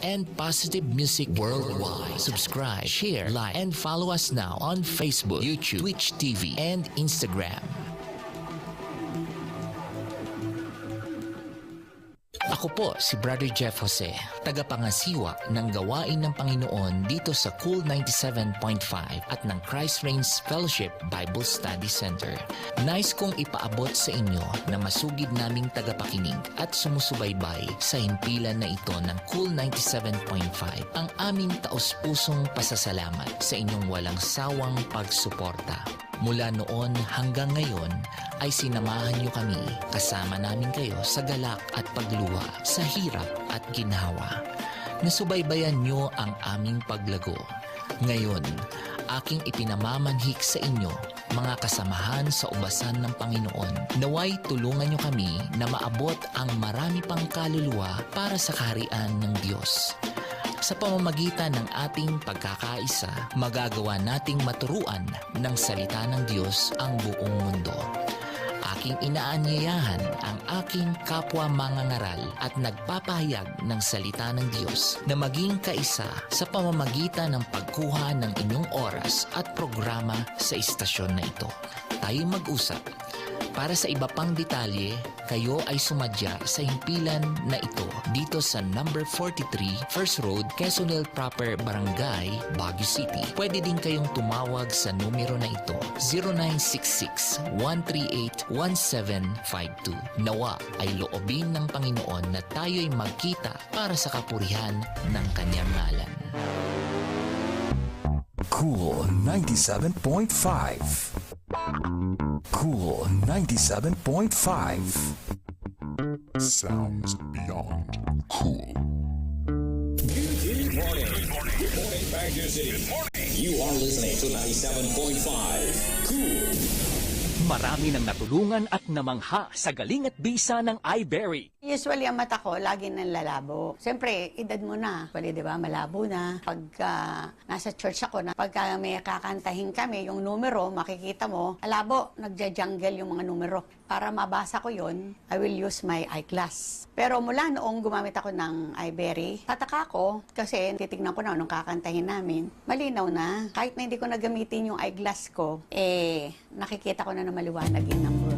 and positive music worldwide. Subscribe, share, like, and follow us now on Facebook, YouTube, Twitch TV, and Instagram. Ako po si Brother Jeff Jose, tagapangasiwa ng gawain ng Panginoon dito sa Cool 97.5 at ng Christ Reigns Fellowship Bible Study Center. Nais kong ipaabot sa inyo na masugid naming tagapakinig at sumusubaybay sa himpilan na ito ng Cool 97.5 ang aming taos-pusong pasasalamat sa inyong walang sawang pagsuporta. Mula noon hanggang ngayon ay sinamahan niyo kami, kasama namin kayo sa galak at pagluha, sa hirap at ginhawa. Nasubaybayan niyo ang aming paglago. Ngayon, aking ipinamamanhik sa inyo, mga kasamahan sa ubasan ng Panginoon, naway tulungan niyo kami na maabot ang marami pang kaluluwa para sa kaharian ng Diyos. Sa pamamagitan ng ating pagkakaisa, magagawa nating maturuan ng salita ng Diyos ang buong mundo. Aking inaanyayahan ang aking kapwa mangangaral at nagpapahayag ng salita ng Diyos na maging kaisa sa pamamagitan ng pagkuha ng inyong oras at programa sa istasyon na ito. Tayo mag-usap. Para sa iba pang detalye, kayo ay sumadya sa himpilan na ito dito sa number 43 First Road, Quezon Hill Proper, Barangay, Baguio City. Pwede din kayong tumawag sa numero na ito, 0966-138-1752. Nawa ay loobin ng Panginoon na tayo'y magkita para sa kapurihan ng Kanyang ngalan. Cool 97.5. Cool 97.5. Sounds beyond cool. Good morning. Good morning, Baguio City. Good morning. You are listening to 97.5 Cool. Marami nang natulungan at namangha sa galing at bisa ng iBerry. Usually, ang mata ko, lagi nang lalabo. Siyempre, edad mo na. Pwede, di ba, malabo na. Pagka nasa church ako, pagka may kakantahin kami, yung numero, makikita mo, malabo, nagja-jungle yung mga numero. Para mabasa ko yon, I will use my eyeglass. Pero mula noong gumamit ako ng iBerry, tataka ko, kasi titignan ko na nung kakantahin namin, malinaw na. Kahit na hindi ko nagamitin yung eyeglass ko, nakikita ko na maliwanag yung number.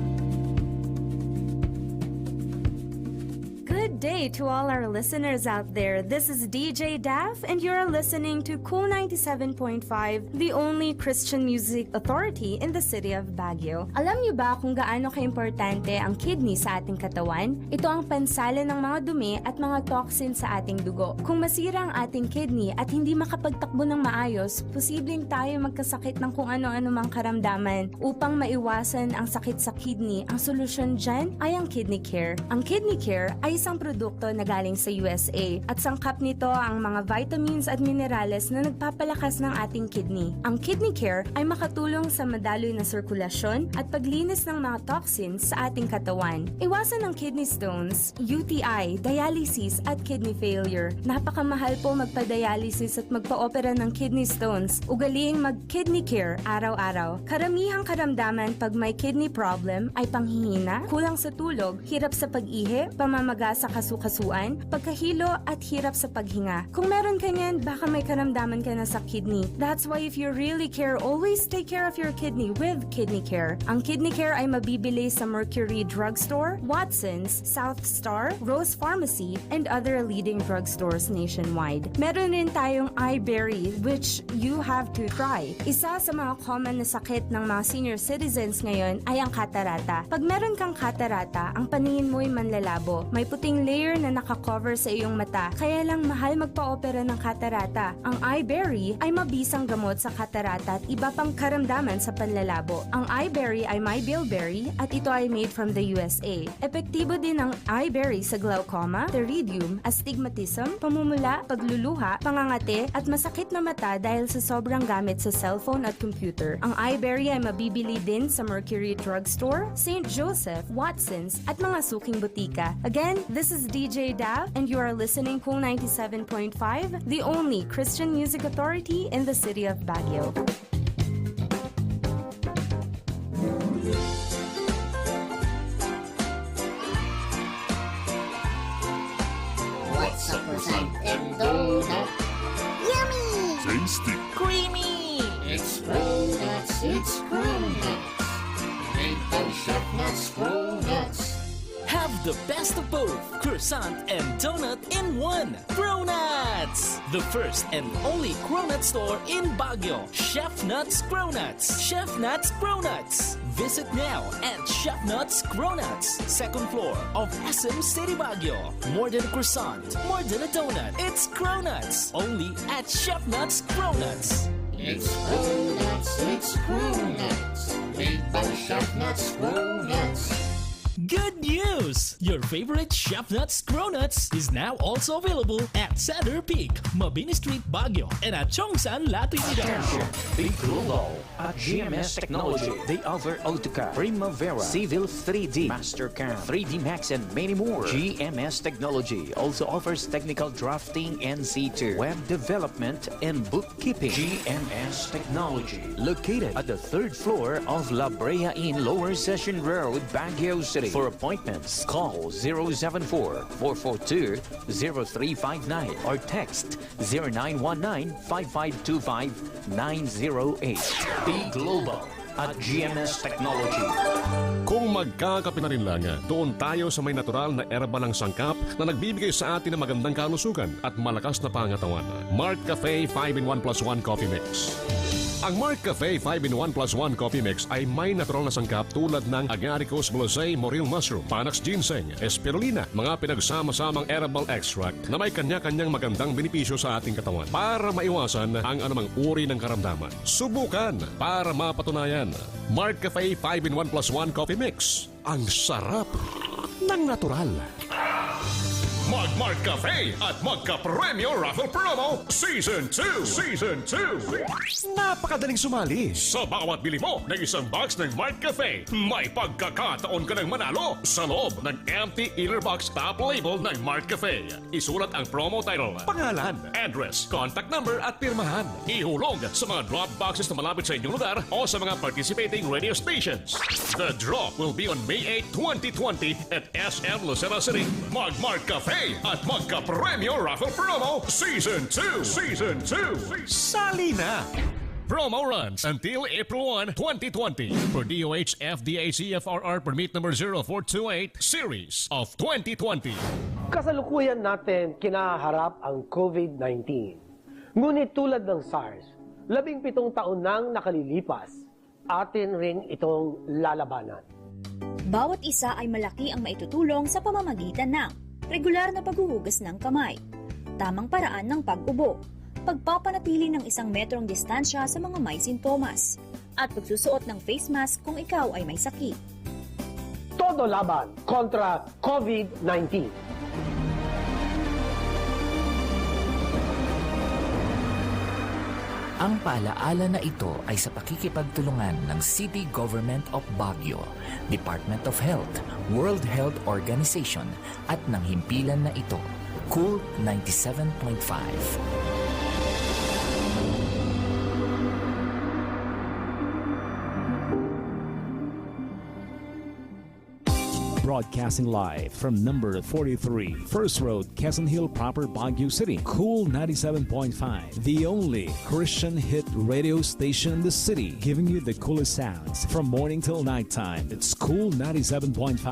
Good day to all our listeners out there. This is DJ Daff, and you're listening to Cool 97.5, the only Christian music authority in the city of Baguio. Alam niyo ba kung gaano kaimportante ang kidney sa ating katawan? Ito ang pansalan ng mga dumi at mga toxin sa ating dugo. Kung masira ang ating kidney at hindi makapagtakbo ng maayos, posibleng tayo magkasakit ng kung ano-ano mang karamdaman. Upang maiwasan ang sakit sa kidney, ang solusyon dyan ay ang Kidney Care. Ang Kidney Care ay isang produkto na galing sa USA at sangkap nito ang mga vitamins at minerales na nagpapalakas ng ating kidney. Ang Kidney Care ay makatulong sa madaloy na sirkulasyon at paglinis ng mga toxins sa ating katawan. Iwasan ang kidney stones, UTI, dialysis at kidney failure. Napakamahal po magpa-dialysis at magpa-opera ng kidney stones. Ugaliing mag-Kidney Care araw-araw. Karamihang karamdaman pag may kidney problem ay panghihina, kulang sa tulog, hirap sa pag-ihi, pamamaga sa kasukasuan, pagkahilo at hirap sa paghinga. Kung meron ka niyan, baka may karamdaman ka na sa kidney. That's why if you really care, always take care of your kidney with Kidney Care. Ang Kidney Care ay mabibili sa Mercury Drugstore, Watson's, South Star, Rose Pharmacy, and other leading drugstores nationwide. Meron rin tayong iBerry, which you have to try. Isa sa mga common na sakit ng mga senior citizens ngayon ay ang katarata. Pag meron kang katarata, ang paningin mo'y manlalabo. May puting layer na nakakover sa iyong mata, kaya lang mahal magpa-opera ng katarata. Ang iBerry ay mabisang gamot sa katarata at iba pang karamdaman sa panlalabo. Ang iBerry ay my bilberry at ito ay made from the USA. Epektibo din ang iBerry sa glaucoma, pterygium, astigmatism, pamumula, pagluluha, pangangate at masakit na mata dahil sa sobrang gamit sa cellphone at computer. Ang iBerry ay mabibili din sa Mercury Drugstore, St. Joseph, Watson's at mga suking butika. Again, this is DJ Dav and you are listening Cool 97.5, the only Christian music authority in the city of Baguio. What's up, percent? donut. Yummy! Tasty. Creamy! It's Cronuts, it's Cronuts. Made by Chef Nuts Cronuts. Have the best of both, croissant and donut in one. Cronuts! The first and only Cronut store in Baguio. Chef Nuts Cronuts. Chef Nuts Cronuts. Visit now at Chef Nuts Cronuts, second floor of SM City Baguio. More than a croissant, more than a donut. It's Cronuts. Only at Chef Nuts Cronuts. It's Cronuts, it's Cronuts. Made by Chef Nuts Cronuts. Good news! Your favorite Chef Nuts Cronuts is now also available at Cedar Peak, Mabini Street, Baguio, and at Chongsan, La Trinidad. Be global. At GMS Technology, they offer AutoCAD, Primavera, Civil 3D, Mastercam, 3D Max, and many more. GMS Technology also offers technical drafting and C2, web development, and bookkeeping. GMS Technology, located at the third floor of La Brea Inn, Lower Session Road, Baguio City. For appointments, call 074-442-0359 or text 0919-5525-908. Be global at GMS Technology. Kung magkakapinarinlangan, doon tayo sa may natural na erbalang sangkap na nagbibigay sa atin ng magandang kalusugan at malakas na pangatawan. Mart Cafe 5-in-1 plus 1 Coffee Mix. Ang Mart Cafe 5-in-1 plus 1 Coffee Mix ay may natural na sangkap tulad ng Agaricus bulosei, morel mushroom, panax ginseng, espirulina, mga pinagsama-samang herbal extract na may kanya-kanyang magandang benepisyo sa ating katawan para maiwasan ang anumang uri ng karamdaman. Subukan para mapatunayan. Mart Cafe 5-in-1 plus 1 Coffee Mix. Ang sarap ng natural. Mag-Mart Cafe at Magka-Premyo Raffle Promo Season 2! Season 2! Napakadaling sumali! Sa bawat bili mo ng isang box ng Mart Cafe, may pagkakataon ka ng manalo sa loob ng empty inner box top label ng Mart Cafe. Isulat ang promo title, pangalan, address, contact number at pirmahan. Ihulog sa mga drop boxes na malapit sa inyong lugar o sa mga participating radio stations. The draw will be on May 8, 2020 at SM Lucena City. Mag-Mart Cafe at Magka-Premyo Raffle Promo Season 2! Season 2! Sali na! Promo runs until April 1, 2020 for DOH FDA CFRR Permit Number 0428 Series of 2020. Kasalukuyan natin kinaharap ang COVID-19. Ngunit tulad ng SARS, 17 taon nang nakalilipas, atin rin itong lalabanan. Bawat isa ay malaki ang maitutulong sa pamamagitan ng regular na paghuhugas ng kamay, tamang paraan ng pag-ubo, pagpapanatili ng 1 metrong distansya sa mga may sintomas, at pagsusuot ng face mask kung ikaw ay may sakit. Todo laban kontra COVID-19. Ang paalaala na ito ay sa pakikipagtulungan ng City Government of Baguio, Department of Health, World Health Organization at ng himpilan na ito, Cool 97.5. Broadcasting live from number 43, First Road, Quezon Hill proper, Baguio City. Cool 97.5, the only Christian hit radio station in the city, giving you the coolest sounds from morning till nighttime. It's Cool 97.5.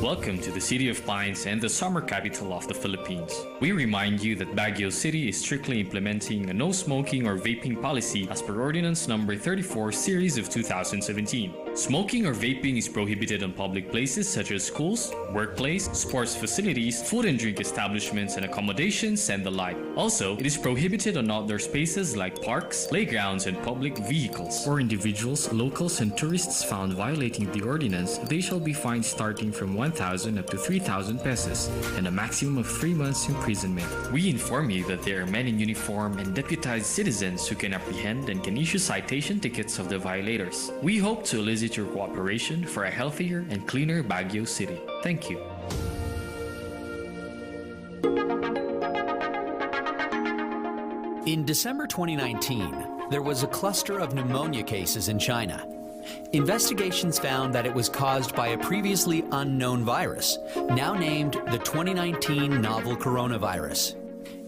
Welcome to the City of Pines and the summer capital of the Philippines. We remind you that Baguio City is strictly implementing a no smoking or vaping policy as per Ordinance Number 34 Series of 2017. Smoking or vaping is prohibited on public places such as schools, workplace, sports facilities, food and drink establishments and accommodations, and the like. Also, it is prohibited on outdoor spaces like parks, playgrounds, and public vehicles. For individuals, locals, and tourists found violating the ordinance, they shall be fined starting from 1,000 up to 3,000 pesos and a maximum of 3 months imprisonment. We inform you that there are men in uniform and deputized citizens who can apprehend and can issue citation tickets of the violators. We hope to elicit your cooperation for a healthier and cleaner Baguio City. Thank you. In December 2019, there was a cluster of pneumonia cases in China. Investigations found that it was caused by a previously unknown virus, now named the 2019 novel coronavirus.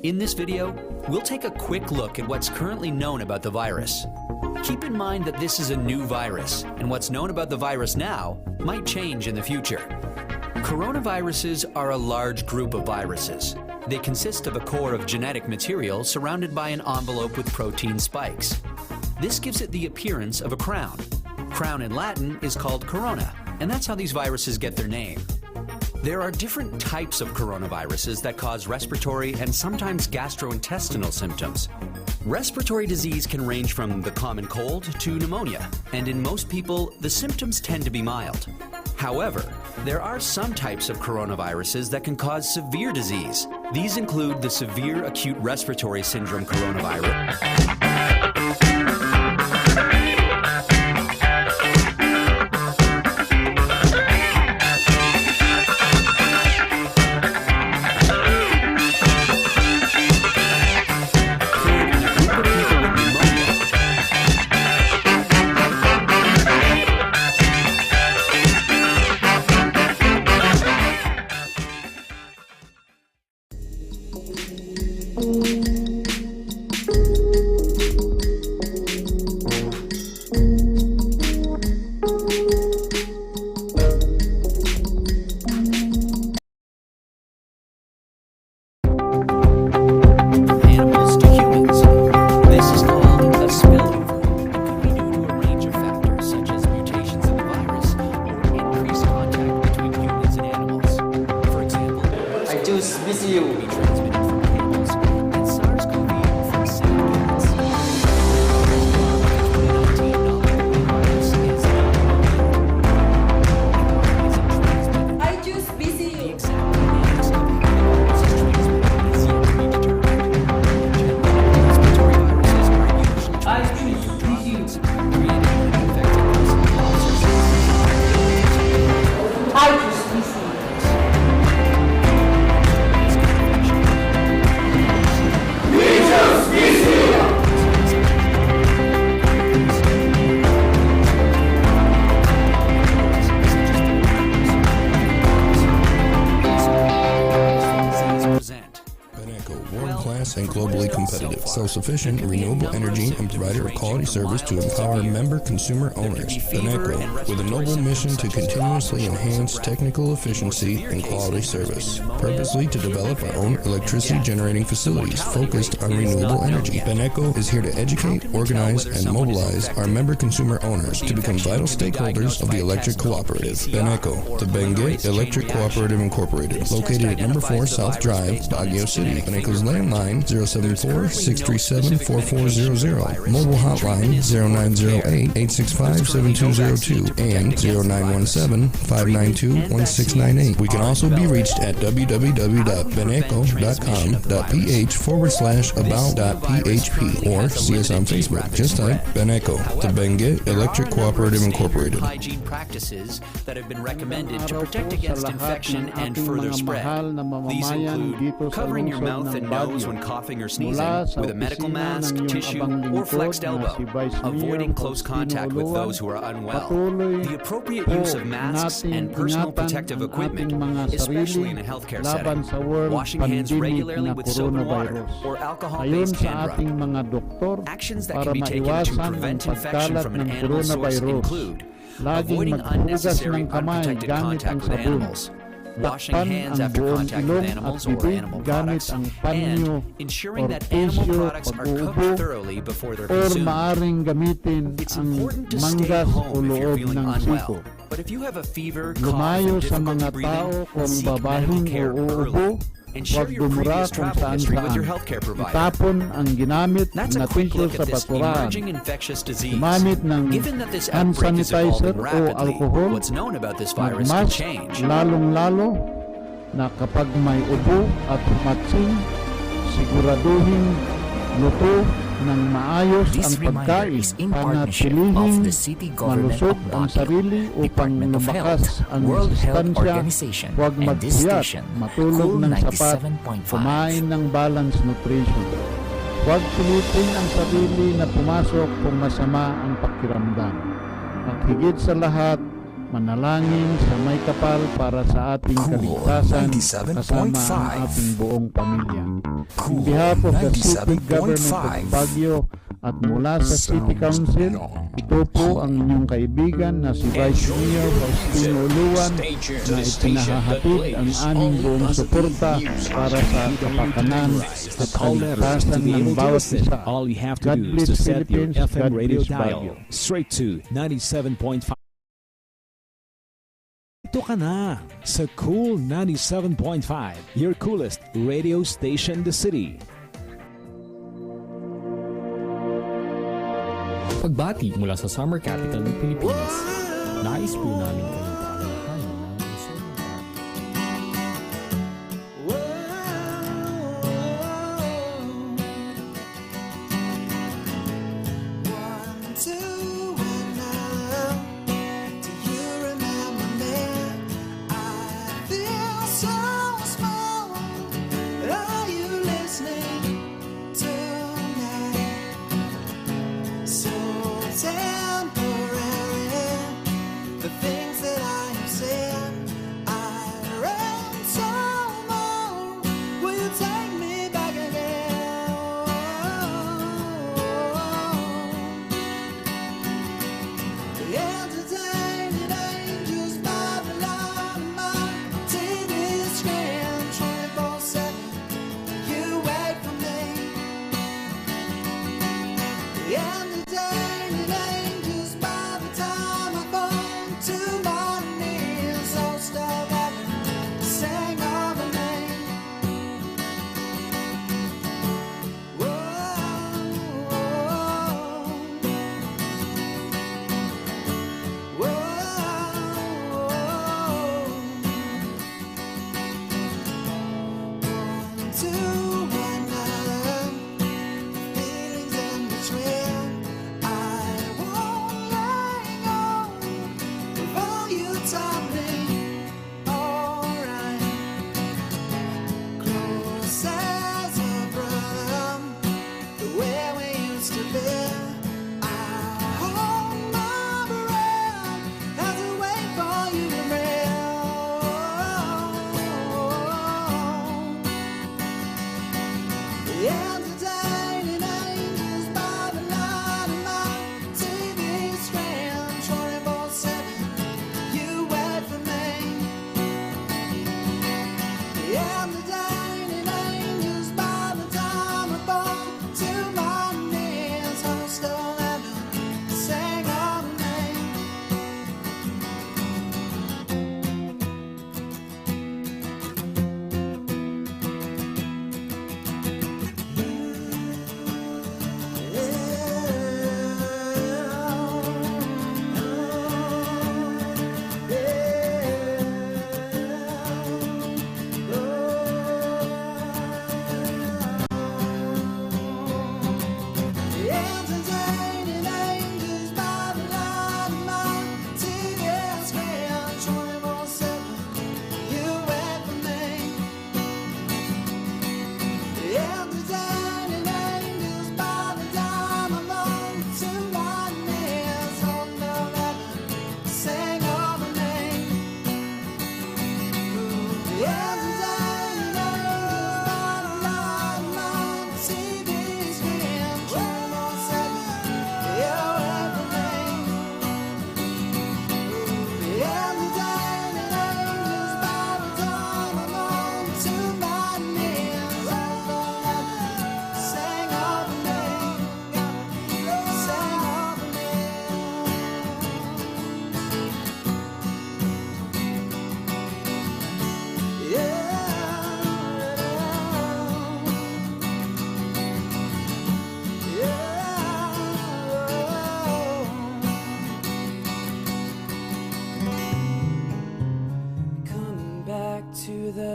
In this video, we'll take a quick look at what's currently known about the virus. Keep in mind that this is a new virus, and what's known about the virus now might change in the future. Coronaviruses are a large group of viruses. They consist of a core of genetic material surrounded by an envelope with protein spikes. This gives it the appearance of a crown. Crown in Latin is called corona, and that's how these viruses get their name. There are different types of coronaviruses that cause respiratory and sometimes gastrointestinal symptoms. Respiratory disease can range from the common cold to pneumonia, and in most people, the symptoms tend to be mild. However, there are some types of coronaviruses that can cause severe disease. These include the severe acute respiratory syndrome coronavirus. and globally competitive, self-sufficient, renewable energy, and provider of quality service to empower member consumer owners. Beneco, with a noble mission to continuously enhance technical efficiency and quality service, purposely to develop our own electricity generating facilities focused on renewable energy. Beneco is here to educate, organize, and mobilize our member consumer owners to become vital stakeholders of the electric cooperative. Beneco, the Benguet Electric Cooperative Incorporated, located at number 4 South Drive, Baguio City. Beneco's landline 074-637-4400, mobile hotline 0908-865-7202 and 0917-592-1698. We can also be reached at www.beneco.com.ph/about.php or see us on Facebook. Just type Beneco, the Benguet Electric Cooperative Incorporated. Hygiene practices that have been recommended to protect against infection and further spread. These include covering your mouth and nose when coughing or sneezing with a medical mask, tissue, or flexed elbow, avoiding close contact with those who are unwell, the appropriate use of masks and personal protective equipment, especially in a healthcare setting, washing hands regularly with soap and water or alcohol-based hand rub. Actions that can be taken to prevent infection from an animal source include avoiding unnecessary unprotected contact with animals, washing hands after contact with animals or animal products, and ensuring that animal products are cooked thoroughly before they're consumed. It's important to stay home if you're feeling unwell, but if you have a fever, cough, and difficulty breathing, seek medical care early. Ensure your previous travel history with your healthcare provider. That's a quick look at this emerging infectious disease. Given that this outbreak is evolving rapidly, what's known about this virus can change. Lalong-lalo na kapag may ubo at matsin, siguraduhin luto ng maayos ang pagkain, panatilihin malusog ang sarili upang lumakas ang resistensya, huwag magpuyat, matulog ng sapat, kumain ng balanced nutrition. Huwag pilitin ang sarili na pumasok kung masama ang pakiramdam. At higit sa lahat, manalangin sa may kapal para sa ating Cool kaligtasan 97.5. kasama ang ating buong pamilya. Cool On behalf of the City 97.5. Government of Baguio at mula sa City Council, ito po ang inyong kaibigan na si Vice Mayor Faustino Uluan na ipinahahatid ang aming buong suporta para sa kapakanan at kaligtasan ng bawat isa. All you have to God do is bless to set your Philippines, FM God radio bless Baguio. dial straight to 97.5. Ito ka na sa Cool 97.5, your coolest radio station in the city. Pagbati mula sa Summer Capital ng Pilipinas. Nais po namin kayong paalahan ng isang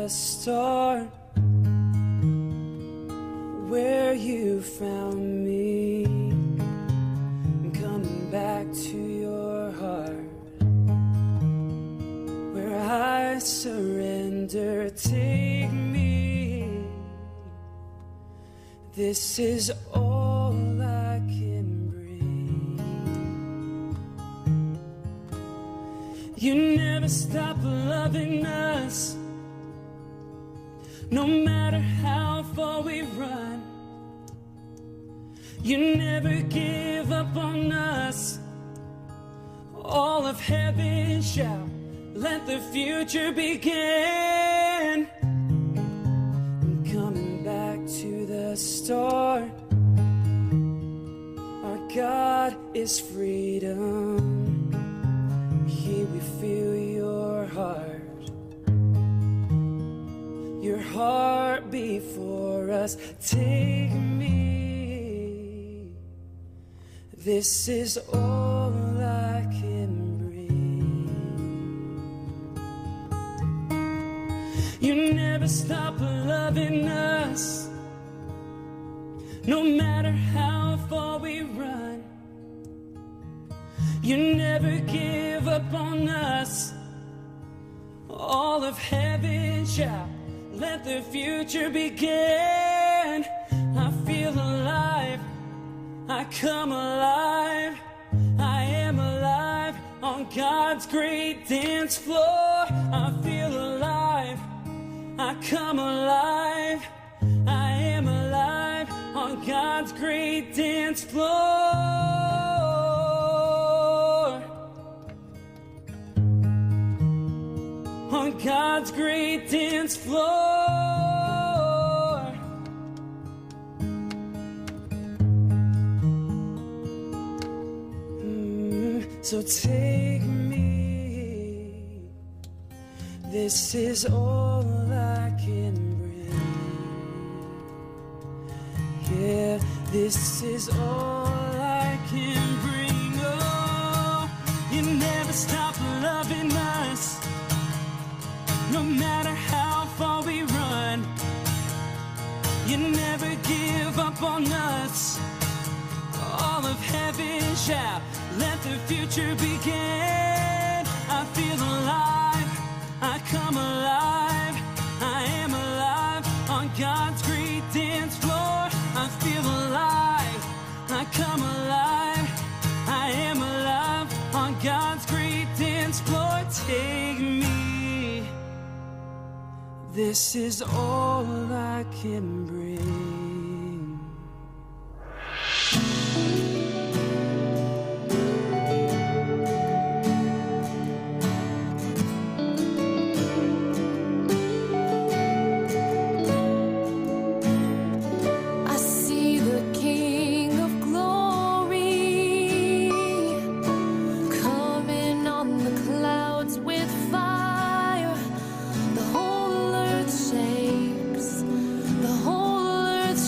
start where you found me, coming back to your heart where I surrender. Take me, this is all I can bring. You never stop loving us. No matter how far we run, you never give up on us. All of heaven shall let the future begin. I'm coming back to the start. Our God is freedom. Here we feel your heart. Your heart before us. Take me. This is all I can bring. You never stop loving us. No matter how far we run, you never give up on us. All of heaven shall let the future begin. I feel alive, I come alive, I am alive on God's great dance floor. I feel alive, I come alive, I am alive on God's great dance floor. On God's great dance floor. So take me. This is all I can bring. Yeah, this is all I can bring. Oh, you never stop loving us. No matter how far we run, you never give up on us. All of heaven shall let the future begin. I feel alive, I come alive, I am alive on God's great dance floor. I feel alive, I come alive, I am alive on God's great dance floor. Take me. This is all I can bring. I see the King of Glory coming on the clouds with fire. The whole earth shakes, the whole earth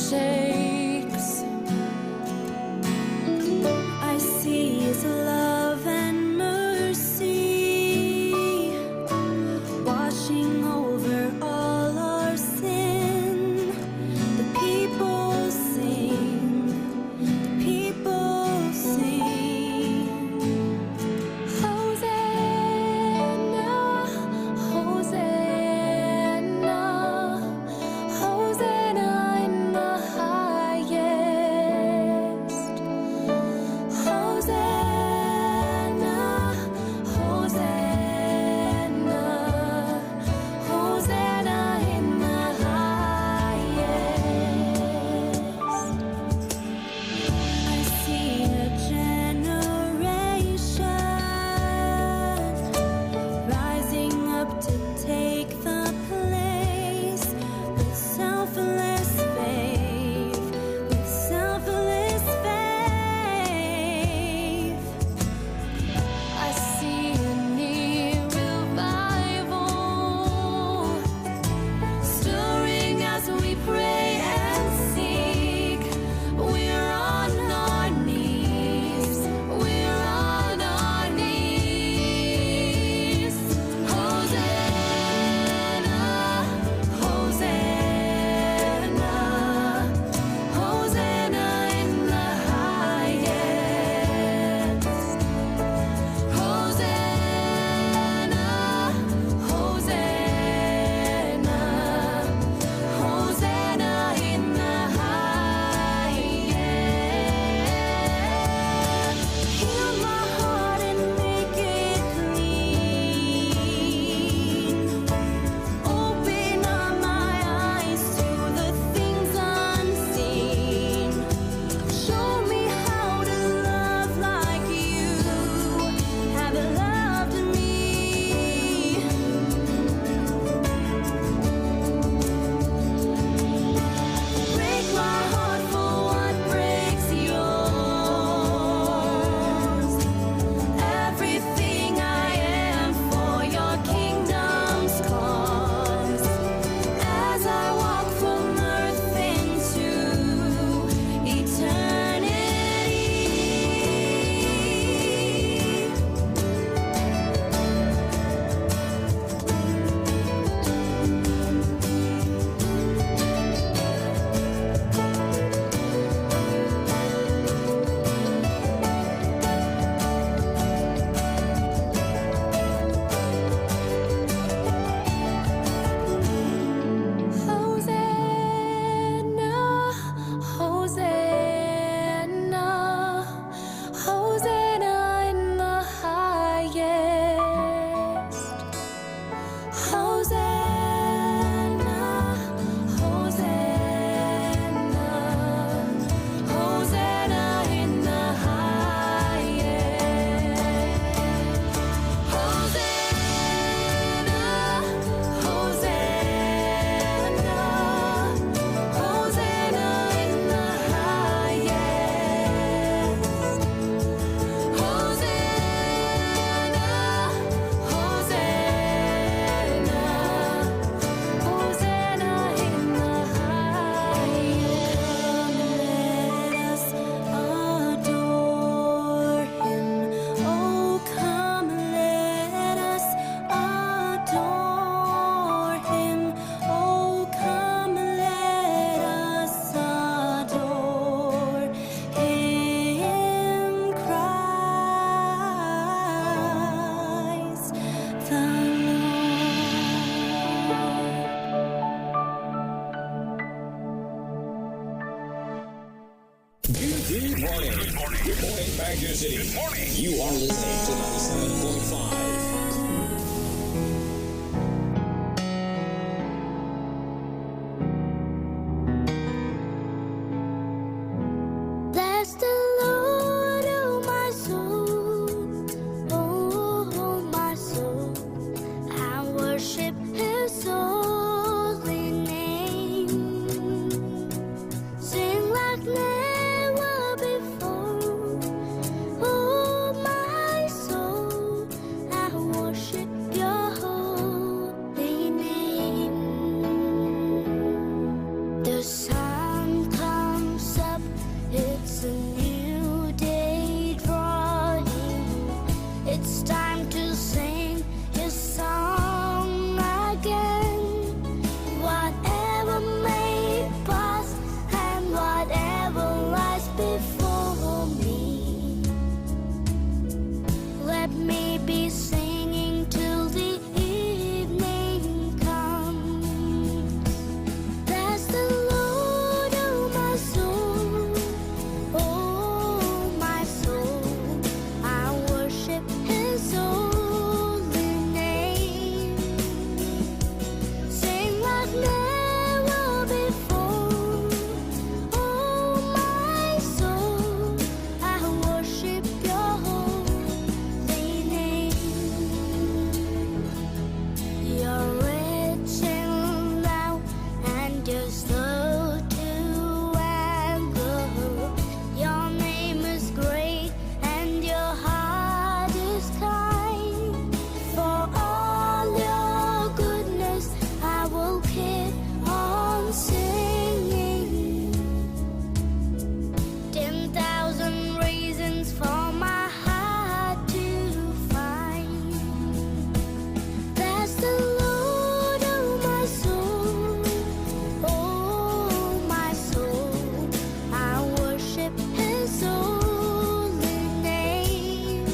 Good morning. Good morning, Baguio City. Good morning. You are listening to 97.5. Bless the Lord, oh my soul, oh my soul. I worship His holy name. Sing like never before, oh my soul. I worship Your holy name. The sun comes up. It's a new day drawing. It's time to sing His song again. Whatever may pass and whatever lies before me, let me be singing till the evening comes. Bless the Lord, oh my soul. Oh, my soul, I worship His holy name. Sing like never before. Oh, my soul, I worship Your holy name. You're rich and loud, and You're slow to anger. Your name is great and Your heart is kind. For all Your goodness, I will keep on singing. 10,000 reasons for my heart to find. Bless the Lord, oh my soul. Oh, my soul, I worship His holy name.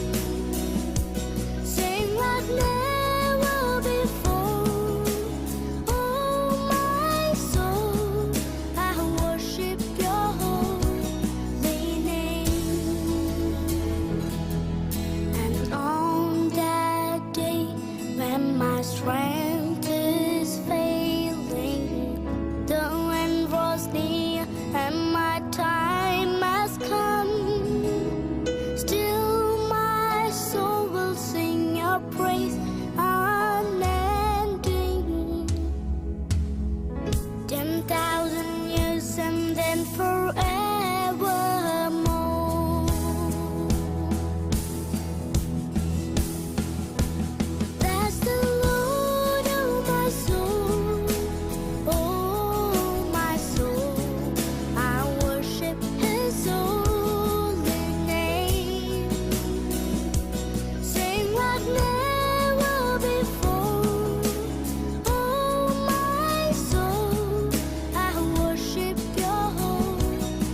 Sing like never before. Oh, my soul, I worship Your holy name. And on that day when my strength is failing, the end was near and my time has come. Still my soul will sing Your praise unending. 10,000 years and then forevermore. Bless the Lord, oh my soul. Oh, my soul, I worship His holy name. Sing like never before. Oh, my soul, I worship Your holy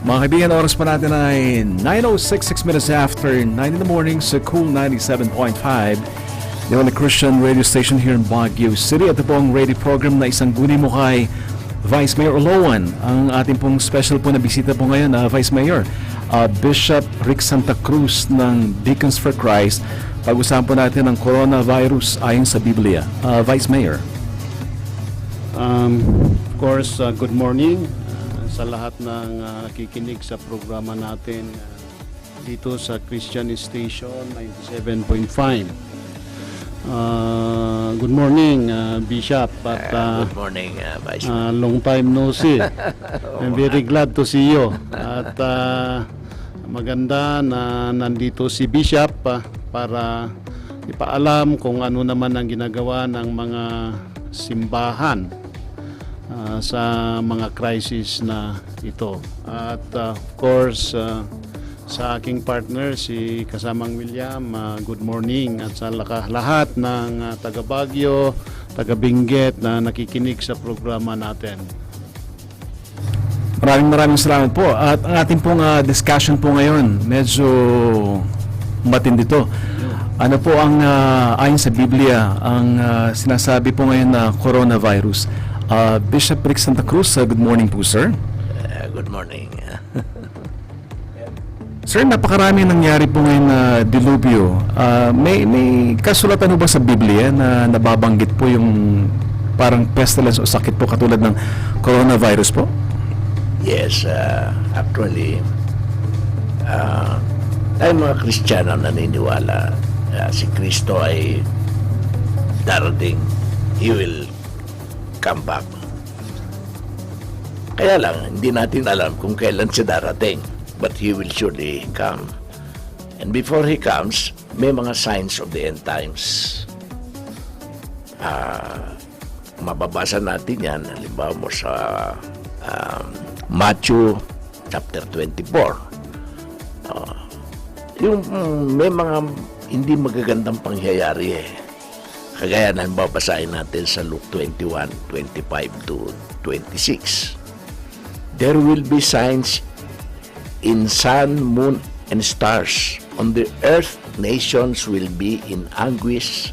Mga kaibigan, oras pa natin ay 9:06 minutes after 9 in the morning sa Cool 97.5, the only Christian radio station here in Baguio City. At ito po ang radio program na Isang Guni Mo kay Vice Mayor Oloan. Ang ating pong special po na bisita po ngayon, Vice Mayor, Bishop Rick Santa Cruz ng Deacons for Christ. Pag-usapan po natin ang coronavirus ayon sa Biblia. Vice Mayor. Of course, good morning sa lahat ng kikinig sa programa natin dito sa Christian Station 97.5. Good morning, Bishop. At, good morning, Vice Mayor. Long time no see. I'm very glad to see you. At maganda na nandito si Bishop para ipaalam kung ano naman ang ginagawa ng mga simbahan sa mga crisis na ito. At of course, sa aking partner, si kasamang William, good morning. At sa lahat ng taga Baguio, taga Benguet na nakikinig sa programa natin. Maraming salamat po. At ang ating pong discussion po ngayon, medyo matindi to. Ano po ang ayon sa Biblia ang sinasabi po ngayon na coronavirus? Bishop Rick Santa Cruz, good morning po, sir. Good morning. Sir, napakarami nangyari po ngayon na dilubyo. May kasulatan po ba sa Biblia na nababanggit po yung parang pestilence o sakit po katulad ng coronavirus po? Yes, actually, tayong mga Kristiyano naniniwala si Kristo ay darating. He will come back. Kaya lang, hindi natin alam kung kailan siya darating. But he will surely come. And before he comes, may mga signs of the end times. Mababasa natin yan, halimbawa mo sa Matthew chapter 24. Yung may mga hindi magagandang pangyayari Kagaya ng babasahin natin sa Luke 21:25 to 26. There will be signs in sun, moon, and stars. On the earth, nations will be in anguish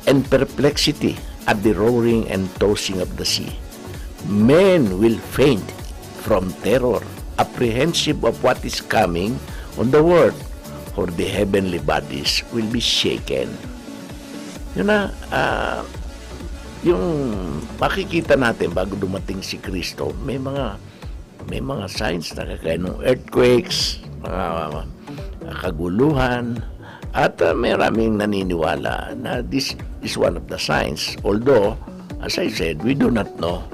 and perplexity at the roaring and tossing of the sea. Men will faint from terror, apprehensive of what is coming on the world, for the heavenly bodies will be shaken. Yun na, yung makikita natin bago dumating si Kristo, may mga signs na kagaya ng earthquakes, mga kaguluhan, at maraming naniniwala na this is one of the signs. Although, as I said, we do not know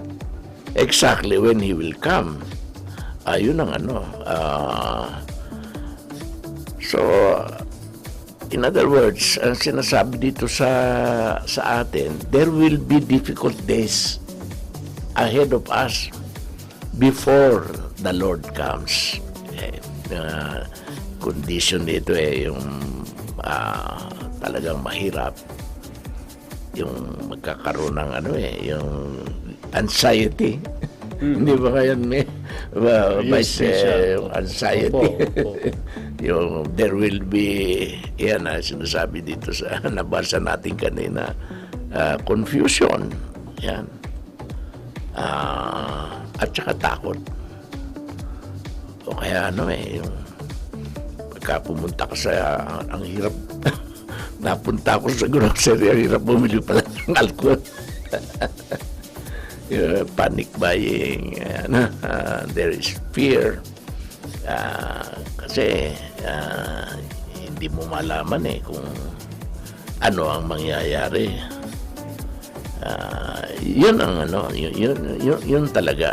exactly when He will come. Yun ang so, in other words, ang sinasabi dito sa atin, there will be difficult days ahead of us before the Lord comes. Condition dito yung talagang mahirap, yung magkakaroon ng yung anxiety. Hindi ba kaya anxiety? Yung there will be, yan sinasabi dito sa nabasa natin kanina, confusion, yan, at saka takot. O kaya yung pagka pumunta ka sa, ang hirap, napunta ako sa grocery, ang hirap bumili pala ng alcohol. Panic buying, there is fear, kasi hindi mo malaman kung ano ang mangyayari. Yun ang yun talaga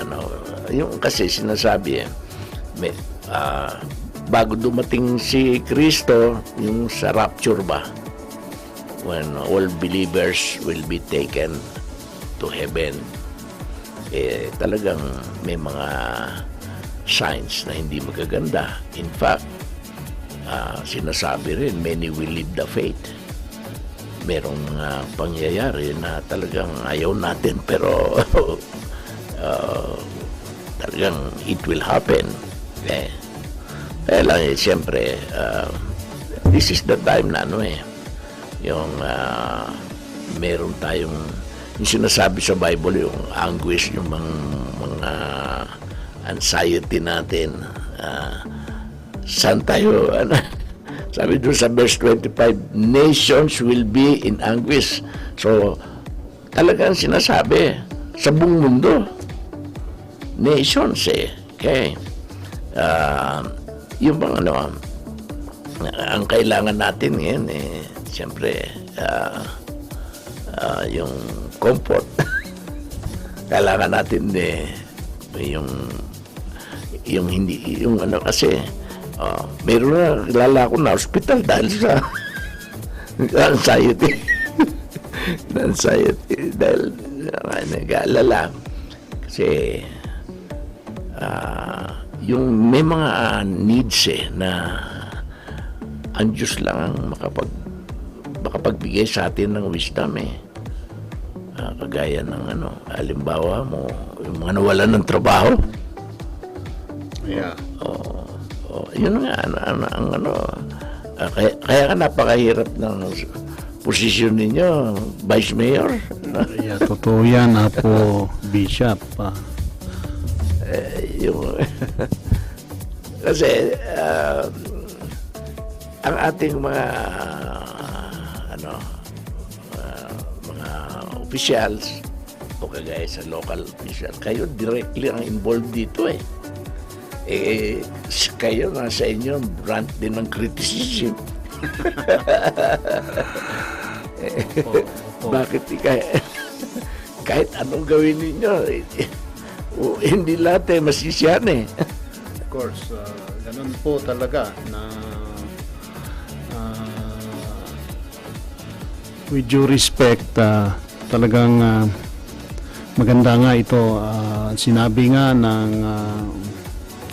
yung kasi sinasabi bago dumating si Kristo, yung sa rapture ba, when all believers will be taken to heaven, talagang may mga signs na hindi magaganda. In fact, sinasabi rin, many will leave the faith. Merong pangyayari na talagang ayaw natin, pero talagang it will happen. Kaya lang siyempre, this is the time na yung meron tayong yung sinasabi sa Bible, yung anguish, yung mga anxiety natin. Saan tayo, sabi doon sa verse 25, nations will be in anguish. So, talagang sinasabi sa buong mundo, nations Okay. Yung mga ang kailangan natin ngayon siyempre yung comfort. Kailangan natin yung hindi yung kasi meron na kilala ko na hospital dahil sa anxiety. Anxiety dahil nag-aalala kasi yung may mga needs na ang Diyos lang ang makapagbigay sa atin ng wisdom kagaya ng halimbawa mo yung mga nawalan ng trabaho. Yun nga kaya ka napakahirap ng posisyon ninyo, Vice Mayor. Totoo yan po, Bishop. Kasi ang ating mga mga officials o kagaya sa local official, kayo directly ang involved dito kayo nga sa inyo brand din ng criticism. Bakit kahit anong gawin ninyo hindi lahat masisiyan Of course, ganun po talaga na with due respect, talagang maganda nga ito. Sinabi nga ng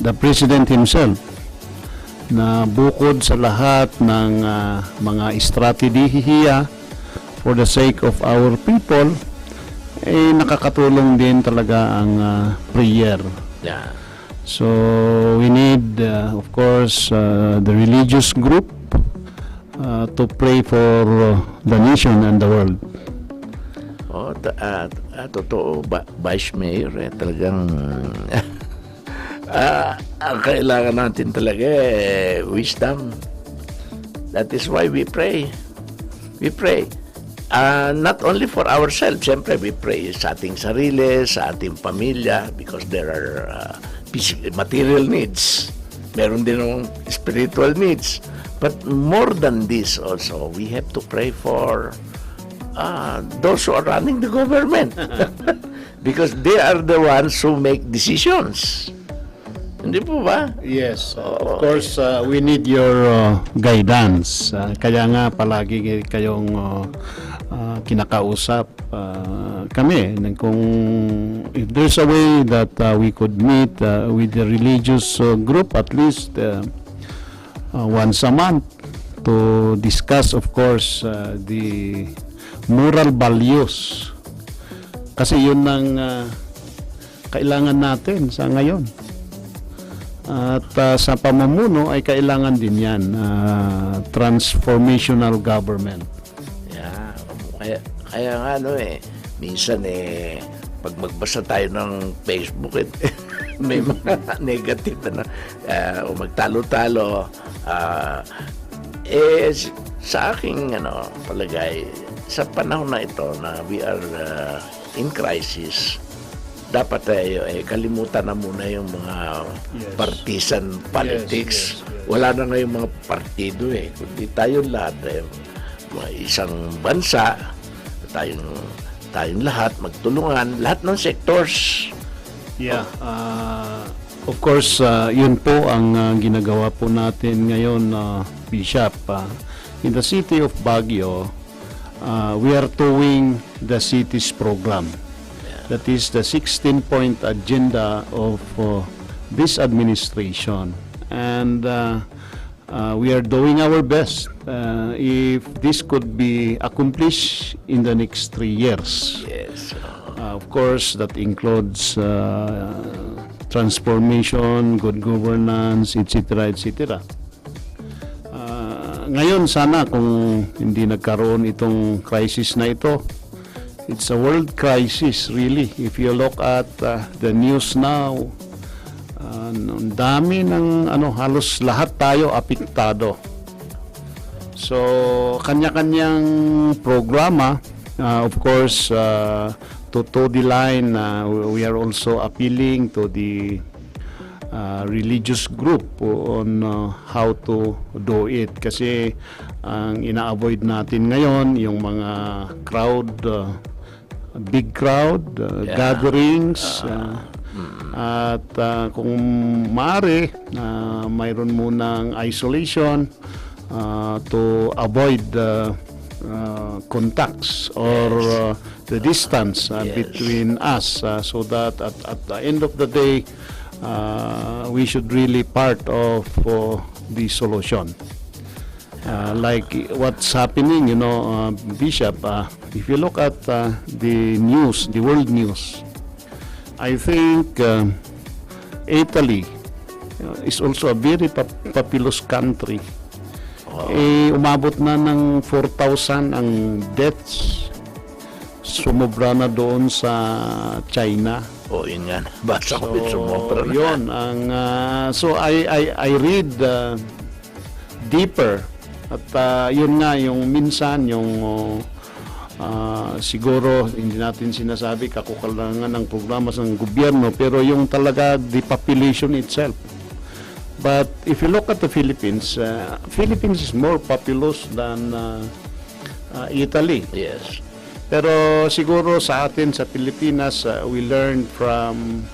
the President himself na bukod sa lahat ng mga estratehiya for the sake of our people, nakakatulong din talaga ang prayer. Yeah. So we need, of course, the religious group to pray for the nation and the world. Totoo, Vice Mayor, talagang ang kailangan natin talaga wisdom. That is why we pray. We pray. Not only for ourselves, siyempre we pray sa ating sarili, sa ating pamilya, because there are material needs. Meron din ng spiritual needs. But more than this also, we have to pray for those who are running the government. Because they are the ones who make decisions. Hindi po ba? Yes. Of course, we need your guidance. Kaya nga palagi kayong kinakausap kami. Kung if there's a way that we could meet with the religious group at least once a month to discuss, of course, the moral values. Kasi yun ang kailangan natin sa ngayon. At sa pamumuno ay kailangan din yan, transformational government. Yeah. Kaya nga minsan pag magbasa tayo ng Facebook may mga negative o magtalo-talo sa aking palagay sa panahon na ito na we are in crisis, dapat kalimutan na muna yung mga partisan politics. Wala na ngayong mga partido kundi tayo lahat mga isang bansa, tayong lahat magtulungan, lahat ng sectors. Yeah, of course, yun po ang ginagawa po natin ngayon, Bishop. In the city of Baguio, we are doing the city's program. That is the 16-point agenda of this administration. And we are doing our best if this could be accomplished in the next 3 years. Yes. Of course, that includes transformation, good governance, etc., etc. Ngayon sana kung hindi nagkaroon itong crisis na ito, it's a world crisis really. If you look at the news now, ang dami ng halos lahat tayo apektado. So kanya-kanyang programa, of course, to the line, we are also appealing to the religious group on how to do it, kasi ang ina-avoid natin ngayon yung mga crowd, big crowd, gatherings, at kung maaari mayroon munang isolation to avoid contacts or the distance between us, so that at the end of the day we should really part of the solution. Like what's happening, Bishop, if you look at the news, the world news, I think Italy is also a very populous country. Umabot na ng 4,000 ang deaths. Sumobra na doon sa China. Yun nga. Basta ko sumobra na. Yun. So I read deeper. At yun nga, yung minsan, yung siguro, hindi natin sinasabi kakukalangan ng programa ng gobyerno, pero yung talaga the population itself. But if you look at the Philippines, Philippines is more populous than Italy. Yes. Pero siguro sa atin sa Pilipinas, we learned from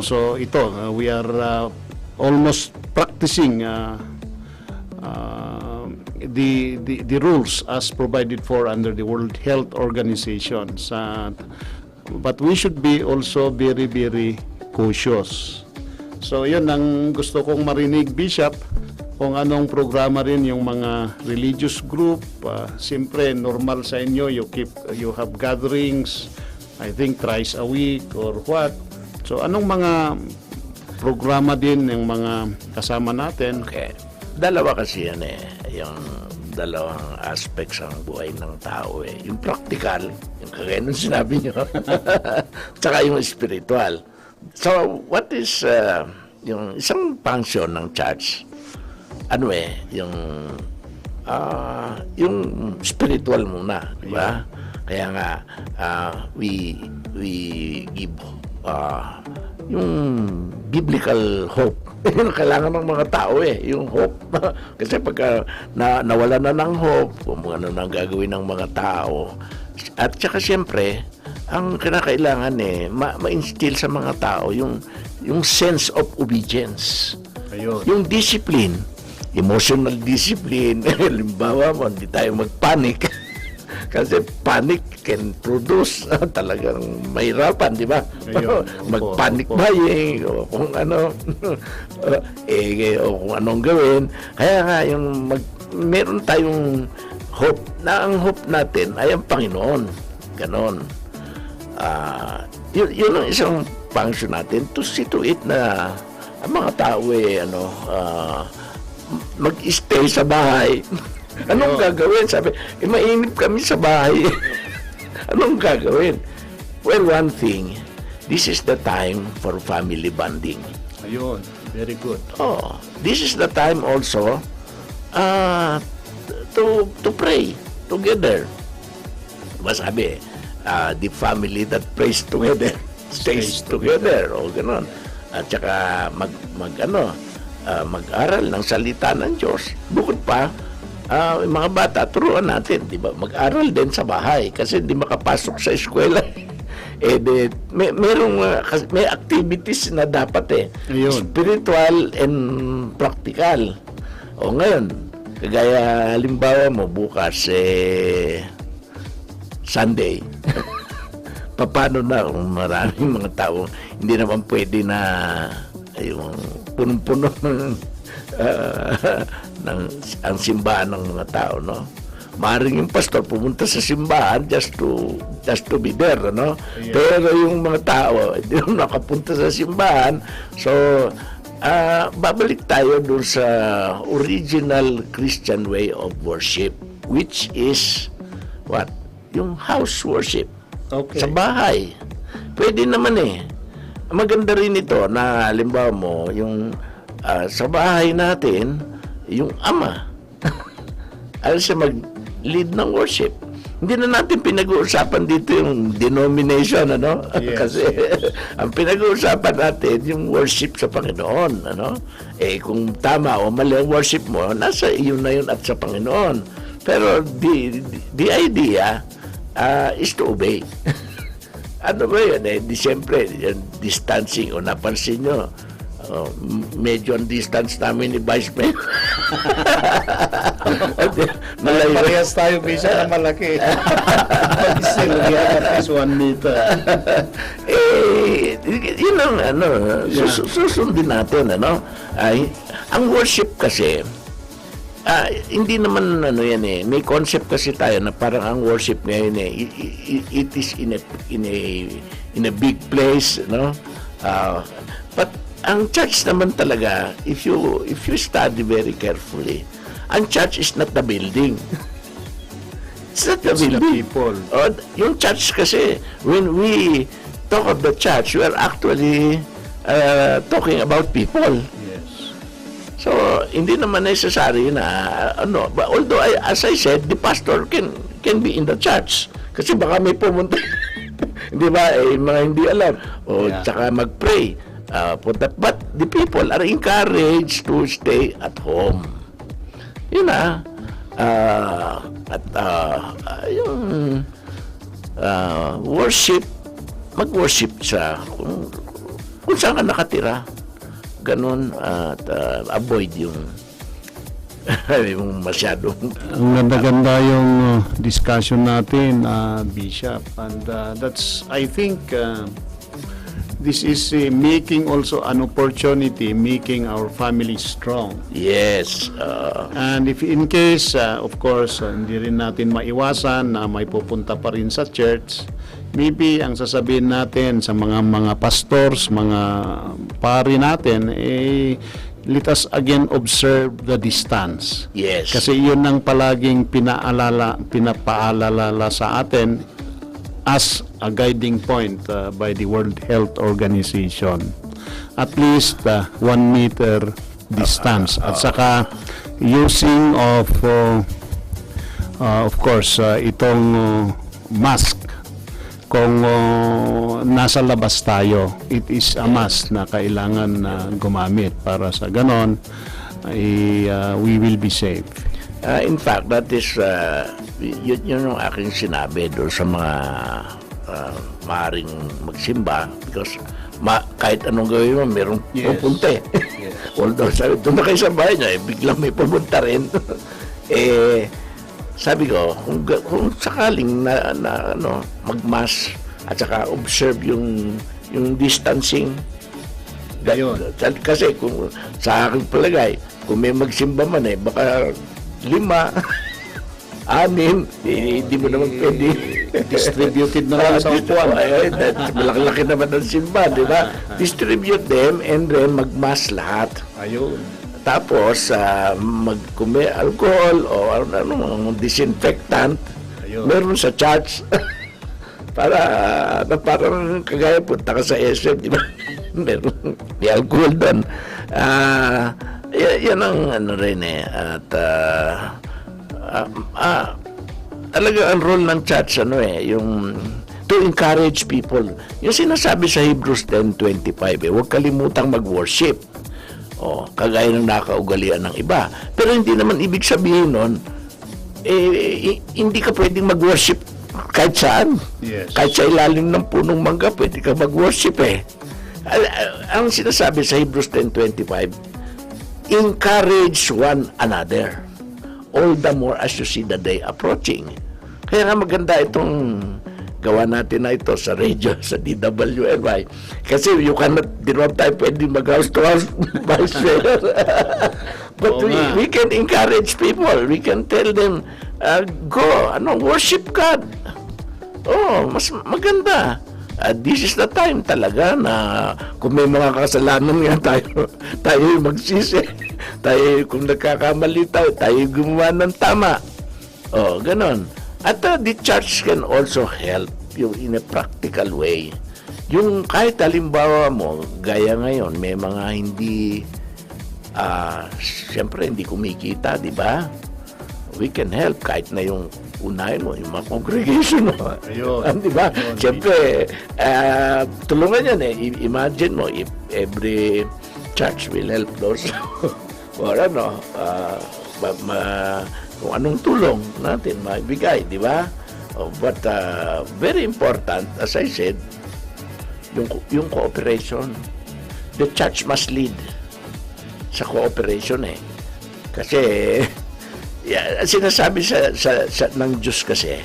so ito, we are almost practicing the rules as provided for under the World Health Organization. But we should be also very, very cautious. So yun ang gusto kong marinig, Bishop, kung anong programa rin yung mga religious group. Siyempre normal sa inyo, you have gatherings, I think thrice a week or what. So anong mga programa din yung mga kasama natin? Okay. Dalawa kasi yan yung dalawang aspects ng buhay ng tao yung practical, yung kagaya nung sinabi nyo, tsaka yung spiritual. So what is yung isang function ng church, yung spiritual muna, di ba? Kaya nga we give yung biblical hope. Yun kailangan ng mga tao yung hope. Kasi pagka nawala na ng hope, kung ano nang gagawin ng mga tao. At saka siyempre, ang kinakailangan ma-instill sa mga tao yung sense of obedience. Ayun. Yung discipline, emotional discipline. Halimbawa mo, hindi tayo mag-panic. Kasi panic can produce talagang mahirapan, di ba? Mag-panic buying o kung ano o kung anong gawin. Kaya nga meron tayong hope na ang hope natin ay ang Panginoon. Ganon. Yun ang isang function natin, to see to it na ang mga tao mag-stay sa bahay. Anong gagawin? Sabi, mainip kami sa bahay. Anong gagawin? Well, one thing, this is the time for family bonding. Ayun, very good. This is the time also to pray together. Diba sabi, the family that prays together stays together. O ganon. At saka mag-aral ng salita ng Diyos. Bukod pa, mga bata, turuan natin, di ba? Mag-aral din sa bahay kasi hindi makapasok sa eskwela. May activities na dapat spiritual and practical. O ngayon, kagaya halimbawa mo bukas Sunday. Paano na kung maraming mga tao hindi naman pwede na yung punong-puno ng ang simbahan ng mga tao, no? maaaring yung pastor pumunta sa simbahan just to be there, ano? Yeah. Pero yung mga tao, hindi na nakapunta sa simbahan. So, babalik tayo dun sa original Christian way of worship, which is, what? Yung house worship. Okay. Sa bahay. Pwede naman eh. Maganda rin ito na halimbawa mo, yung sa bahay natin, yung ama. Alam siya mag-lead ng worship. Hindi na natin pinag-uusapan dito yung denomination, ano? Yes, Kasi ang pinag-uusapan natin yung worship sa Panginoon, ano? Eh kung tama o mali ang worship mo, nasa iyo na yun at sa Panginoon. Pero the idea is to obey. Ano ba yun? Eh, siyempre, distancing o napansin nyo, medyo ang distance namin ni Vice Mayor. Parehas tayo, Bisa, na malaki. At least 1 meter. Yun ang susundin natin, ano? Ang worship kasi, hindi naman yan eh. May concept kasi tayo na parang ang worship ngayon eh, it is in a big place, no? But ang church naman talaga, if you study very carefully, ang church is not the building. It's not the building. The people. Yung church kasi, when we talk of the church, we are actually talking about people. Yes. So, hindi naman necessary na, but although, as I said, the pastor can be in the church. Kasi baka may pumunta, di ba, mga hindi alam. Tsaka mag-pray. But the people are encouraged to stay at home. Yun yung worship, mag-worship sa kung saan ka nakatira. Ganun, at avoid yung masyadong... Ang ganda-ganda yung discussion natin, Bishop. And that's, I think, this is making also an opportunity, making our family strong. Yes. And if in case, of course, hindi rin natin maiwasan na may pupunta pa rin sa church, maybe ang sasabihin natin sa mga pastors, mga pari natin, let us again observe the distance. Yes. Kasi yun ang palaging pinapaalala sa atin as a guiding point by the World Health Organization. At least 1 meter distance. At saka using of course, itong mask. Kung nasa labas tayo, it is a must na kailangan gumamit para sa ganon, we will be safe. In fact, that is yun yung aking sinabi doon sa mga maaaring magsimba because kahit anong gawin mo, merong pupunta eh. Yes. Although sabi, doon na kayo sa bahay niya, biglang may pumunta rin. Sabi ko, kung sakaling na magmas at saka observe yung distancing. Kasi kung sa aking palagay, kung may magsimba man baka 5, 6, hindi mo naman pwede. Distributed na lang sa upuan. Malaki-laki naman ang simba, di ba? Distribute them and then magmas lahat. Ayun. Tapos, kung may alcohol o disinfectant, meron sa church. Parang kagaya punta ka sa SM, di ba? Meron may alcohol doon. Yan ang rin eh. At talaga ang role ng church yung to encourage people. Yung sinasabi sa Hebrews 10:25 huwag kalimutang mag-worship. Kagaya ng nakaugalian ng iba. Pero hindi naman ibig sabihin nun hindi ka pwedeng mag-worship kahit saan. Yes. Kahit sa ilalim ng punong mangga pwede ka mag-worship Ang sinasabi sa Hebrews 10:25, encourage one another, all the more as you see the day approaching. Kaya nga maganda itong gawa natin na ito sa radio, sa DWNY. Kasi di naman tayo pwede mag-house to house But we can encourage people. We can tell them, go, worship God. Oh, mas maganda. This is the time talaga na kung may mga kasalanan nga tayo magsisi. Tayo, kung nagkakamali tayo gumawa ng tama. Oh, ganon. At the church can also help you in a practical way. Yung kahit halimbawa mo, gaya ngayon, may mga hindi, siyempre hindi kumikita, di ba? We can help kahit na yung unahin mo, yung mga congregation mo. Ayun. Di ba? Siyempre, tulungan yan eh. Imagine mo, if every church will help those or kung anong tulong natin maibigay, di ba? But very important, as I said, yung cooperation. The church must lead sa cooperation eh. Kasi sinasabi ng Diyos kasi,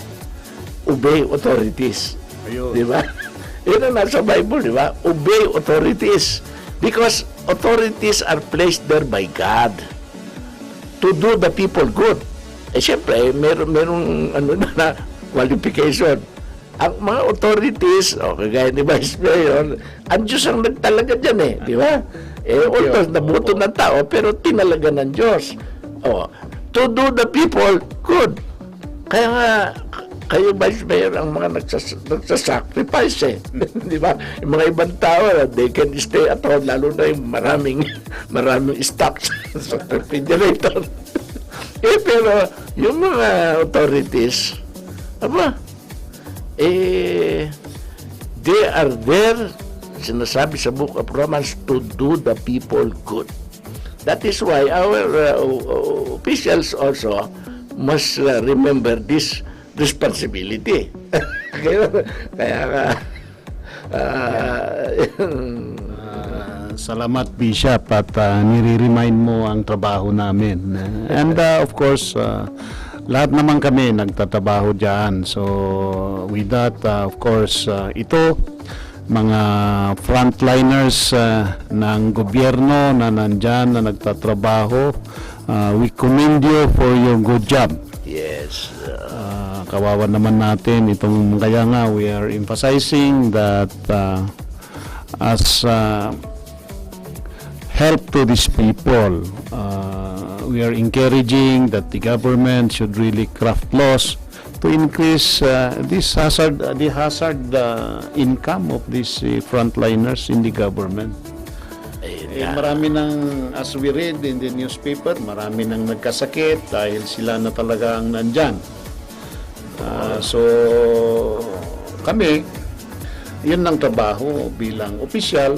obey authorities. Ayun. Di ba? Yun ang nasa Bible, di ba? Obey authorities. Because authorities are placed there by God to do the people good. Siyempre, merong na qualification. Ang mga authorities, kagaya ni Vice Mayor, ang Diyos ang nagtalaga dyan eh, di ba? Although nabuto ng tao, pero tinalaga ng Diyos. To do the people good. Kaya nga, kayo Vice Mayor, ang mga nagsasacrifice eh. Di ba? Yung mga ibang tao, they can stay at home, lalo na yung maraming stocks sa refrigerator. Pero yung mga authorities, they are there, sinasabi sa Book of Romans, to do the people good. That is why our officials also must remember this responsibility. Kaya salamat Bishop at nire-remind mo ang trabaho namin. And of course, lahat naman kami nagtatrabaho dyan. So with that, of course, ito mga frontliners ng gobyerno na nandyan na nagtatrabaho, we commend you for your good job. Yes. Kawawa naman natin itong, kaya nga we are emphasizing that as help to these people, we are encouraging that the government should really craft laws to increase the hazard income of these frontliners in the government. Marami nang, as we read in the newspaper, marami nang nagkasakit dahil sila na talaga ang nandyan. So kami, yun ang trabaho bilang opisyal,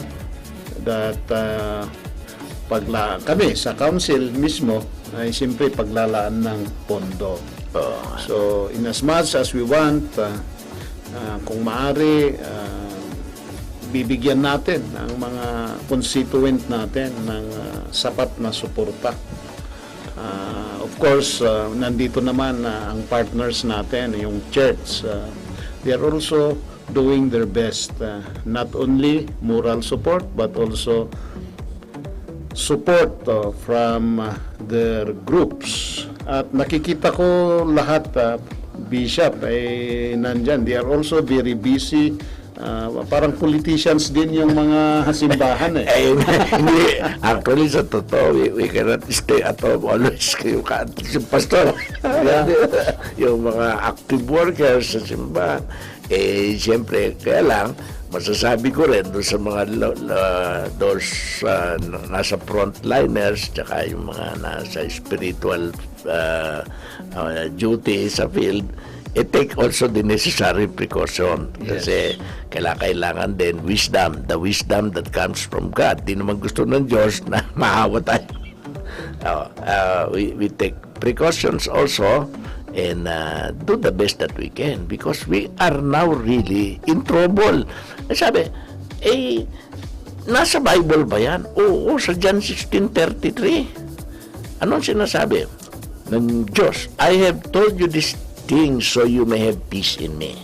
that kami sa council mismo ay siyempre paglalaan ng pondo. So in as much as we want, kung maaari, bibigyan natin ang mga constituent natin ng sapat na suporta. Of course, nandito naman ang partners natin, yung church. They are also doing their best, not only moral support but also support from their groups. At nakikita ko lahat, Bishop, ay nandyan. They are also very busy. Parang politicians din yung mga simbahan eh. Hindi. Actually, sa totoo, we cannot stay at home always. Yung pastor. Yung mga active workers sa simbahan. Siyempre, kaya lang, masasabi ko rin doon sa mga nasa frontliners, tsaka yung mga nasa spiritual duty sa field, take also the necessary precaution. Kasi kailangan din wisdom, the wisdom that comes from God. Di naman gusto ng Diyos na mahawa tayo. We take precautions also and do the best that we can, because we are now really in trouble. Sabi, nasa Bible ba yan? Oo, sa John 16:33. Anong sinasabi ng Diyos? I have told you these things so you may have peace in me.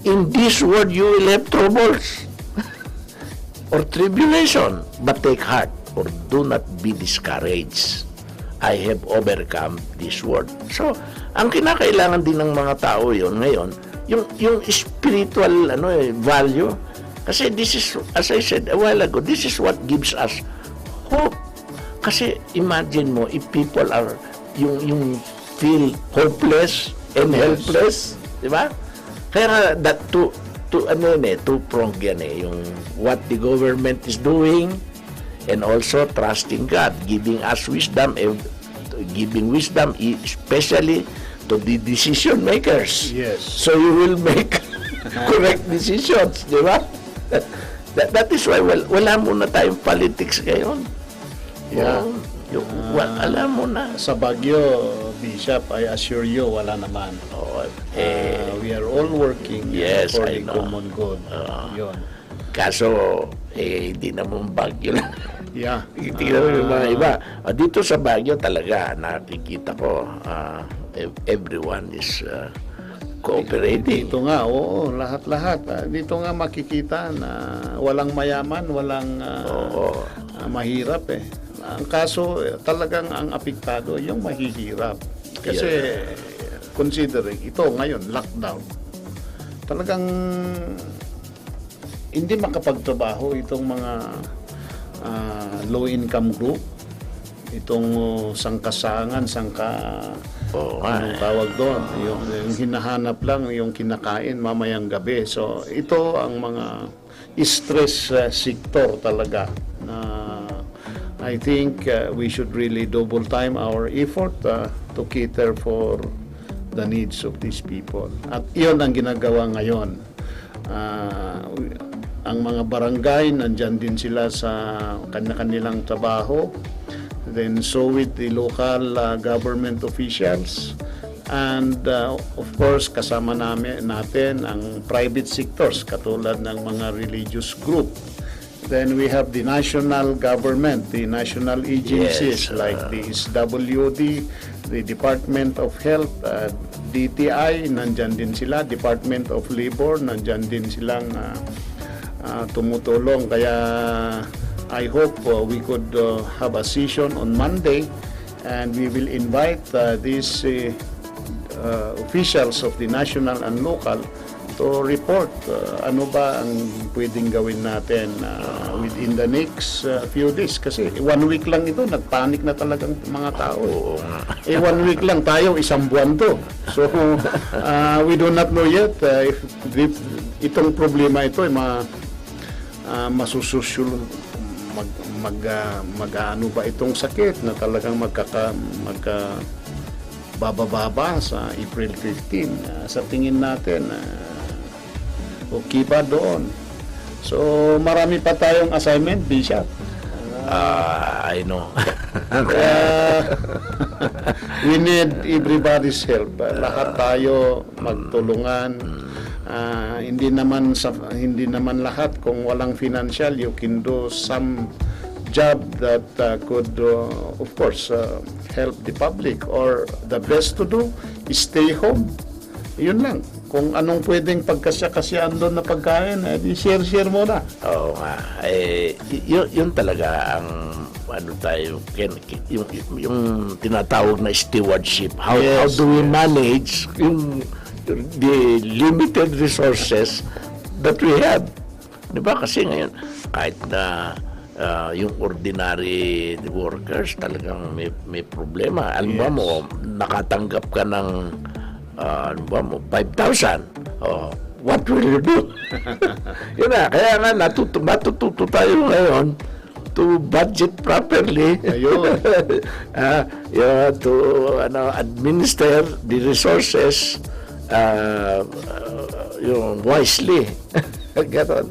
In this world you will have troubles or tribulation, but take heart, or do not be discouraged. I have overcome this world. So, Ang kinakailangan din ng mga tao yon ngayon, yung spiritual value. Kasi this is, as I said a while ago, this is what gives us hope. Kasi imagine mo, if people are yung feel hopeless and helpless, di ba? Kaya that two-pronged yan yung what the government is doing and also trusting God, giving us wisdom, giving wisdom especially to the decision makers. Yes. So you will make correct decisions, di ba? That is why wala muna tayong politics ngayon. Yeah. Alam mo na. Sa Baguio, Bishop, I assure you, wala naman. We are all working Yes, for I the know. common good. Yun. Kaso, hindi naman Baguio lang. Yeah. Tingnan mo yung mga iba. Dito sa Baguio talaga, nakikita ko, everyone is cooperating. Dito nga, oo, lahat-lahat. Dito nga makikita na walang mayaman, walang mahirap eh. Ang kaso, talagang ang apektado, yung mahihirap. Kasi, considering, ito ngayon, lockdown. Talagang hindi makapagtrabaho itong mga low-income group, itong sangkasangan, anong tawag doon, yung hinahanap lang yung kinakain mamayang gabi. So, ito ang mga stress sector talaga na I think we should really double time our effort to cater for the needs of these people. At iyon ang ginagawa ngayon. Ang mga barangay, nandyan din sila sa kanilang trabaho. Then so with the local government officials. And of course, kasama natin ang private sectors katulad ng mga religious group. Then we have the national government, the national agencies like the SWD, the Department of Health, DTI, nandyan din sila, Department of Labor, nandyan din silang tumutulong. Kaya I hope we could have a session on Monday and we will invite these officials of the national and local to report ano ba ang pwedeng gawin natin within the next few days. Kasi 1 week lang ito, nagpanik na talagang mga tao. 1 week lang tayo, isang buwan to. So, we do not know yet if itong problema ito ay masususul mag-ano ba itong sakit na talagang bababa sa April 15. Sa tingin natin, okay ba doon? So, marami pa tayong assignment, Bishop. I know. We need everybody's help. Lahat tayo magtulungan. Hindi naman lahat. Kung walang financial, you can do some job that could, of course, help the public. Or the best to do is stay home. Yun lang. Kung anong pwedeng pagkasya-kasyaan doon na pagkain, share mo na. Oo nga. Yun talaga ang yung tinatawag na stewardship. How do we manage the limited resources that we have? Diba? Kasi ngayon, kahit na yung ordinary workers talagang may problema. Alam mo, nakatanggap ka ng 5,000. What will you do? Yun na. Kaya nga, matututo tayo ngayon to budget properly. Ayun. To administer the resources wisely. Ganon.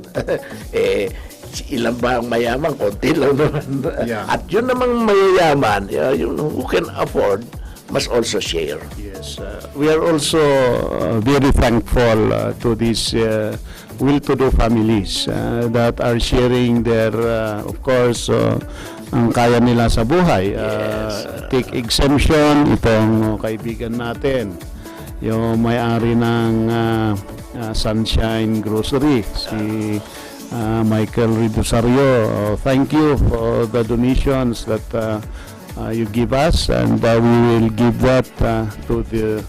Ilan ba ang mayaman? Konti lang naman. At yun namang mayayaman, who can afford, must also share. Yes, we are also very thankful to these well-to-do families that are sharing their, of course, ang kaya nila sa buhay. Take exemption, itong kaibigan natin, yung may-ari ng Sunshine Grocery, si Michael Ridusario. Thank you for the donations that you give us, and we will give that to the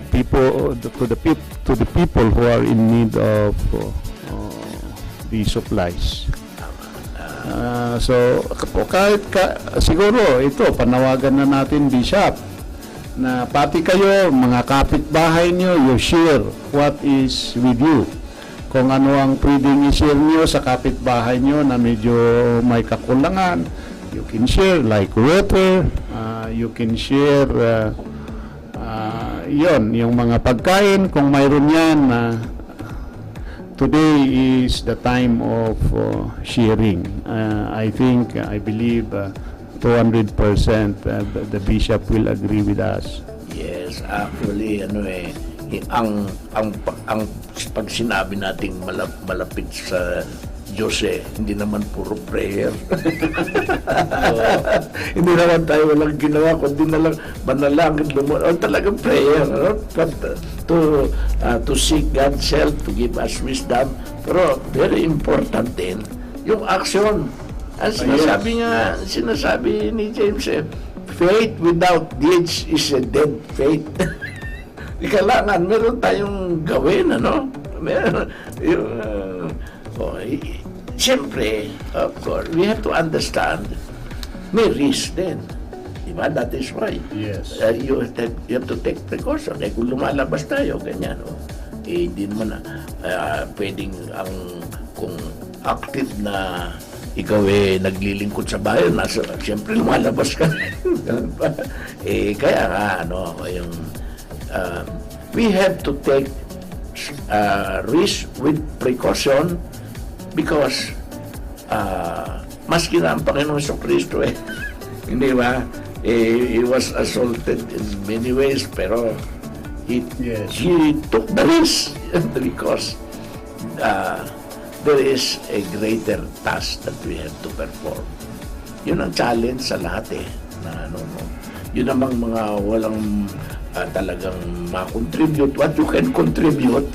people, to the people who are in need of the supplies. So siguro ito panawagan na natin, Bishop, na pati kayo mga kapitbahay nyo, you share what is with you. Kung ano ang pwedeng i-share nyo sa kapitbahay nyo na medyo may kakulangan, you can share like water, you can share yung mga pagkain kung mayroon yan. Today is the time of sharing. I believe 200% the Bishop will agree with us. Yes, actually, ang pag sinabi nating malapit sa Diyos, hindi naman puro prayer. Hindi naman tayo walang ginawa, kundi na lang manalangin, talagang prayer, to seek God's help, to give us wisdom. Pero very important din yung action. Ang sinasabi ni James, faith without deeds is a dead faith. Kailangan meron tayong gawin, siyempre, of course, we have to understand, may risk din. Diba? That is why you have to take precaution. Kung lumalabas tayo, ganyan, hindi naman pwedeng kung active na ikaw naglilingkod sa bayan, siyempre lumalabas ka. Kaya nga, we have to take risk with precaution because maski na ang Panginoon Kristo hindi ba? He was assaulted in many ways, pero he took the risk because there is a greater task that we have to perform. Yun ang challenge sa lahat yun namang mga walang talagang ma-contribute. What you can contribute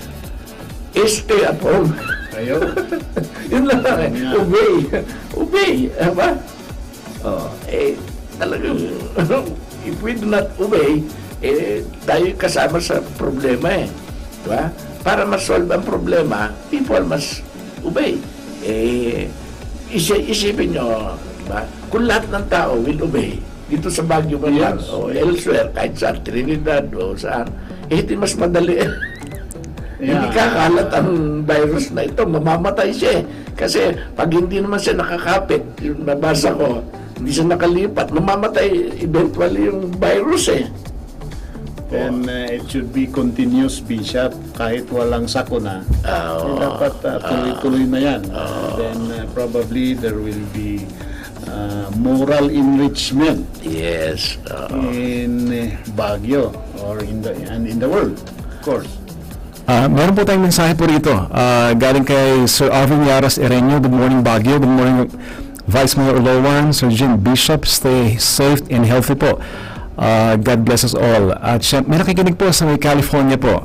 is stay at home. Yun lang obey ba? Talagang if we do not obey, tayo kasama sa problema diba? Para ma-solve ang problema, people must obey. Isipin nyo, diba? Kung lahat ng tao will obey dito sa Baguio man lang o elsewhere, kahit sa Trinidad o saan, hindi mas madali. Hindi kakalat ang virus na ito, mamamatay siya kasi pag hindi naman siya nakakapit, yung nabasa ko, hindi siya nakalipat, mamamatay eventually yung virus And it should be continuous, Bishop, kahit walang sakuna. Dapat tuloy-tuloy na yan. Then probably there will be moral enrichment in Baguio or in the world, of course. Meron po tayong mensahe po rito. Galing kay Sir Alvin Yaras Ereño. Good morning, Baguio. Good morning, Vice Mayor Lowan, Sir Jim Bishop. Stay safe and healthy po. God bless us all. At may nakikinig po sa may California po.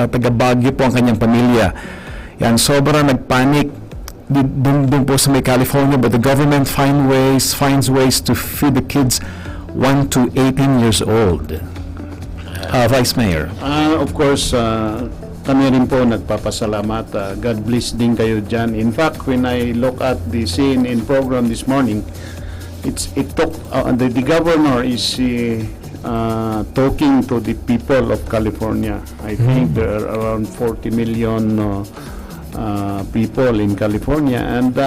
Taga Baguio po ang kanyang pamilya. Yan, sobrang nagpanik dun po sa may California, but the government finds ways to feed the kids 1 to 18 years old. Vice Mayor. Of course, kami rin po nagpapasalamat. God bless din kayo dyan. In fact, when I look at the CNN program this morning, the governor is talking to the people of California. I think there are around 40 million people in California, and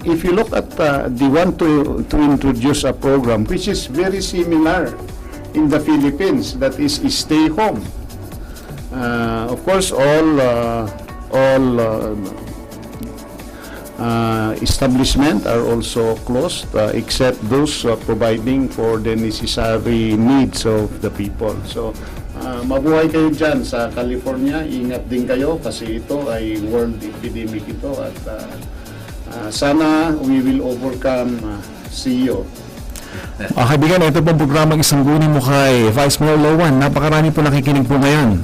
if you look at they want to introduce a program which is very similar in the Philippines, that is stay home. Of course, all establishments are also closed except those providing for the necessary needs of the people. So mabuhay kayo dyan sa California. Ingat din kayo kasi ito ay world epidemic ito at sana we will overcome. See you. Kaibigan, ito po programang Isang Guni mo kay Vice Mayor Lowan. Napakarami po nakikinig po ngayon.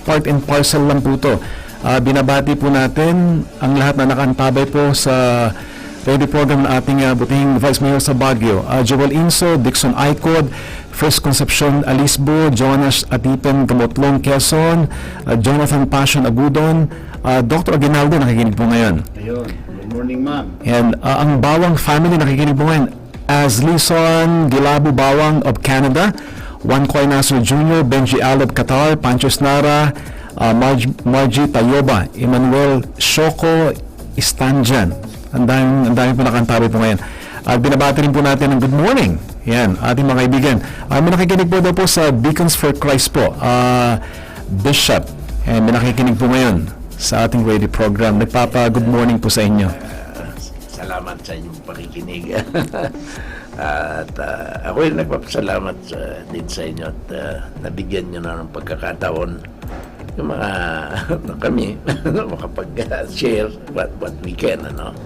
Part and parcel lang po ito. Binabati po natin ang lahat na nakantabay po sa radio program ng ating butihing Vice Mayor sa Baguio. Joel Inso, Dixon Aicod, First Concepcion Alisbo, Jonas Atipen Gamotlong Quezon, Jonathan Passion Agudon, Dr. Aguinaldo nakikinig po ngayon. Ayun. Good morning, ma'am. And ang Bawang family nakikinig po ngayon. Aslison Gilabu Bawang of Canada, Juan Coy Nasser Jr., Benji Alab Qatar, Pancho Snara, Margie Tayoba, Emmanuel Shoko Istanjan. Ang dami po nakantabi po ngayon. At binabati rin po natin ng good morning. Yan, ating mga kaibigan. May nakikinig po daw po sa Beacons for Christ po, Bishop. And may nakikinig po ngayon sa ating radio program. Nagpapa-good morning po sa inyo. Salamat sa inyong pakikinig. At ako rin nagpapasalamat din sa inyo at nabigyan nyo na ng pagkakataon yung mga kami makapag-share what we can, ano.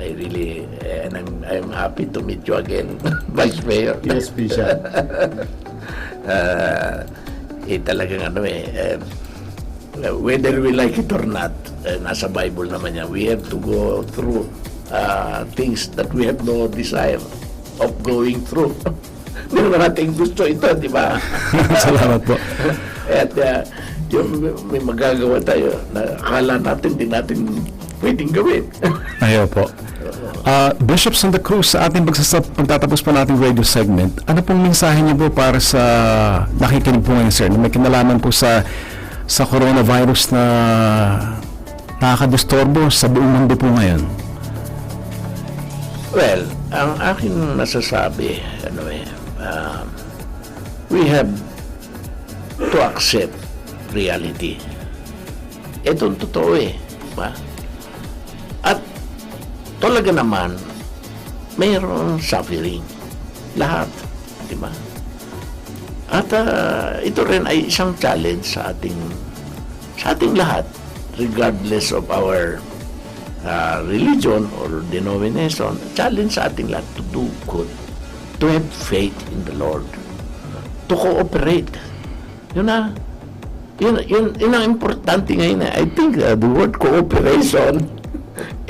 I really and I'm happy to meet you again, Vice Mayor. Yes, Bishop. Talagang whether we like it or not, nasa Bible naman yan, we have to go through things that we have no desire of going through. Hindi naman natin gusto ito, di ba? Salamat po. At yung may magagawa tayo na akala natin di natin pwedeng gawin. Ayaw po. Bishop Santa Cruz, sa ating pagtatapos po nating radio segment, ano pong mensahe niyo po para sa nakikinig po ngayon, sir, na may kinalaman po sa coronavirus na nakakadisturbo sa buong mundo po ngayon? Well, ang aking nasasabi, we have to accept reality. Itong totoo ba? At talaga naman, mayroong suffering. Lahat, di ba? At ito rin ay isang challenge sa ating lahat, regardless of our religion or denomination. Challenge sa ating lahat to do good, to have faith in the Lord, to cooperate. Yun ang importante ngayon. I think the word cooperation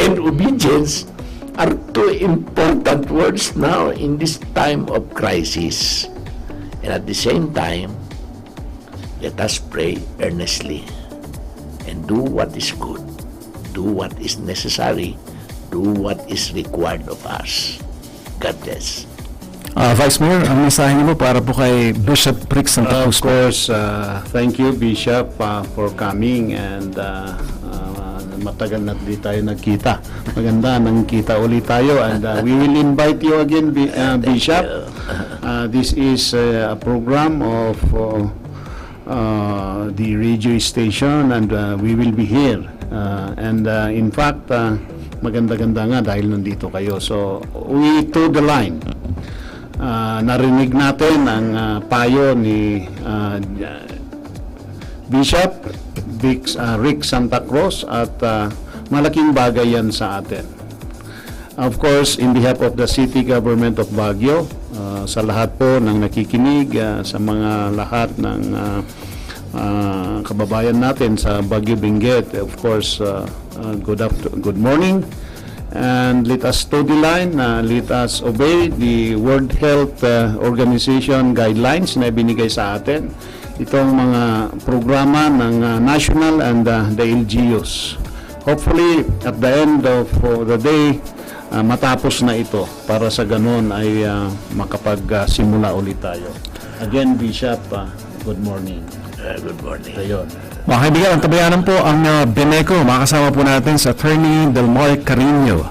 and obedience are two important words now in this time of crisis. And at the same time, let us pray earnestly and do what is good, do what is necessary, do what is required of us. God bless. Vice Mayor, ang mensahe niyo po para po kay Bishop Rick Santa Cruz. Of course, thank you, Bishop, for coming, and matagal na di tayo nagkita. Maganda nang kita ulit tayo, and we will invite you again, Bishop. This is a program of the radio station, and we will be here. And in fact, maganda-ganda nga dahil nandito kayo. So, we to the line. Narinig natin ang payo ni Bishop Rick Santa Cruz, at malaking bagay yan sa atin. Of course, in behalf of the City Government of Baguio, sa lahat po ng nakikinig, sa mga lahat ng kababayan natin sa Baguio Benguet, of course, good morning. And let us toe the line, let us obey the World Health Organization guidelines na binigay sa atin. Itong mga programa ng national and the LGUs. Hopefully, at the end of the day, matapos na ito para sa ganun ay makapagsimula ulit tayo. Again, Bishop, good morning. Good morning. Ayun. Mga kaibigan, ang tabayanan po ang Beneco. Makasama po natin sa Attorney Delmar Carino.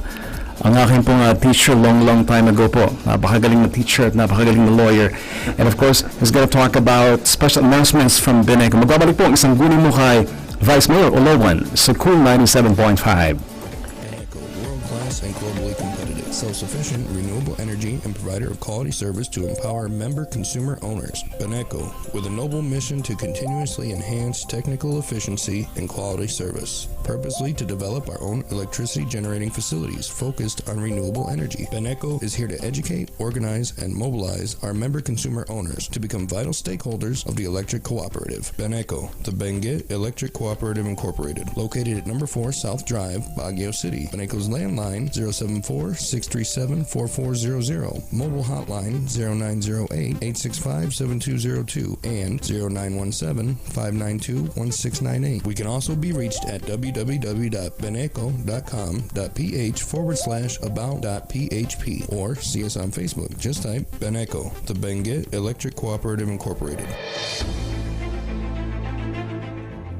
Ang aking pong teacher long time ago po. Napakagaling na teacher at napakagaling na lawyer. And of course, he's going to talk about special announcements from Beneco. Magbabalik po ang isang guni mo kay Vice Mayor Olowan sa Cool 97.5. Beneco, world-class and globally competitive. self-sufficient, renewable energy, and provider of quality service to empower member consumer owners. Beneco, with a noble mission to continuously enhance technical efficiency and quality service, purposely to develop our own electricity generating facilities focused on renewable energy. Beneco is here to educate, organize, and mobilize our member consumer owners to become vital stakeholders of the electric cooperative. Beneco, the Benguet Electric Cooperative Incorporated, located at number 4 South Drive, Baguio City. Beneco's landline 074-637-4400, mobile hotline 0908-865-7202, and 0917-592-1698. We can also be reached at www.beneco.com.ph/about.php or see us on Facebook. Just type Beneco, the Benguet Electric Cooperative Incorporated.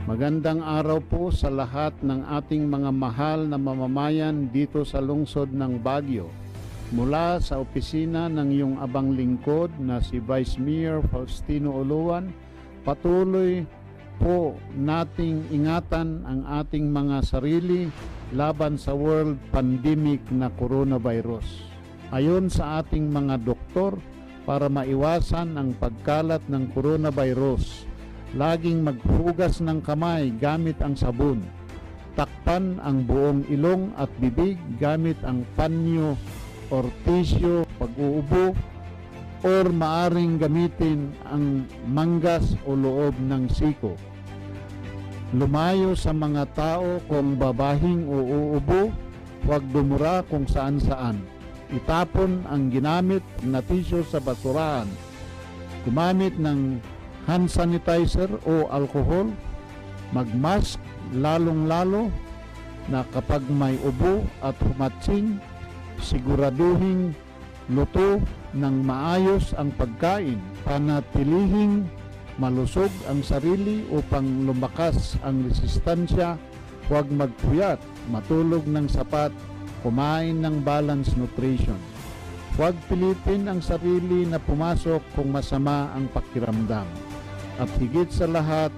Magandang araw po sa lahat ng ating mga mahal na mamamayan dito sa lungsod ng Baguio. Mula sa opisina ng iyong abang lingkod na si Vice Mayor Faustino Uluan, patuloy po nating ingatan ang ating mga sarili laban sa world pandemic na coronavirus. Ayon sa ating mga doktor, para maiwasan ang pagkalat ng coronavirus, laging maghugas ng kamay gamit ang sabon. Takpan ang buong ilong at bibig gamit ang panyo or tissue pag-uubo, or maaring gamitin ang manggas o loob ng siko. Lumayo sa mga tao kung babahing o uubo, huwag dumura kung saan-saan. Itapon ang ginamit na tissue sa basurahan. Gumamit ng hand sanitizer o alcohol. Magmask lalong-lalo na kapag may ubo at humatsing, siguraduhin luto ng maayos ang pagkain. Panatilihing malusog ang sarili upang lumakas ang resistensya. Huwag magpuyat, matulog ng sapat, kumain ng balanced nutrition. Huwag pilitin ang sarili na pumasok kung masama ang pakiramdam. At higit sa lahat,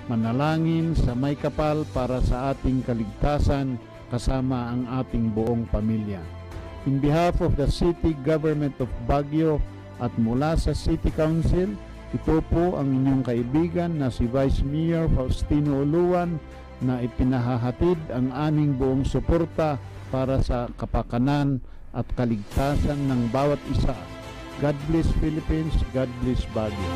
manalangin sa may kapal para sa ating kaligtasan kasama ang ating buong pamilya. In behalf of the City Government of Baguio at mula sa City Council, ito po ang inyong kaibigan na si Vice Mayor Faustino Uluan na ipinahahatid ang aming buong suporta para sa kapakanan at kaligtasan ng bawat isa. God bless Philippines, God bless Baguio.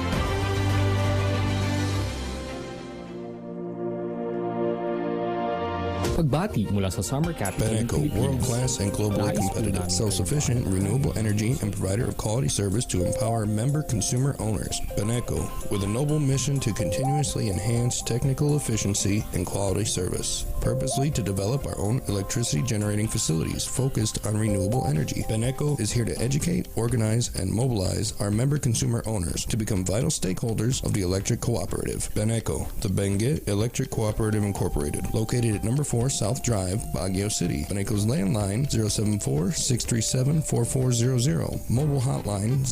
Pagbati mula sa Summer Capital ng Beneco, Philippines. world-class and globally competitive, self-sufficient, renewable energy, and provider of quality service to empower member consumer owners. Beneco, with a noble mission to continuously enhance technical efficiency and quality service, purposely to develop our own electricity generating facilities focused on renewable energy. Beneco is here to educate, organize, and mobilize our member consumer owners to become vital stakeholders of the electric cooperative. Beneco, the Benguet Electric Cooperative Incorporated, located at number 4 South Drive, Baguio City. Beneco's landline 074-637-4400, mobile hotline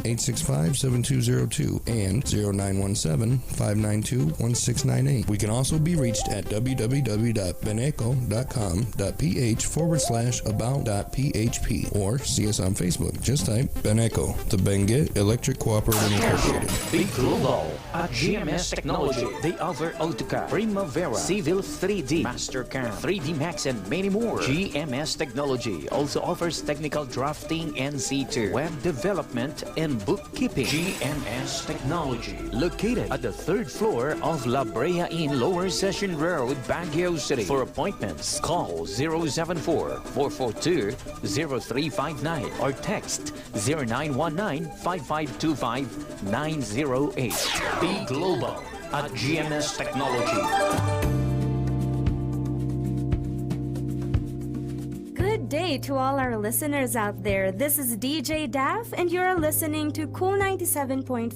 0908-865-7202, and 0917-592-1698. We can also be reached at www.beneco.com.ph/about.php or see us on Facebook. Just type Beneco, the Benguet Electric Cooperative Incorporated. Big Global at GMS Technology. They offer AutoCAD, Primavera, Civil 3D, Mastercam, 3D Max, and many more. GMS Technology also offers technical drafting and C2, web development, and bookkeeping. GMS Technology, located at the 3rd floor of La Brea Inn, Lower Session Road, Baguio City. For appointments, call 074-442-0359 or text 0919-5525-908. Be Global at GMS Technology. Good day to all our listeners out there. This is DJ Daff, and you're listening to Cool 97.5,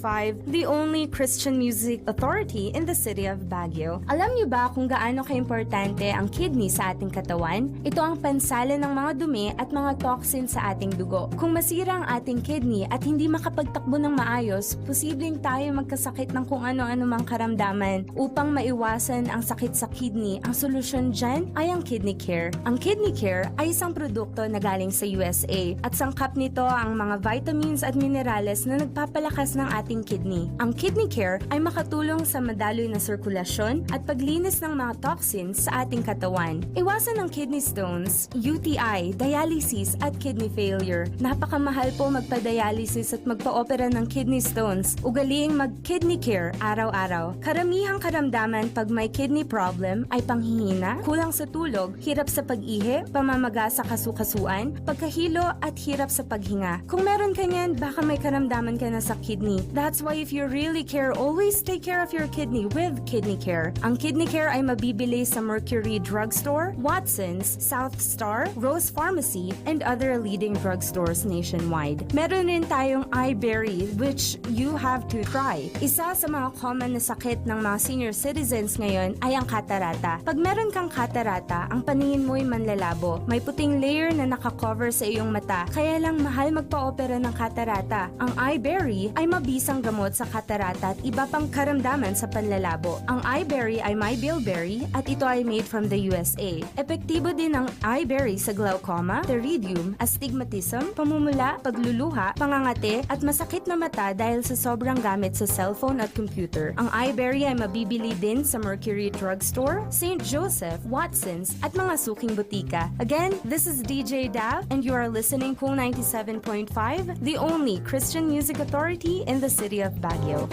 the only Christian music authority in the city of Baguio. Alam niyo ba kung gaano kaimportante ang kidney sa ating katawan? Ito ang pansalin ng mga dumi at mga toxin sa ating dugo. Kung masira ang ating kidney at hindi makapagtakbo ng maayos, posibleng tayo magkasakit ng kung ano-ano mang karamdaman. Upang maiwasan ang sakit sa kidney, ang solusyon dyan ay ang Kidney Care. Ang Kidney Care ay isang produkto produkto na galing sa USA at sangkap nito ang mga vitamins at minerales na nagpapalakas ng ating kidney. Ang Kidney Care ay makatulong sa madaloy na sirkulasyon at paglinis ng mga toxins sa ating katawan. Iwasan ang kidney stones, UTI, dialysis at kidney failure. Napakamahal po magpa-dialysis at magpa-opera ng kidney stones. Ugaliing mag-Kidney Care araw-araw. Karamihang karamdaman pag may kidney problem ay panghihina, kulang sa tulog, hirap sa pag-ihi, pamamaga sa kasukasuan, pagkahilo at hirap sa paghinga. Kung meron ka niyan, baka may karamdaman ka na sa kidney. That's why if you really care, always take care of your kidney with Kidney Care. Ang Kidney Care ay mabibili sa Mercury Drugstore, Watson's, South Star, Rose Pharmacy, and other leading drugstores nationwide. Meron rin tayong iBerry, which you have to try. Isa sa mga common na sakit ng mga senior citizens ngayon ay ang katarata. Pag meron kang katarata, ang paningin mo'y manlalabo. May puting layer na nakakover sa iyong mata, kaya lang mahal magpa-opera ng katarata. Ang iBerry ay mabisang gamot sa katarata at iba pang karamdaman sa panlalabo. Ang iBerry ay my bilberry at ito ay made from the USA. Epektibo din ang iBerry sa glaucoma, pterygium, astigmatism, pamumula, pagluluha, pangangate at masakit na mata dahil sa sobrang gamit sa cellphone at computer. Ang iBerry ay mabibili din sa Mercury Drugstore, St. Joseph, Watson's at mga suking butika. Again, this is DJ Dav and you are listening Cool 97.5, the only Christian music authority in the city of Baguio.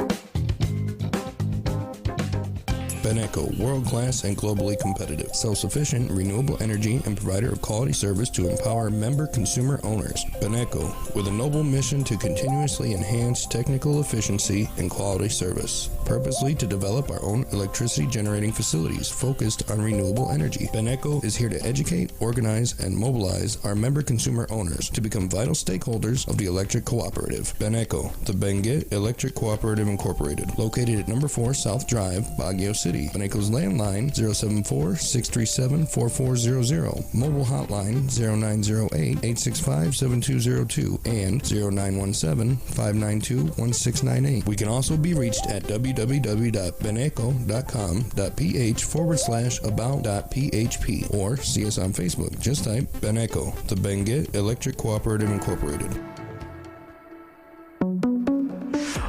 Beneco, world-class and globally competitive, self-sufficient, renewable energy, and provider of quality service to empower member consumer owners. Beneco, with a noble mission to continuously enhance technical efficiency and quality service, purposely to develop our own electricity generating facilities focused on renewable energy. Beneco is here to educate, organize, and mobilize our member consumer owners to become vital stakeholders of the electric cooperative. Beneco, the Benguet Electric Cooperative Incorporated, located at number 4 South Drive, Baguio City. Beneco's landline 074-637-4400, mobile hotline 0908-865-7202 and 0917-592-1698. We can also be reached at www.beneco.com.ph/about.php or see us on Facebook. Just type Beneco, the Benguet Electric Cooperative Incorporated.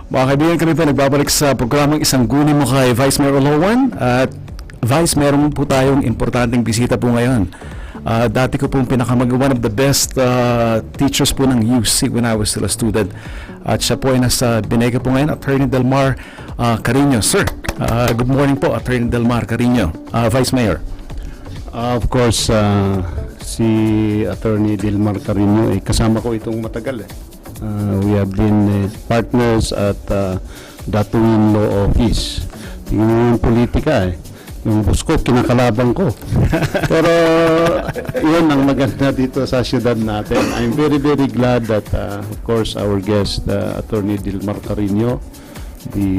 Mga kaibigan, kami po nagbabalik sa programang Isang Guni Mo kay Vice Mayor Olowan. At Vice, meron po tayong importanteng bisita po ngayon. Dati ko pong one of the best teachers po ng UC when I was still a student. At siya po ay nasa Binega po ngayon, Attorney Delmar Carino. Sir, good morning po, Attorney Delmar Carino, Vice Mayor. Of course, si Attorney Delmar Carino ay kasama ko itong matagal eh. We have been partners at Datuin Law Office. Tingnan mo yung politika eh. Yung boss ko, kinakalaban ko. Pero yun ang maganda dito sa syudad natin. I'm very, very glad that, of course, our guest, Attorney Delmar Carino, the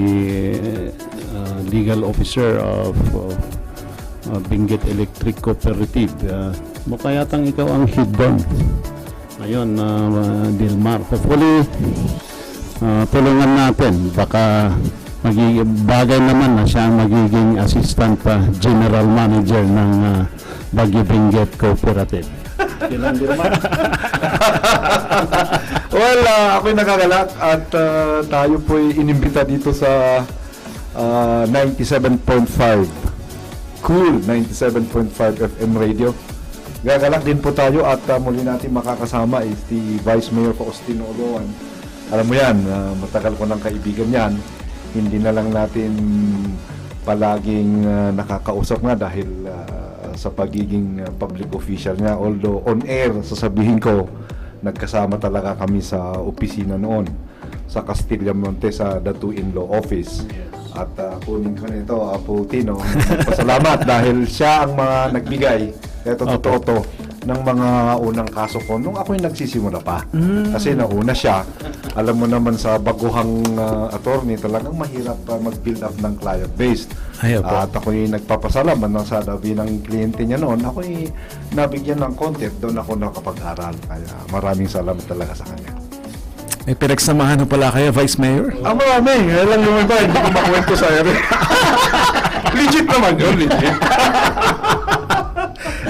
legal officer of Benguet Electric Cooperative. Mukha yatang ikaw ang head doon. Ayun, Delmar, hopefully tulungan natin. Baka magiging bagay naman na siya ang magiging assistant general manager ng Baguio Benguet Cooperative. Kailan, Delmar? Well, ako'y nakagalak at tayo po'y inimbita dito sa 97.5 Cool 97.5 FM Radio. Gagalak din po tayo at muli natin makakasama is si Vice Mayor Faustino Olowan. Alam mo yan, matagal ko ng kaibigan yan. Hindi na lang natin palaging nakakausap nga dahil sa pagiging public official niya. Although on air, sasabihin ko, nagkasama talaga kami sa opisina noon sa Castilla Monte sa Datuin Law Office. At kunin ko nito, Apo Tino, pasalamat dahil siya ang mga nagbigay. Ito totoo to ng mga unang kaso ko nung ako'y nagsisimula pa. Kasi nauna siya. Alam mo naman sa baguhang attorney, talagang mahirap mag-build up ng client base. At ako'y nagpapasalamat ng sabi ng kliyente niya noon, ako'y nabigyan ng content, doon ako nakapag-aral. Kaya maraming salamat talaga sa kanya. May pinagsamahan pala kayo, Vice Mayor? Marami. Alam mo ba, hindi ko makwento sa ere. Legit naman yun, legit.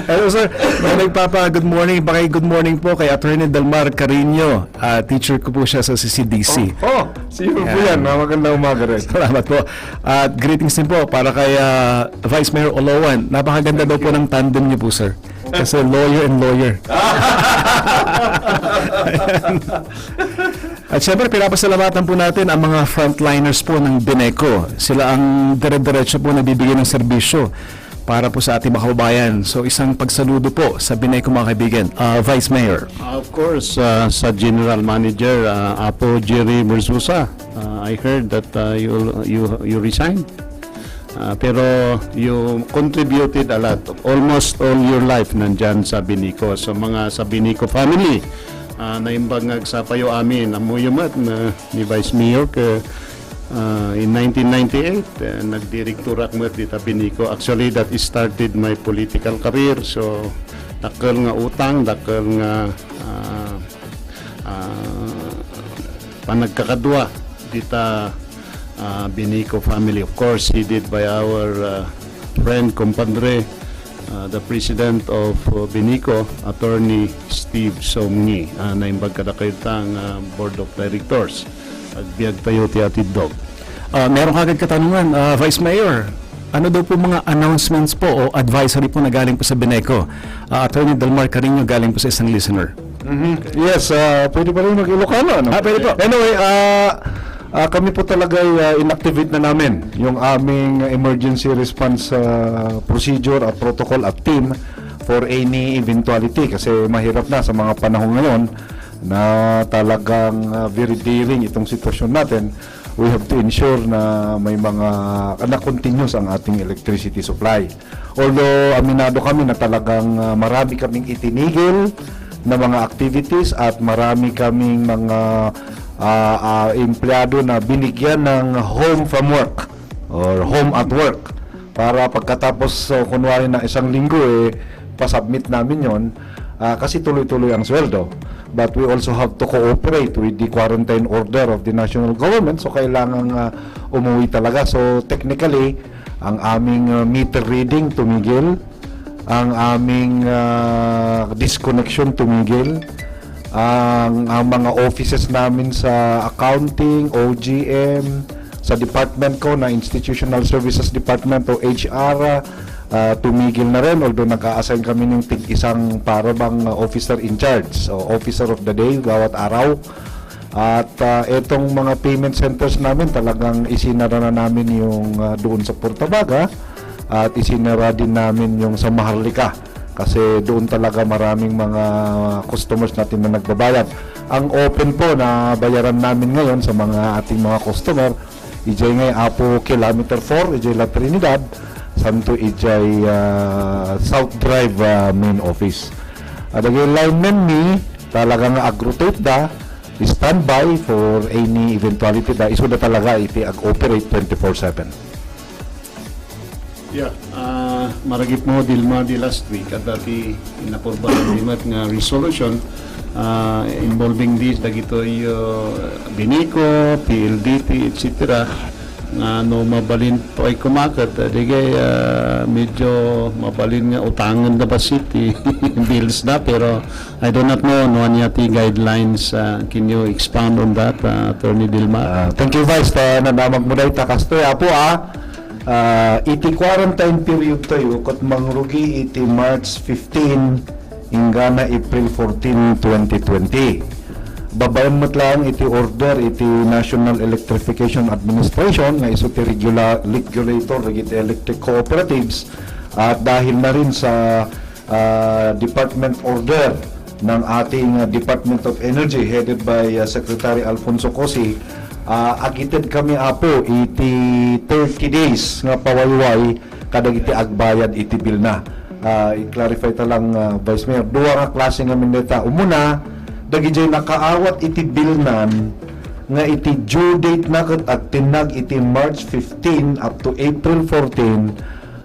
Hello sir, may good morning, good morning po kay Attorney Delmar Carino. Teacher ko po siya sa CCDC. Sino po yan? Magandang umaga rin. Salamat po. At greetings din po para kay Vice Mayor Olowan. Napakaganda daw po ng tandem niyo po sir. Kasi lawyer and lawyer. At syempre, pinapasalamatan po natin ang mga frontliners po ng Bineco. Sila ang dire-diretso po na bibigyan ng serbisyo para po sa ating mga kababayan. So, isang pagsaludo po sa Bineco mga kaibigan. Vice Mayor. Of course, sa General Manager, Apo Jerry Merzusa, I heard that you resigned. Pero you contributed a lot. Almost all your life nandyan sa Bineco. So, mga sa Bineco family, naimbag sa payo amin amuyumat na ni Vice Mayor ke in 1998 nagdirektor ako dito Bineco. Actually that started my political career, so dakkel nga utang, dakkel nga panagkakadwa dito Bineco family. Of course headed by our friend compadre, the president of Bineco, Attorney Steve Somngi, na imbag kadakitang board of directors. Agbiag tayo ti Atid Dog. Meron kagad katanungan, Vice Mayor. Ano daw po mga announcements po o advisory po na galing po sa Bineco? Attorney Delmar Carino galing po sa isang listener. Yes, pwede pa rin mag-Ilocano. Ano? Pwede po. Anyway, kami po talaga inactivate na namin yung aming emergency response procedure at protocol at team for any eventuality kasi mahirap na sa mga panahon ngayon na talagang very daring itong sitwasyon natin. We have to ensure na may mga na-continuous ang ating electricity supply. Although aminado kami na talagang marami kaming itinigil na mga activities at marami kaming mga empleyado na binigyan ng home from work or home at work para pagkatapos kunwari na isang linggo pasubmit namin yon kasi tuloy-tuloy ang sweldo. But we also have to cooperate with the quarantine order of the national government, so kailangan umuwi talaga. So technically ang aming meter reading tumigil, ang aming disconnection tumigil, ang mga offices namin sa accounting, OGM, sa department ko na Institutional Services Department o HR, tumigil na rin, although nag-a-assign kami ng tig-isang parabang officer in charge, so officer of the day bawat araw. At itong mga payment centers namin talagang isinara na namin yung doon sa Portabaga at isinara din namin yung sa Maharlika kasi doon talaga maraming mga customers natin na nagbabayad. Ang open po na bayaran namin ngayon sa mga ating mga customer, ijay ngay Apo Kilometer 4, ijay La Trinidad, santo ijay South Drive main office. Adagay lineman mi, talagang ag-rotate da, standby for any eventuality da, iso da talaga iti ag-operate 24/7. Yeah, maragip mo Dilma di last week at dati inapurba ng limat nga resolution involving this dagitoy Bineco, PLDT, etc. No mabalin po ay kumakat digay medyo mabalin nga utangan na ba city bills na, pero I do not know no anyati guidelines. Can you expound on that, Attorney Dilma? Thank you, Vice. Nanamag mo na itakastoy apo iti quarantine period tayo kat mangrugi iti March 15 ingana April 14, 2020. Babayan mo't lang iti order iti National Electrification Administration nga iso ti regulator iti electric cooperatives at dahil na rin sa department order ng ating Department of Energy headed by Secretary Alfonso Cosi, agited kami apo iti 30 days nga pawayway kadag iti agbayad iti bill na. I-clarify ta lang, Vice Mayor, duwa nga klase nga mineta. Umuna, dagijay nakaawat iti bill nan nga iti due date na kat at tinag iti March 15 up to April 14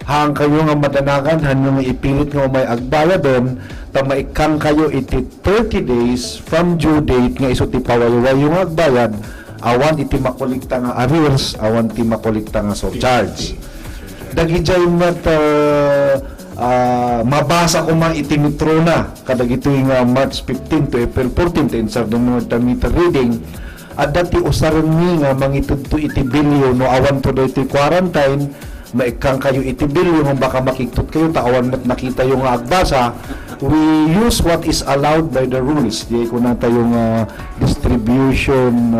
hang kayo nga madanagan hanyo nga ipilit nga may agbayad doon ta maikang kayo iti 30 days from due date nga iso ti pawayway yung agbayad awan iti makolekta nga arrears, awan iti makolekta nga surcharge. Dagijay mat mabasa ko man itimitro na kadag ito yung March 15 to April 14 to insar ng mga meter reading at dati usaran mi nga mangitud to itibilyo no awan to dito quarantine maikang kayo itibilyo kung baka makiktot kayo taawan mat nakita yung agbasa. We use what is allowed by the rules. Di ko nata yung distribution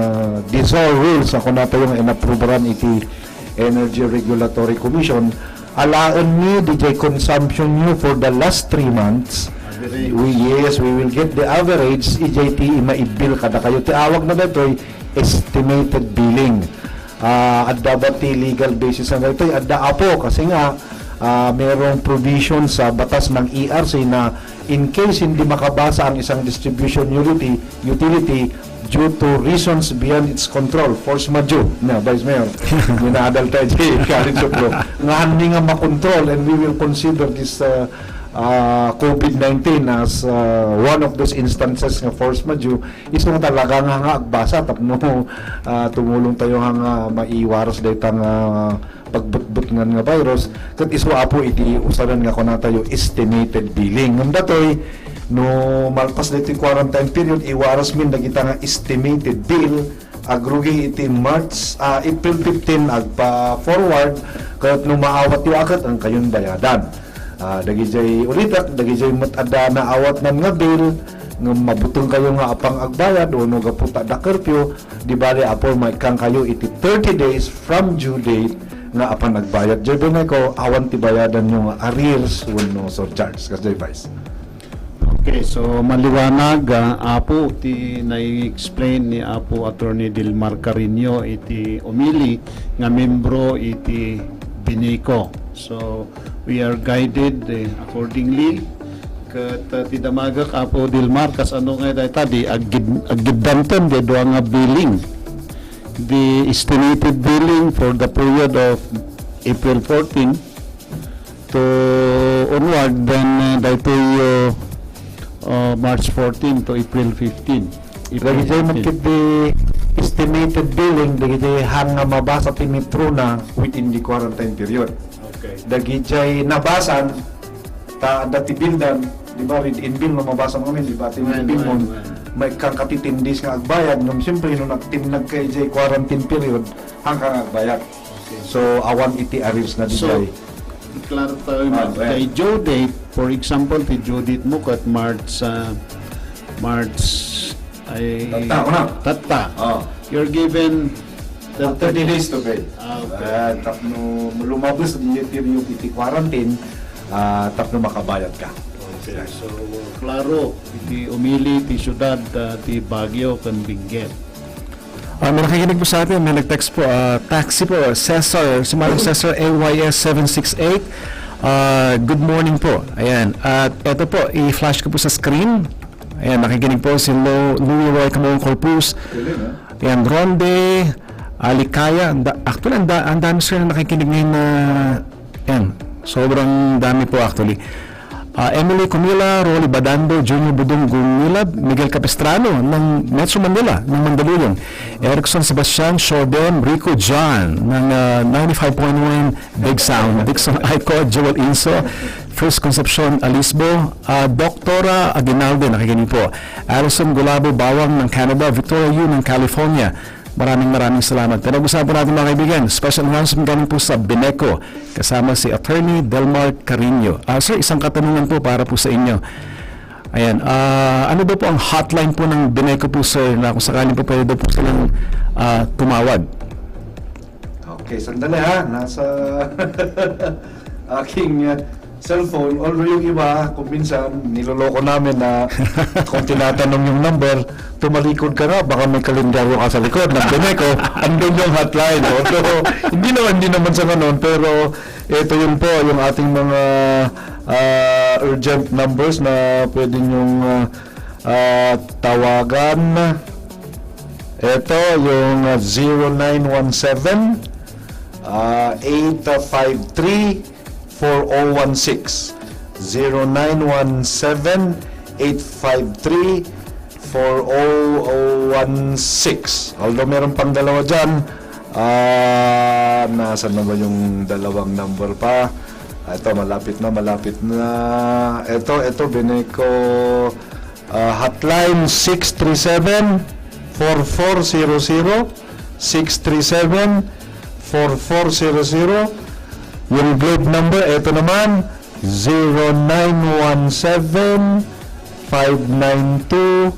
dissolve rules ako nata yung inapproveran iti Energy Regulatory Commission. Alaan ni DJ consumption nyo for the last 3 months. We will get the average. EJT maibil kada kayo. Tiawag na dito estimated billing. Adda ba ti legal basis na ito? Adda apo kasi nga merong provision sa batas ng ERC na in case hindi makabasa ang isang distribution utility due to reasons beyond its control, force majeure na Vice Mayor minaadal tayo karin suklo nga hindi nga makontrol, and we will consider this COVID-19 as one of those instances ng force majeure. Iso nga talaga nga agbasa tapno tumulong tayo nga maiwaras daytang pagbutbut nga virus kat iso apo iti usaran nga kuna tayo estimated billing ngam datoy no malpas dito quarantine period iwaras min dagita nga estimated bill agrugi iti March April 15 agpa forward kat no maawat yu akat ang kayon bayadan. Dagijay ulitak dagijay matada na awat nan nga bill nga mabutong kayo nga apang agbayad o no gaputa da curfew di bali apo maikang kayo iti 30 days from due date nga apan nagbayad. Jay ko awan ti bayadan yung arrears no surcharge kasi Vice. Okay, so maliwanag apo ti na-explain ni Apo Attorney Dilmar Carino iti umili nga membro iti Bineco. So we are guided accordingly. Kat ti damagak Apo Dilmar kas ano nga tadi aggidanton de do nga billing. The estimated billing for the period of April 14 to onward, then dito March 14 to April 15. Lagi tayo magkit the estimated billing, lagi tayo hang mabasa timitro na within the quarantine period. Okay. Lagi tayo nabasan, dati bildan, di ba, read in bill na mabasa mo di ba, bill mo, may kang katitindis nga agbayad, nung siyempre, nung nagtinag kay jay quarantine period, hanggang agbayad. Okay. So, awan iti arrears na di jay. Klaro tayo kay due date, for example, ti due date mo kat March ay tata. You're given 30 days to pay. Okay. Tapno lumabas di yung iti quarantine, tapno makabayad ka. Okay. So, klaro, iti umili ti syudad ti Baguio kan Benguet. May nakikinig po sa atin, may nag-text po, taxi po, Cesar, sumalang Cesar AYS 768. Good morning po. Ayan. At ito po, i-flash ko po sa screen. Ayan, nakikinig po si Louis Roy Camong Corpus. Ayan, Ronde, Alikaya. Actually, ang dami sir na nakikinig ngayon na, ayan, sobrang dami po actually. Emily Comila, Rolly Badando, Junior Budong Gumilab, Miguel Capistrano ng Metro Manila, ng Mandaluyong, Erickson Sebastian, Shorden, Rico John ng 95.1 Big Sound, Dixon Aiko, Joel Inso, First Concepcion Alisbo, Doktora Aguinaldo, nakikinig po, Alison Gulabo Bawang ng Canada, Victoria Yu ng California. Maraming salamat. Pinag-usapan natin mga kaibigan, special announcement galing po sa Bineco kasama si Attorney Delmar Carino. Sir, isang katanungan po para po sa inyo. Ayan, ano ba po ang hotline po ng Bineco po sir na kung sakaling po pwede po silang tumawag? Okay, sandali ha. Nasa aking cellphone, although yung iba, kung minsan, niloloko namin na kung tinatanong yung number, tumalikod ka na, baka may kalendaryo ka sa likod ng Bineco, andun yung hotline. Although, hindi naman sa ganun, pero ito yun po, yung ating mga urgent numbers na pwede nyong tawagan. Ito, yung 0917 853 4016 0917-853-4016. Although meron pang dalawa dyan, nasa na ba yung dalawang number pa? Ito, malapit na. Ito, Bineco hotline 637-4400. 637-4400. Yung globe number, ito naman, 0917-592-1698.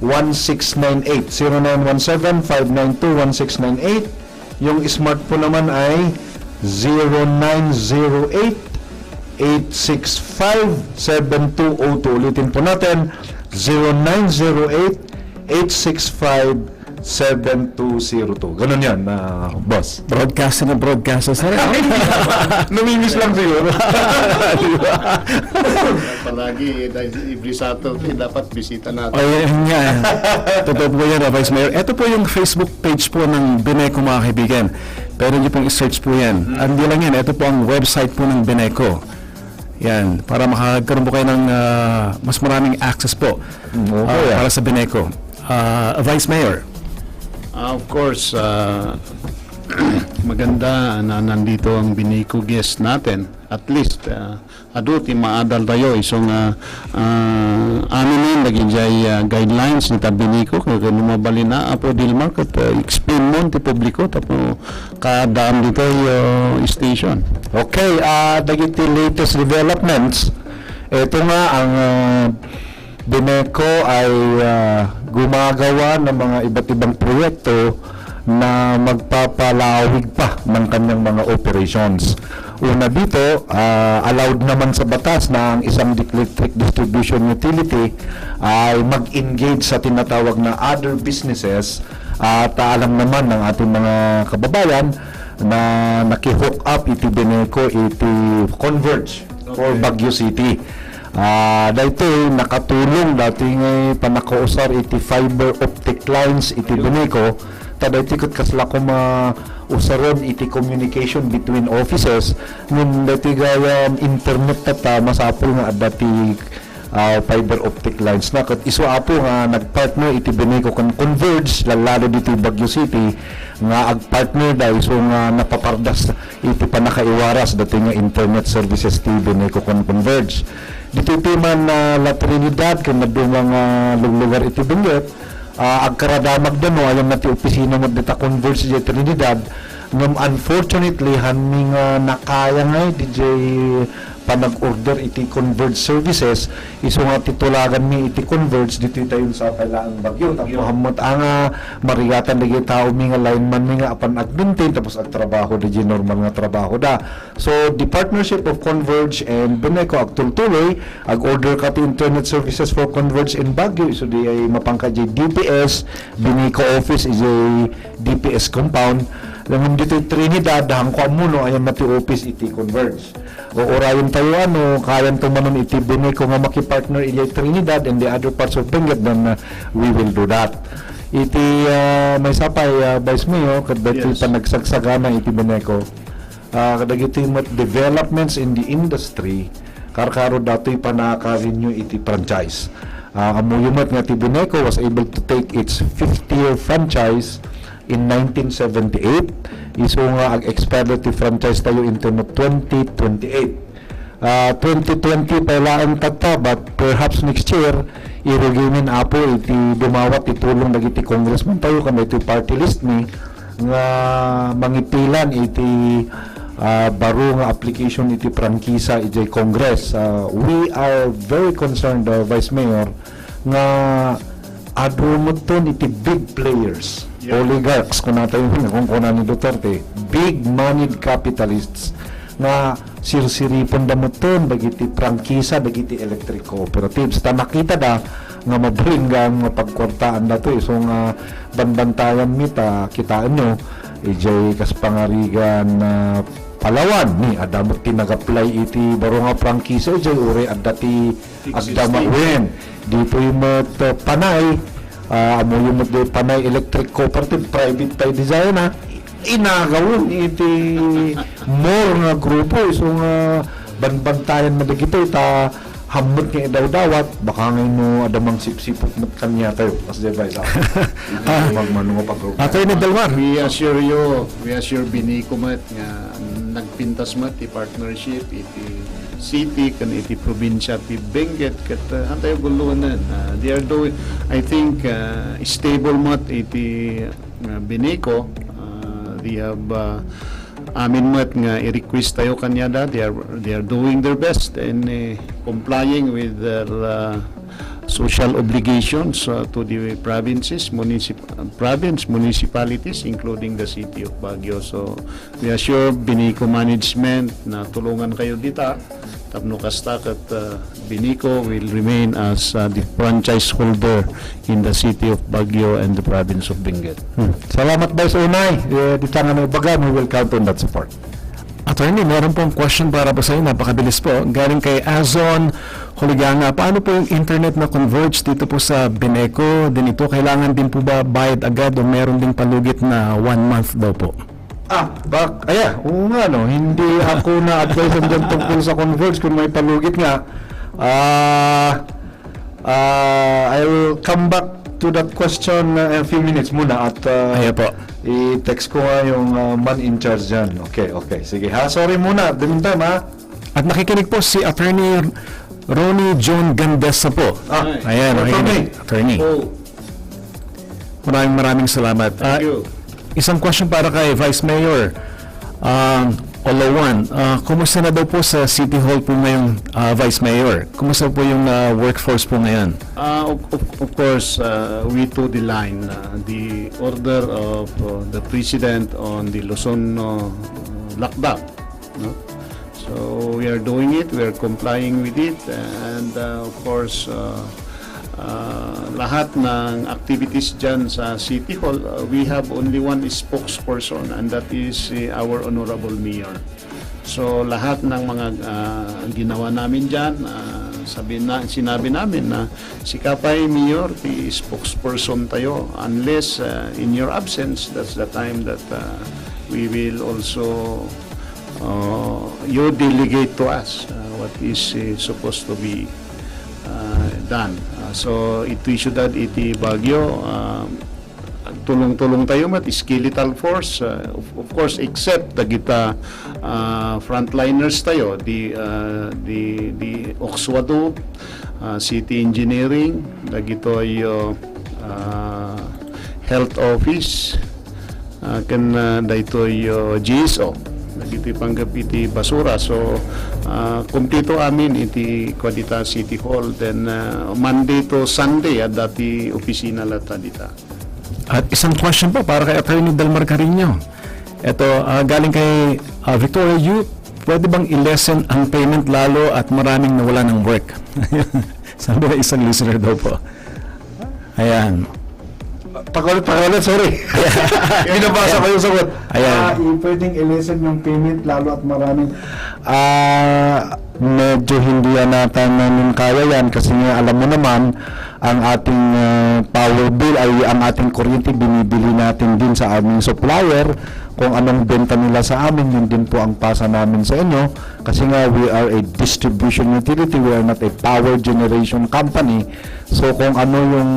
0917-592-1698. Yung smartphone naman ay 0908-865-7202. Ulitin po natin, 0908-865-7202. Ganun yan, boss. Broadcaster na broadcaster, sir. Namimiss lang siguro. Palagi, every Saturday, dapat bisita natin. Yun nga. Totoo po yan, Vice Mayor. Ito po yung Facebook page po ng Bineco, mga kaibigan. Pero nyo pong i-search po yan. Hindi lang yan. Ito po ang website po ng Bineco. Yan. Para makakaroon po kayo ng mas maraming access po para sa Bineco. Vice Mayor. Of course, maganda na nandito ang Bineco guest natin. At least, aduti maadal tayo. Isong ano na naging guidelines ni Bineco. Kaya lumabali na apo Dilmar at explain mo ti publiko tapo kadaan dito yung station. Okay, dagiti latest developments. Ito nga ang Bineco ay gumagawa ng mga iba't ibang proyekto na magpapalawig pa ng kanyang mga operations. Una dito, allowed naman sa batas na ang isang electric distribution utility ay mag-engage sa tinatawag na other businesses at alam naman ng ating mga kababayan na naki-hook up iti Bineco iti Converge for Baguio City. Dito nakatulong dating panakausar iti fiber optic lines iti Bineco taday tikot kasla ko usaron iti communication between offices nung dati gaya internet tata masapol nga dati fiber optic lines na kat iso apo nga nagpartner iti Bineco kan Converge lalo dito Baguio City nga agpartner da iso nga napapardas iti panakaiwaras dati nga internet services ti Bineco kan Converge dito man La Trinidad kan nadumang lugar iti Benguet agkaradamag dano alam na ti opisina mo dita Converge di Trinidad ngam unfortunately haming nakaya nga DJ panag-order iti Converge services iso nga titulagan mi iti Converge dito tayo sa kailangang Bagyo tapos hamot ang marigatan na tao mi nga lineman mi nga apan agmintin tapos agtrabaho di normal nga trabaho da so the partnership of Converge and Bineco agtultuloy ag-order ka ti internet services for Converge in Baguio iso di ay mapangka di DPS Bineco office is a DPS compound lang dito Trinidad dahang ko amuno ay mati office iti Converge o orayon tayo kayan tumanon iti Bineco nga makipartner iti Trinidad and the other parts of Benguet then we will do that iti may sapay Vice Mayor kadati panagsagsagana iti Bineco kadagiti developments in the industry karkaro dato'y panaka-renew iti franchise amuyumat nga iti Bineco was able to take its 50-year franchise in 1978 iso nga ag-expire ti franchise tayo into 2028 2020 pailaan tata but perhaps next year irugimin apo iti dumawat itulong dagiti congressman tayo kan iti party list ni nga mangipilan iti baro nga application iti prangkisa iti Congress we are very concerned Vice Mayor nga adumuton iti big players oligarchs kung natin kung ni Duterte big moneyed capitalists na sirsiripon damuton dagiti prangkisa dagiti electric cooperatives ta nakita da nga mabringgang pagkwartaan dato so nga banbantayan mita kitaan nyo ijay kas pangarigan Palawan ni adamot tinag-apply iti baro nga prangkisa ijay uri adati agdamawen dito yung panay amo yung panay electric cooperative private by design inagawon iti more nga grupo so nga banbantayan na dagito ita hamot nga idaw-dawat baka ngayon mo adamang sip-sipot mat kanya tayo as device magmanungo pag-group we assure Bineco mat nga nagpintas mo ti partnership iti city kan iti probinsya ti Benguet ket antayo gulunan they are doing I think stable mat iti Binico they have amin mat nga i-request tayo kanyada they are doing their best in complying with their social obligations to the municipalities including the city of Baguio. So we assure Binico management na tulungan kayo dita tapno kastak at Binico will remain as the franchise holder in the city of Baguio and the province of Benguet. Salamat Vice Unay. Dito nga may bagan, we will count on that support. Attorney, meron pong question para po sa inyo, napakabilis po. Galing kay Azon Huliganga, paano po yung internet na converge dito po sa Binico? Din ito, kailangan din po ba bayad agad o meron ding palugit na 1 month daw po? Oo nga, no, hindi ako na-advise dyan tungkol sa converge kung may palugit nga. I'll come back to that question a few minutes muna at i-text ko nga yung man in charge dyan. Okay. Sige ha, sorry muna. The meantime ha. At nakikinig po si Attorney Ronnie John Gandesa po. Ayan, Attorney. Maraming salamat. Thank you. Isang question para kay Vice Mayor Olawan. Kumusta na daw po sa City Hall po ngayong Vice Mayor? Kumusta po yung workforce po ngayon? Of course, we toe the line. The order of the President on the Luzon lockdown. No? So we are doing it, we are complying with it, and of course, lahat ng activities dyan sa City Hall, we have only one spokesperson and that is our Honorable Mayor. So lahat ng mga ginawa namin dyan, sinabi namin na si Kapay Mayor, the spokesperson tayo. Unless in your absence, that's the time that we will also you delegate to us what is supposed to be done. So iti syudad iti Baguio, tulong-tulong tayo mat skeletal force, of course, except dagita frontliners tayo, the Oxwado, City Engineering, dagito yung Health Office, kan dito yung GSO, dagito panggap iti basura. So kumpleto amin iti Kwadita City Hall, then Monday to Sunday at dati opisina lata dita. At isang question po para kay Attorney Delmar Carino. Ito, galing kay Victoria Yu, pwede bang i-lessen ang payment lalo at maraming nawala ng work? Sabi na isang listener daw po. Ayan. Pakulit, sorry. Binabasa ko yung sagot. Pwedeng i-lessen yung payment lalo at maraming medyo hindi natin kaya yan kasi nga alam mo naman ang ating power bill ay ang ating kuryente binibili natin din sa aming supplier. Kung anong benta nila sa amin, yun din po ang pasa namin sa inyo kasi nga we are a distribution utility, we are not a power generation company. So kung ano yung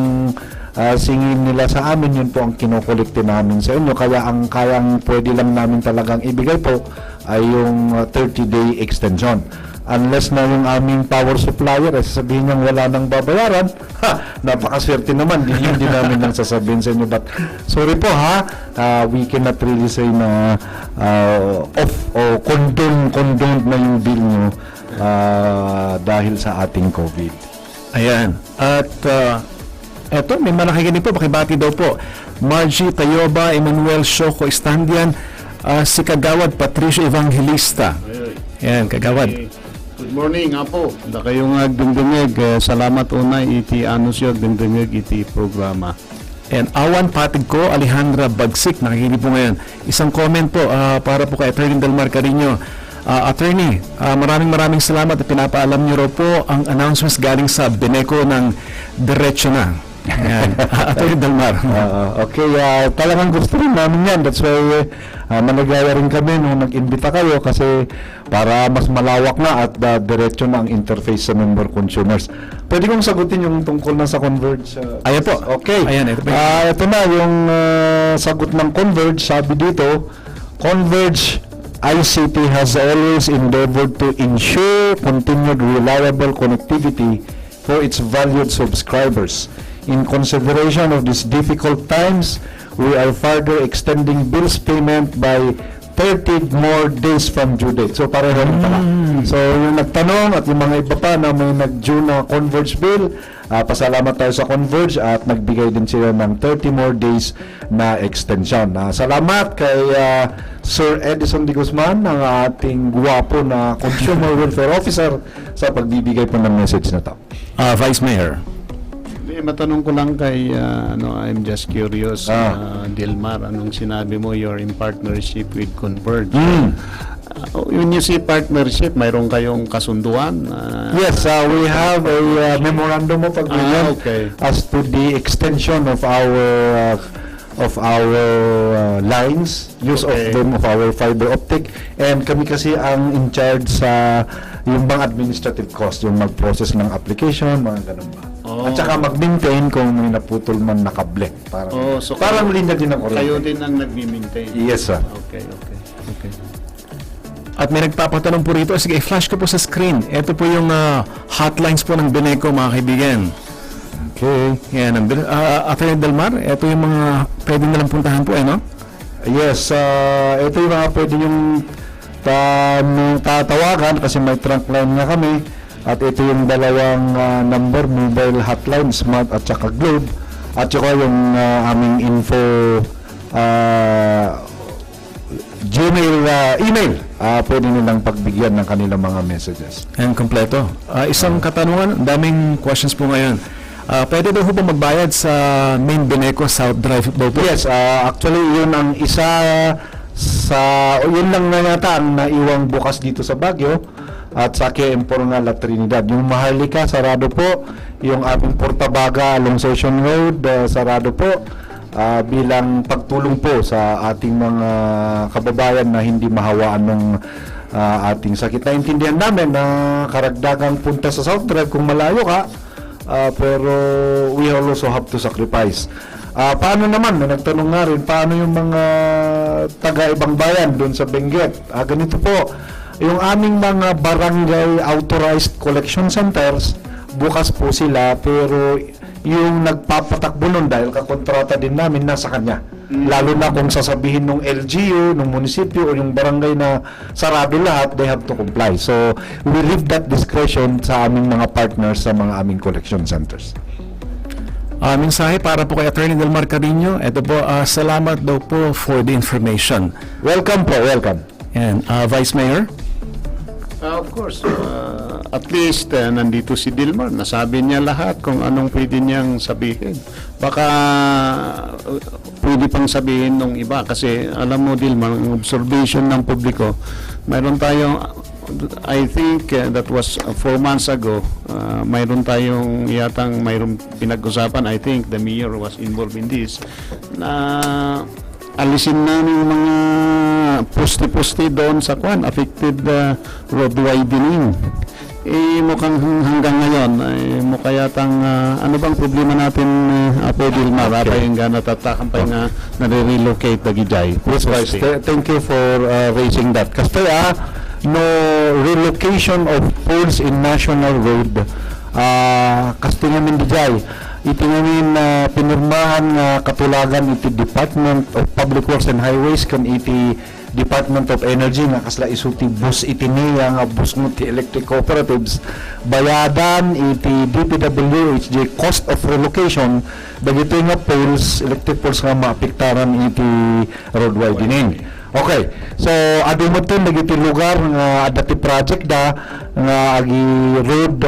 singin nila sa amin, yun po ang kinukulikte namin sa inyo. Kaya ang kayang pwede lang namin talagang ibigay po ay yung 30-day extension. Unless na yung aming power supplier ay sasabihin niyang wala nang babayaran, napakaswerte naman, hindi namin nang sasabihin sa inyo. But sorry po we cannot really say na off o condoned na yung bill nyo dahil sa ating COVID. Ayan. At eto, may manakikinig po, pakibati daw po. Margie Tayoba, Emmanuel Shoko Estandian, si Kagawad Patricio Evangelista. Ayan, Kagawad. Good morning, Apo. Da kayong agdungdungeg. Salamat unay iti anusyo agdungdungeg iti programa. And awan patig ko, Alejandra Bagsik, nakikinig po ngayon. Isang comment po para po kay Attorney Delmar Carino. Attorney, maraming salamat at pinapaalam niyo raw po ang announcements galing sa Binico ng diretso na. Attorney Delmar. Okay, talagang gusto rin namin yan. That's why managaya rin kami nung nag-imbita kayo kasi para mas malawak na at diretso na ang interface sa member consumers. Pwede kong sagutin yung tungkol na sa Converge. Ayan po. Okay. Ayan, ito na yung sagot ng Converge. Sabi dito, Converge ICT has always endeavored to ensure continued reliable connectivity for its valued subscribers. In consideration of these difficult times, we are further extending bills payment by 30 more days from due date. So pareho rin pala. So yung nagtanong at yung mga iba pa na may nag-due na Converge bill, pasalamat tayo sa Converge at nagbigay din sila ng 30 more days na extension. Salamat kay Sir Edison D. Guzman, ang ating guwapo na Consumer Welfare Officer, sa pagbibigay po ng message na to. Vice Mayor. Matanong ko lang kay, I'm just curious, Dilmar, anong sinabi mo, you're in partnership with Converge? When you say partnership, mayroon kayong kasunduan? Yes, we have a memorandum of agreement as to the extension of our lines, use of them, of our fiber optic, and kami kasi ang in charge sa yung bang administrative cost, yung mag-process ng application, mga ganun ba. At saka mag-maintain kung may naputol man na kable. Parang linya din ang kuryente. Kayo din ang nag-maintain? Yes, sir. Okay. At may nagpapatanong po rito. Sige, i-flash ko po sa screen. Ito po yung hotlines po ng Beneco, mga kaibigan. Okay. Yan. Atty. Delmar, ito yung mga pwede nalang puntahan po, no? Yes, ito yung mga pwede yung tatawagan kasi may trunk line nga kami. At ito yung dalawang number, mobile hotline, Smart at saka Globe. At saka yung aming info Gmail, email. Pwede nilang pagbigyan ng kanilang mga messages. And kompleto. Isang katanungan, daming questions po ngayon. Pwede daw po magbayad sa main Beneco South Drive daw po? Yes, actually yun ang isa yun lang na yata ang naiwang bukas dito sa Baguio. At sa KM4 nga La Trinidad. Yung Maharlika, sarado po. Yung aming Portabaga along Session Road, sarado po. Bilang pagtulong po sa ating mga kababayan na hindi mahawaan ng ating sakit. Naintindihan namin na karagdagang punta sa South Drive kung malayo ka, pero we also have to sacrifice. Paano naman, nagtanong nga rin, paano yung mga taga-ibang bayan doon sa Benguet? Ganito po, yung aming mga barangay authorized collection centers, bukas po sila, pero yung nagpapatakbo nun dahil kakontrata din namin nasa kanya. Lalo na kung sasabihin ng LGU, ng munisipyo o yung barangay na sarado lahat, they have to comply. So, we leave that discretion sa aming mga partners sa mga aming collection centers. Mensahe para po kay Atty. Delmar Carino. Ito po, salamat daw po for the information. Welcome po, welcome. And Vice Mayor? Of course, at least nandito si Dilmar, nasabi niya lahat kung anong pwede niyang sabihin. Baka pwede pang sabihin ng iba kasi alam mo Dilmar, ang observation ng publiko, mayroon tayong, I think that was 4 months ago, mayroon tayong mayroon pinag-usapan, I think the mayor was involved in this, na alisin namin yung mga poste-poste doon sa affected road widening. Mukhang hanggang ngayon, mukha yatang, ano bang problema natin, Apo Dilmar, yung natatakan pa yung nare-relocate na gijay. Yes, Vice. Thank you for raising that. Kasi no relocation of poles in national road, kasi namin gijay. Iti ngamin pinirmahan katulagan iti Department of Public Works and Highways kan iti Department of Energy nga kasla isuti bus iti niya nga bus mo ti electric cooperatives bayadan iti DPWH cost of relocation dagito nga poles, electric poles nga maapektaran iti road widening. Okay, so adi mo ito nagiti lugar nga dati project da nga agi road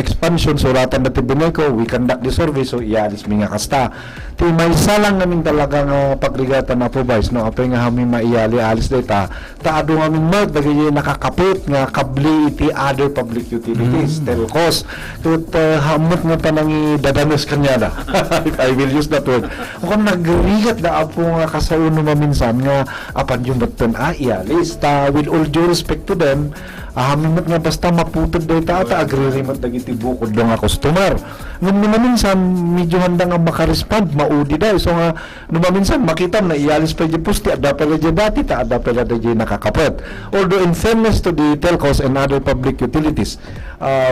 expansion suratan dati Beneco, we conduct the survey so ialis mi nga kasta. Ti may salang namin talaga nga pagrigatan na po Vice, no? Apay nga kami maiyali alis data taado nga min mag dagiti nakakapit nga kabli iti other public utilities, telcos. Tut hamot nga tanang dadanos kanya da. If I will use that word. Kung nagrigat da apo nga kasauno maminsan nga yung baton ialis with all due respect to them hamimot nga basta maputod daw ata agri-remote dagiti bukod do nga customer ngam naman minsan medyo handa nga makarespond maudi daw. So nga, numaminsan, makita na iyalis pa dyan pusti, at dapat dyan dati, ta dapat dyan nakakapot. Although in fairness to the telcos and other public utilities,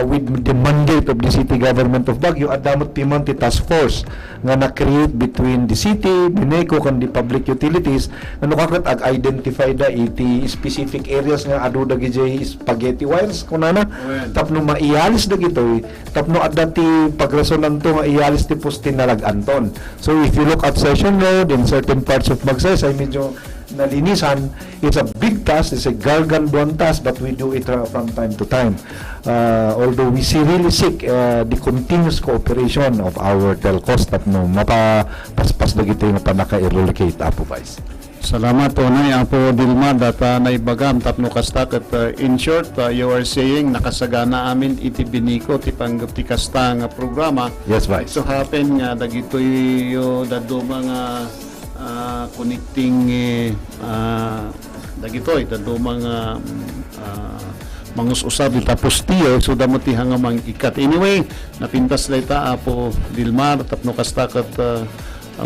with the mandate of the city government of Baguio, at damot Piemonte Task Force nga na-create between the city, Bineco, and the public utilities, nga nukakat ag-identify da iti specific areas nga adu da gijay spaghetti wires kunana tapno maialis da gitoy tapno at dati pagrasonan to nga ialis ti pusti nalaganton. So if you look at Session Road in certain parts of Magsaysay, medyo nalinisan. It's a big task, it's a gargantuan task, but we do it from time to time. Although we really seek the continuous cooperation of our telcos tapno mapapaspas da gitoy nga panaka-relocate Apo Vice. Salamat po na Apo Dilmar at naibagam tapno kastak at in short you are saying nakasagana amin iti Bineco ti panggap ti kasta nga programa. Yes, Vice. So happen nga dagitoy yo dadto mga connecting dagitoy dadto mga mangus-usab ita postiyo so damot ti hangamang ikat. Anyway, napintas layta Apo Dilmar tapno kastak at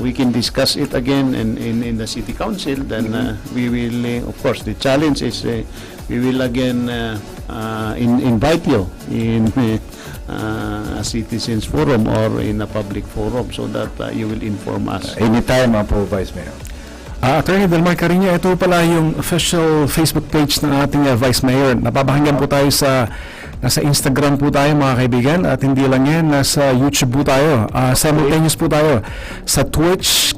we can discuss it again in the city council. Then we will of course the challenge is we will again invite you in a citizens forum or in a public forum so that you will inform us anytime po, Vice Mayor. Attorney Delmar Carino, ito pala yung official Facebook page ng ating Vice Mayor. Napapakinggan po tayo nasa Instagram po tayo mga kaibigan, at hindi lang yan, nasa YouTube po tayo, simultaneous po tayo sa Twitch,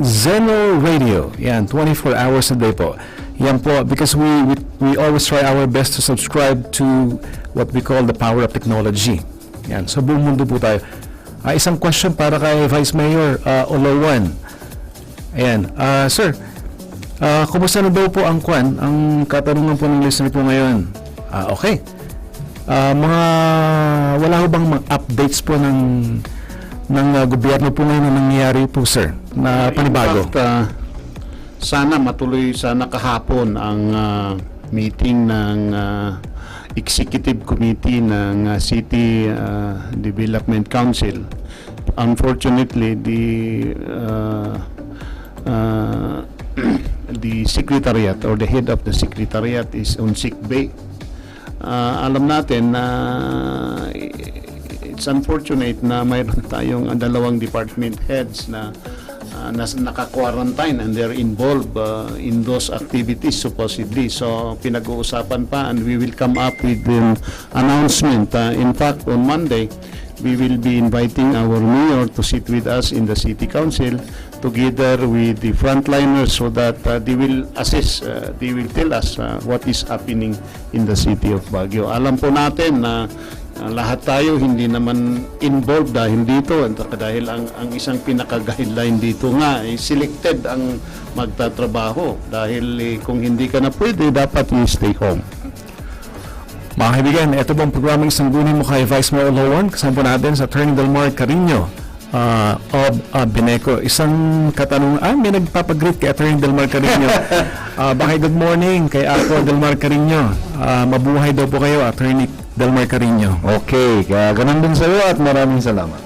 Zeno Radio, yan, 24 hours a day po. Yan po, because we always try our best to subscribe to what we call the power of technology. Yan, so buong mundo po tayo. Isang question para kay Vice Mayor Olowan. Ayan, sir, kumusta na daw po ang katanungan po ng listener po ngayon? Okay. Wala ho bang mga updates po ng gobyerno po ngayon na nangyayari po, sir, na panibago? In fact, sana matuloy sana kahapon ang meeting ng Executive Committee ng City Development Council. Unfortunately, the secretariat or the head of the secretariat is on sick bay. Alam natin na it's unfortunate na mayroon tayong dalawang department heads na naka-quarantine and they're involved in those activities supposedly. So pinag-uusapan pa and we will come up with an announcement. In fact, on Monday, we will be inviting our mayor to sit with us in the city council together with the frontliners so that they will assess, they will tell us what is happening in the city of Baguio. Alam po natin na lahat tayo hindi naman involved dahil dito dahil ang isang pinaka-guideline dito nga ay selected ang magtatrabaho dahil kung hindi ka na pwede dapat you stay home. Mga kaibigan, ito pong programang Isang Bunin Mo kay Vice Mayor Olowan. Kasama po natin sa Attorney Delmar Carino of Bineco. Isang katanungan, may nagpapagreet kay Attorney Delmar Carino. Bakay good morning kay Apo Delmar Carino. Mabuhay daw po kayo, Attorney Delmar Carino. Okay, ganun din sa iyo at maraming salamat.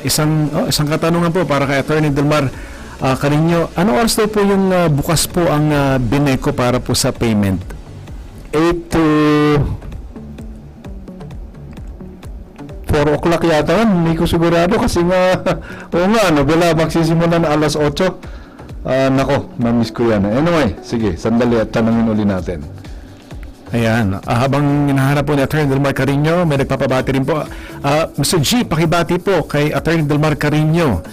Isang katanungan po para kay Attorney Delmar Carino. Ano oras daw po yung bukas po ang Bineco para po sa payment? 8 to 4 o'clock yata, hindi ko sigurado kasi nga, wala magsisimula na alas 8. Nako, na-miss ko yan. Anyway, sige, sandali at tanongin uli natin. Ayan, habang hinahanap po ni Attorney Delmar Carino, may nagpapabati rin po. Mr. G, pakibati po kay Attorney Delmar Carino.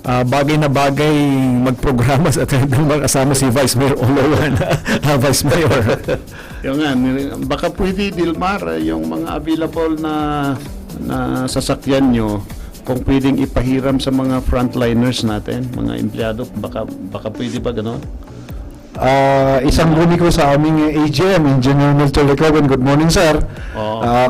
Bagay na bagay magprograma sa Attorney Delmar kasama si Vice Mayor Olowan. Vice Mayor. Yung nga, baka pwede Dilmar, yung mga available na sasakyan nyo, kung pwedeng ipahiram sa mga frontliners natin, mga empleyado, baka pwede ba gano'n? Isang huni ko sa aming AGM, Engineer Milton Lecoven. Good morning, sir.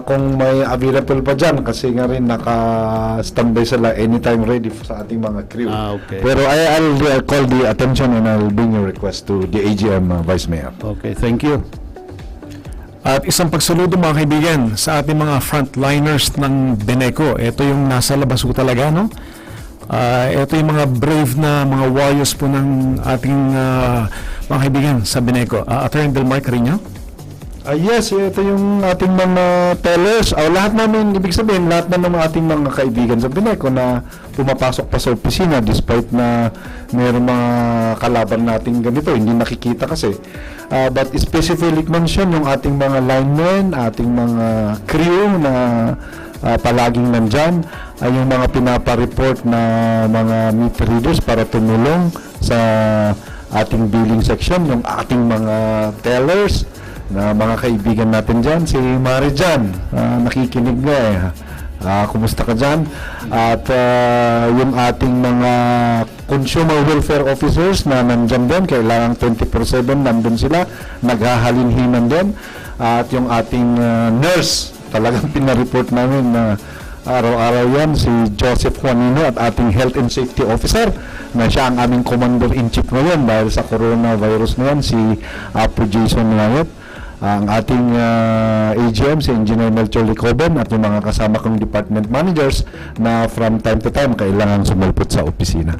Kung may available pa dyan, kasi nga rin naka-standby sila anytime ready sa ating mga crew. Okay. Pero I'll call the attention and I'll bring your request to the AGM, Vice Mayor. Okay, thank you. At isang pagsaludo mga kaibigan sa ating mga frontliners ng Bineco. Ito yung nasa labas ko talaga, no? Ito yung mga brave na mga warriors po ng ating mga kaibigan sa Beneco. Attorney Delmar Carino? Yes, ito yung ating mga tellers. Lahat namin, ibig sabihin, lahat na ng ating mga kaibigan sa Beneco na pumapasok pa sa opisina despite na mayroong mga kalaban natin ganito, hindi nakikita kasi. But specifically mention yung ating mga linemen, ating mga crew na palaging nandyan, ay yung mga pinapa-report na mga meet readers para tumulong sa ating billing section, yung ating mga tellers, na mga kaibigan natin dyan, si Mari dyan, nakikinig na eh. Kumusta ka dyan? At yung ating mga consumer welfare officers na nandyan din, kailangan 24/7 nandun sila, naghahalinhinan din. At yung ating nurse, talagang pinareport namin na araw-araw yan, si Joseph Juanino at ating health and safety officer na siya ang aming commander-in-chief ngayon dahil sa coronavirus na yan, si Apo Jason Layet. Ang ating AGM, si Engineer Melchor Licoben at yung mga kasama kong department managers na from time to time kailangan sumulpot sa opisina.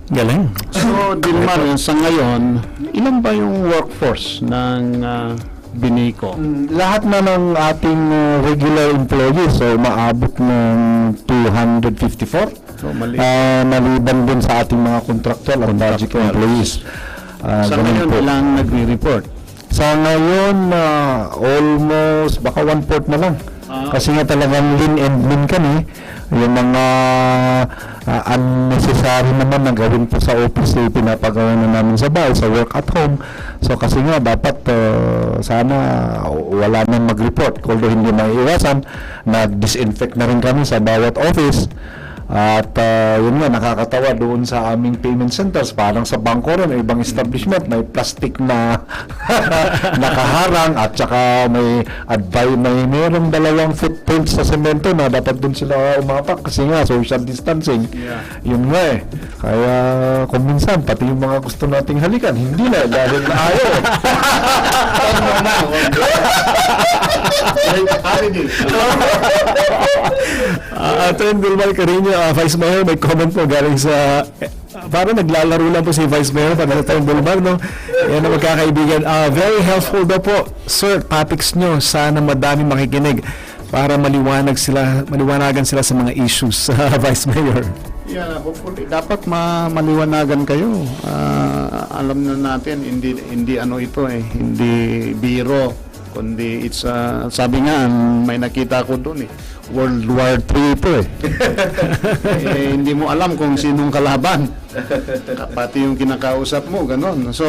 Galing. So, Dilmar, sa ngayon, ilan ba yung workforce ng Beneco? Lahat na ng ating regular employees, so maabot ng 254. So, maliban din sa ating mga contractual at budget employees. Sa ngayon, ilang nagre-report? Sa ngayon, almost, baka 1/4 na lang. Kasi nga talagang lean and mean kami. Yung mga unnecessary naman na gawin po sa office, pinapagawa na namin sa bahay, sa work at home. So kasi nga, dapat sana wala nang mag-report. Although hindi maiiwasan, nag-disinfect na rin kami sa bawat office. At yun nga, nakakatawa doon sa aming payment centers, parang sa bangko rin, ibang establishment, may plastic na nakaharang at saka may mayroong 2 footprints sa semento na dapat doon sila umapak kasi nga social distancing. Yun nga eh. Kaya kung minsan, pati yung mga gusto nating halikan, hindi na dahil na ayaw. Attorney Delmar Carino, Vice Mayor, may comment po galing sa parang naglalaro lang po si Vice Mayor pag Attorney Delmar, no? Yan ang magkakaibigan. Very helpful daw po, sir, topics nyo. Sana madami makikinig para maliwanagan sila sa mga issues, Vice Mayor. Yeah, hopefully dapat maliwanagan kayo. Alam na natin hindi ano ito hindi biro, kundi it's sabi nga may nakita ko doon World War III ito hindi mo alam kung sinong kalaban. Pati yung kinakausap mo, ganon. So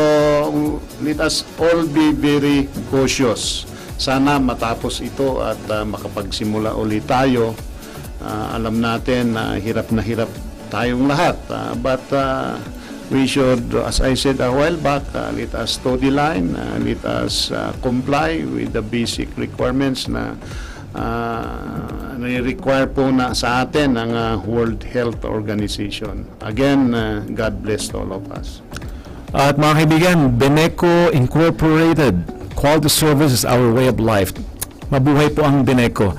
let us all be very cautious. Sana matapos ito at makapagsimula ulit tayo. Alam natin na hirap tayong lahat. But we should, as I said a while back, let us toe the line, let us comply with the basic requirements na require po na sa atin ng World Health Organization. Again, God bless all of us. At mga kaibigan, Beneco Incorporated, quality service is our way of life. Mabuhay po ang Beneco.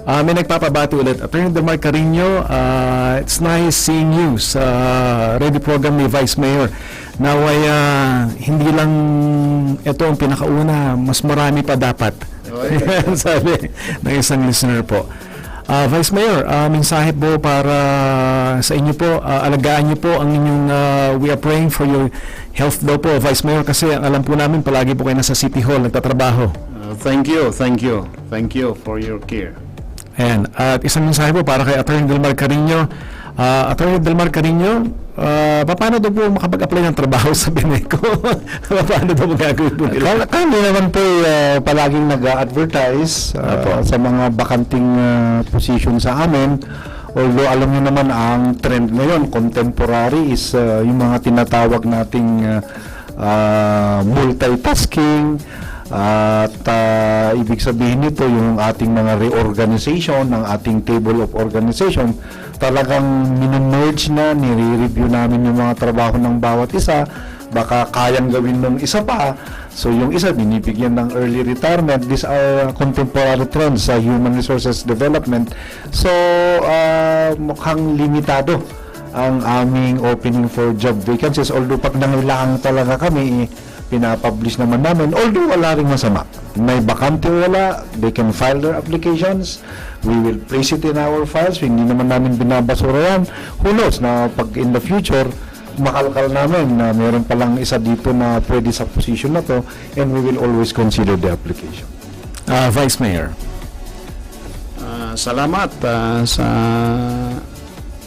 May nagpapabati ulit. Attorney Delmar Carino, it's nice seeing you sa radio program ni Vice Mayor. Naway, hindi lang ito ang pinakauna, mas marami pa dapat. Sabi ng isang listener po. Vice Mayor, mensahe po para sa inyo po, alagaan niyo po ang inyong, we are praying for your health daw po, Vice Mayor, kasi alam po namin palagi po kayo nasa City Hall nagtatrabaho. Thank you for your care. Ayan. At isang mensahe po para kay Attorney Delmar Carino. Attorney Delmar Carino, paano daw po makapag-apply ng trabaho sa Beneco? Paano daw magagawin po nila? Kami naman po palaging nag-advertise sa mga bakanting position sa amin. Although alam niyo naman ang trend ngayon, contemporary is yung mga tinatawag nating multitasking. At ibig sabihin nito yung ating mga reorganization ng ating table of organization, talagang mini-merge na, nire-review namin yung mga trabaho ng bawat isa, baka kayang gawin ng isa pa So yung isa, binibigyan ng early retirement. These are contemporary trends sa human resources development. So, mukhang limitado ang aming opening for job vacancies. Although pag nangailangan talaga kami, pinapublish naman namin. Although wala rin masama. May bakante wala, they can file their applications. We will place it in our files. Hindi naman namin binabasura yan. Who knows na pag in the future, makalkal namin na meron palang isa dito na pwede sa position na to, and we will always consider the application. Vice Mayor. Salamat sa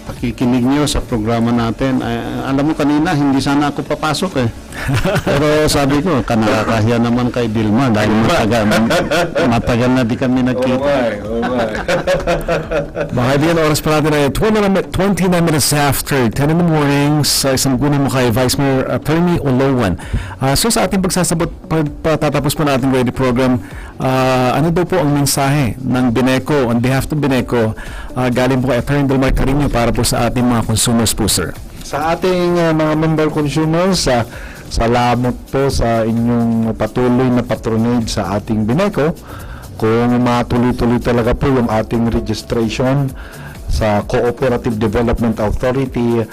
pakikinig nyo sa programa natin. Alam mo kanina, hindi sana ako papasok eh. Pero sabi ko, nakakahiya naman kay Dilma dahil matagal na di kami nagkita. Baka ibigyan oras pa natin ay 29 minutes after 10 in the morning sa isang gunan mo kay Vice Mayor Attorney Olowan. So sa ating pagsasabot, patatapos po natin radio program, ano daw po ang mensahe ng Bineco, on behalf ng Bineco, galing po kay Attorney Delmar Carino para po sa ating mga consumers po, sir? Sa ating mga member consumers, salamat po sa inyong patuloy na patronage sa ating Bineco. Kung matuloy-tuloy talaga po yung ating registration sa Cooperative Development Authority,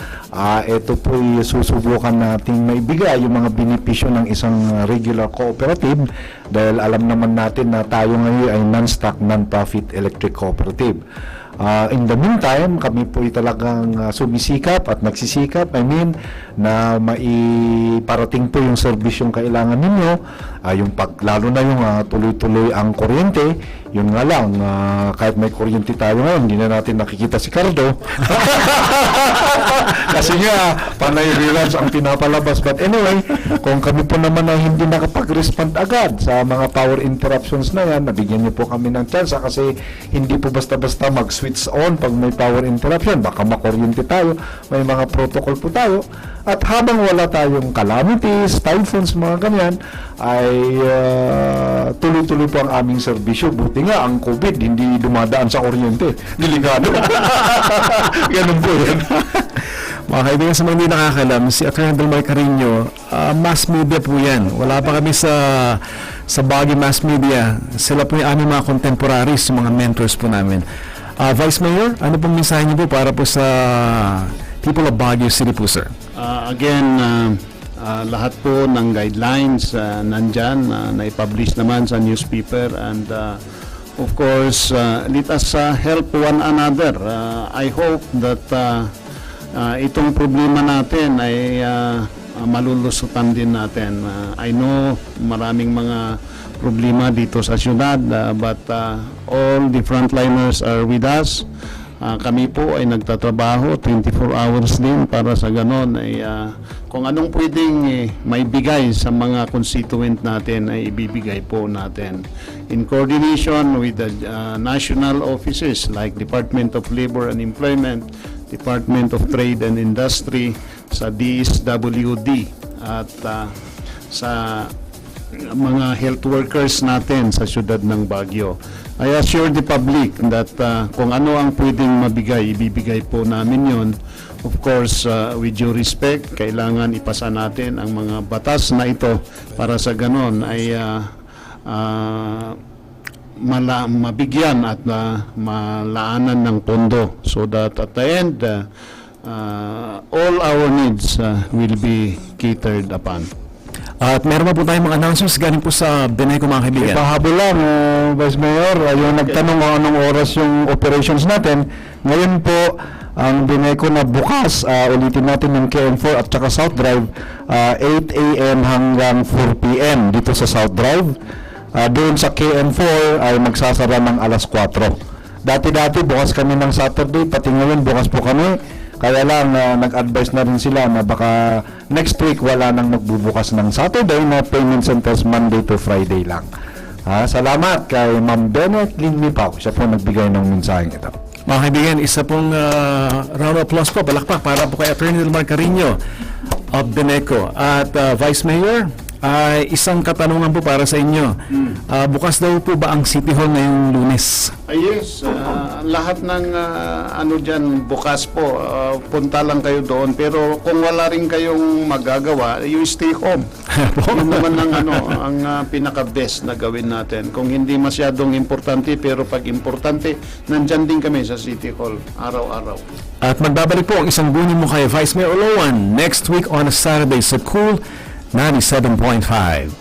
ito po susubukan nating maibigay yung mga benepisyo ng isang regular cooperative, dahil alam naman natin na tayo ngayon ay non-stock, non-profit electric cooperative. In the meantime, kami po ay talagang sumisikap at nagsisikap, na maiparating po yung serbisyong kailangan ninyo, lalo na yung tuloy-tuloy ang kuryente. Yun nga lang, kahit may kuryente tayo ngayon, hindi na natin nakikita si Cardo. Kasi nga, panay reruns ang pinapalabas. But anyway, kung kami po naman ay hindi nakapag-respond agad sa mga power interruptions na yan, nabigyan niyo po kami ng chance, kasi hindi po basta-basta mag-switch on pag may power interruption. Baka makuryente tayo, may mga protocol po tayo. At habang wala tayong calamities, typhoons, mga ganyan, ay tuloy-tuloy po ang aming serbisyo. Buti nga, ang COVID hindi dumadaan sa kuryente. Delikado. Ganun po yan. Mga kaibigan, sa mga hindi nakakalam, si Atty. Delmar Carino, mass media po yan. Wala pa kami sa Baguio mass media. Sila po yung aming mga contemporaries, yung mga mentors po namin. Vice Mayor, ano pong mensahe niyo po para po sa people of Baguio City po, sir? Again, lahat po ng guidelines nandyan, na-publish naman sa newspaper, and of course, let us help one another. I hope that itong problema natin ay malulusutan din natin. I know maraming mga problema dito sa syudad, but all the frontliners are with us. Kami po ay nagtatrabaho 24 hours din para sa ganon ay kung anong pwedeng maibigay sa mga constituent natin ay ibibigay po natin in coordination with the national offices like Department of Labor and Employment, Department of Trade and Industry, sa DSWD at sa mga health workers natin sa siyudad ng Baguio. I assure the public that kung ano ang pwedeng mabigay, ibibigay po namin yon. Of course, with due respect, kailangan ipasa natin ang mga batas na ito para sa ganon ay mabigyan at malaanan ng pondo, so that at the end, all our needs will be catered upon. At meron pa po tayong mga announcements galing po sa Bineco, mga kaibigan. Pahabol lang, Vice Mayor, yung nagtanong kung anong oras yung operations natin. Ngayon po, ang Bineco na bukas, ulitin natin yung KM4 at saka South Drive, 8 a.m. hanggang 4 p.m. dito sa South Drive. Doon sa KM4 ay magsasara ng alas 4. Dati-dati bukas kami ng Saturday, pati ngayon bukas po kami. Kaya lang nag-advise na rin sila na baka next week wala nang magbubukas ng Saturday, na payment centers Monday to Friday lang. Salamat kay Ma'am Bennett Linmipaw. Siya po nagbigay ng mensaheng ito. Mga kaibigan, isa pong round of applause po, balakpak para po kay Atty. Delmar Carino of Bineco. At Vice Mayor, Isang katanungan po para sa inyo. Bukas daw po ba ang City Hall ngayong Lunes? Yes, lahat ng ano dyan bukas po, punta lang kayo doon. Pero kung wala rin kayong magagawa, you stay home. Yun naman ang pinaka-best na gawin natin. Kung hindi masyadong importante, pero pag importante, nandyan din kami sa City Hall, araw-araw. At magbabalik po ang isang bunin mo kay Vice Mayor Oloan next week on a Saturday sa Cool 97.5.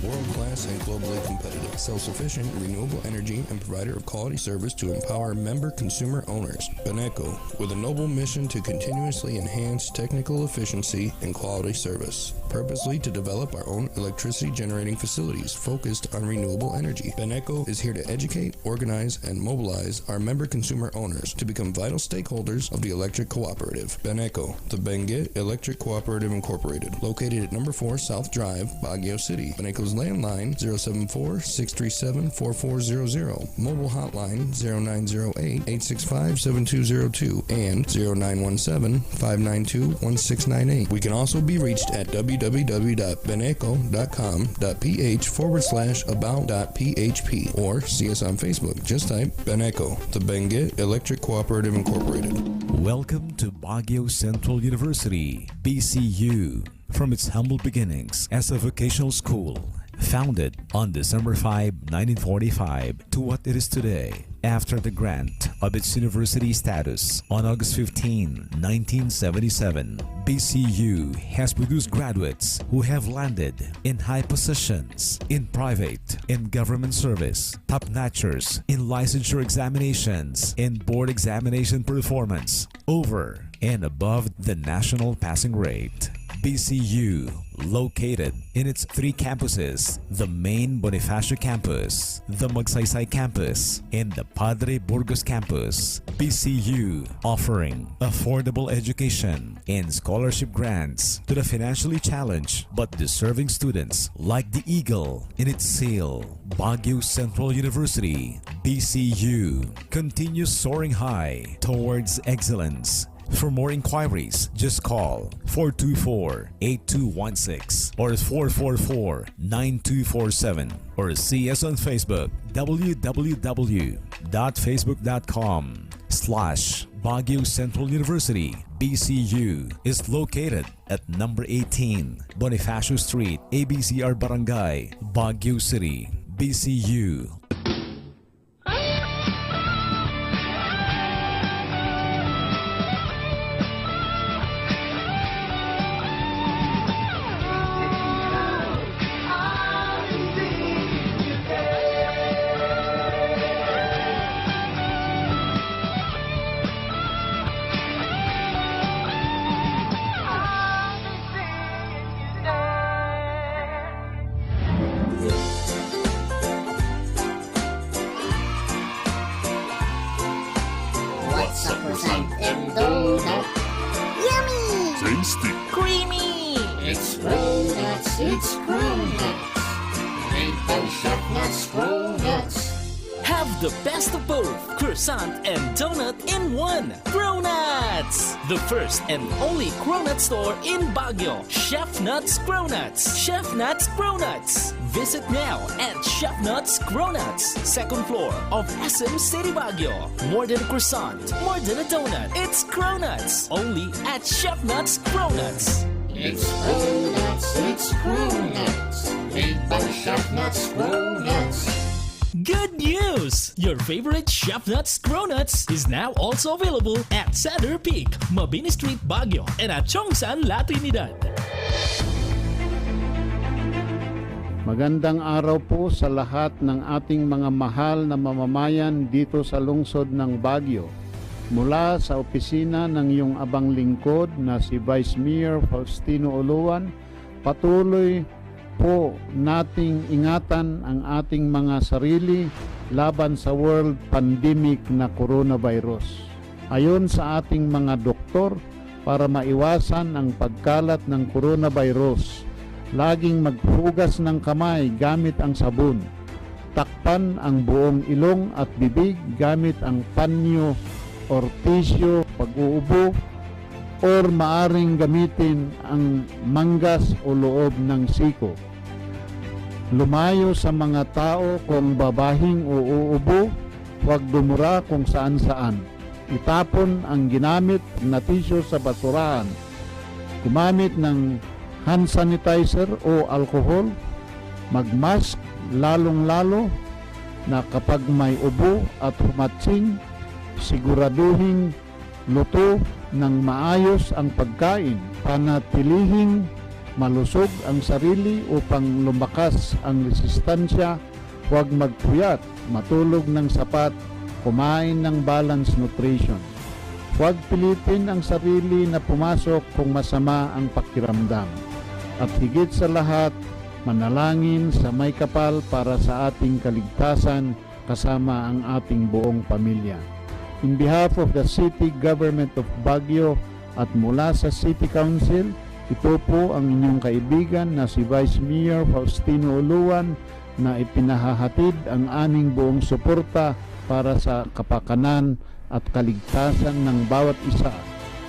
World-class and globally competitive, self-sufficient, renewable energy, and provider of quality service to empower member consumer owners. Beneco, with a noble mission to continuously enhance technical efficiency and quality service, purposely to develop our own electricity generating facilities focused on renewable energy. Beneco is here to educate, organize, and mobilize our member consumer owners to become vital stakeholders of the electric cooperative. Beneco, the Benguet Electric Cooperative Incorporated, located at number 4 South Drive, Baguio City. Beneco's landline 074-637-4400, mobile hotline 0908-865-7202 and 0917-592-1698. We can also be reached at www.beneco.com.ph/about.php or see us on Facebook. Just type Beneco, the Benguet Electric Cooperative Incorporated. Welcome to Baguio Central University, BCU. From its humble beginnings as a vocational school, founded on December 5, 1945, to what it is today, after the grant of its university status on August 15, 1977, BCU has produced graduates who have landed in high positions in private and government service, top-notchers in licensure examinations and board examination performance over and above the national passing rate. BCU, located in its 3 campuses, the main Bonifacio campus, the Magsaysay campus, and the Padre Burgos campus. BCU offering affordable education and scholarship grants to the financially challenged but deserving students like the eagle in its sail. Baguio Central University, BCU, continues soaring high towards excellence. For more inquiries, just call 424-8216 or 444-9247 or see us on Facebook, www.facebook.com/Baguio Central University. BCU is located at number 18 Bonifacio Street, ABCR Barangay, Baguio City. BCU. Tasty. Creamy. It's Cronuts. It's Cronuts. Made by Chef Nuts Cronuts. Have the best of both, croissant and donut in one. Cronuts! The first and only Cronut store in Baguio. Chef Nuts Cronuts. Chef Nuts Cronuts. Visit now at Chef Nuts Cronuts, second floor of SM City Baguio. More than a croissant, more than a donut. It's Cronuts. Only at Chef Nuts Cronuts. It's Cronuts. It's Cronuts. Made by Chef Nuts Cronuts. Good news! Your favorite Chef Nuts Cronuts is now also available at Cedar Peak, Mabini Street, Baguio, and at Chongsan, La Trinidad. Magandang araw po sa lahat ng ating mga mahal na mamamayan dito sa lungsod ng Baguio. Mula sa opisina ng iyong abang lingkod na si Vice Mayor Faustino Oloan, patuloy po nating ingatan ang ating mga sarili laban sa world pandemic na coronavirus. Ayon sa ating mga doktor, para maiwasan ang pagkalat ng coronavirus, laging maghugas ng kamay gamit ang sabon. Takpan ang buong ilong at bibig gamit ang panyo or tissue pag-uubo. or maaring gamitin ang manggas o loob ng siko. Lumayo sa mga tao kung babahing o uubo, huwag dumura kung saan-saan. Itapon ang ginamit na tissue sa basurahan. Gumamit ng hand sanitizer o alcohol. Magmask lalong-lalo na kapag may ubo at humatsing, siguraduhin luto ng maayos ang pagkain. Panatilihing malusog ang sarili upang lumakas ang resistensya. Huwag magpuyat, matulog ng sapat, kumain ng balanced nutrition. Huwag pilitin ang sarili na pumasok kung masama ang pakiramdam. At higit sa lahat, manalangin sa may kapal para sa ating kaligtasan kasama ang ating buong pamilya. In behalf of the City Government of Baguio at mula sa City Council, ito po ang inyong kaibigan na si Vice Mayor Faustino Uluan na ipinahahatid ang aming buong suporta para sa kapakanan at kaligtasan ng bawat isa.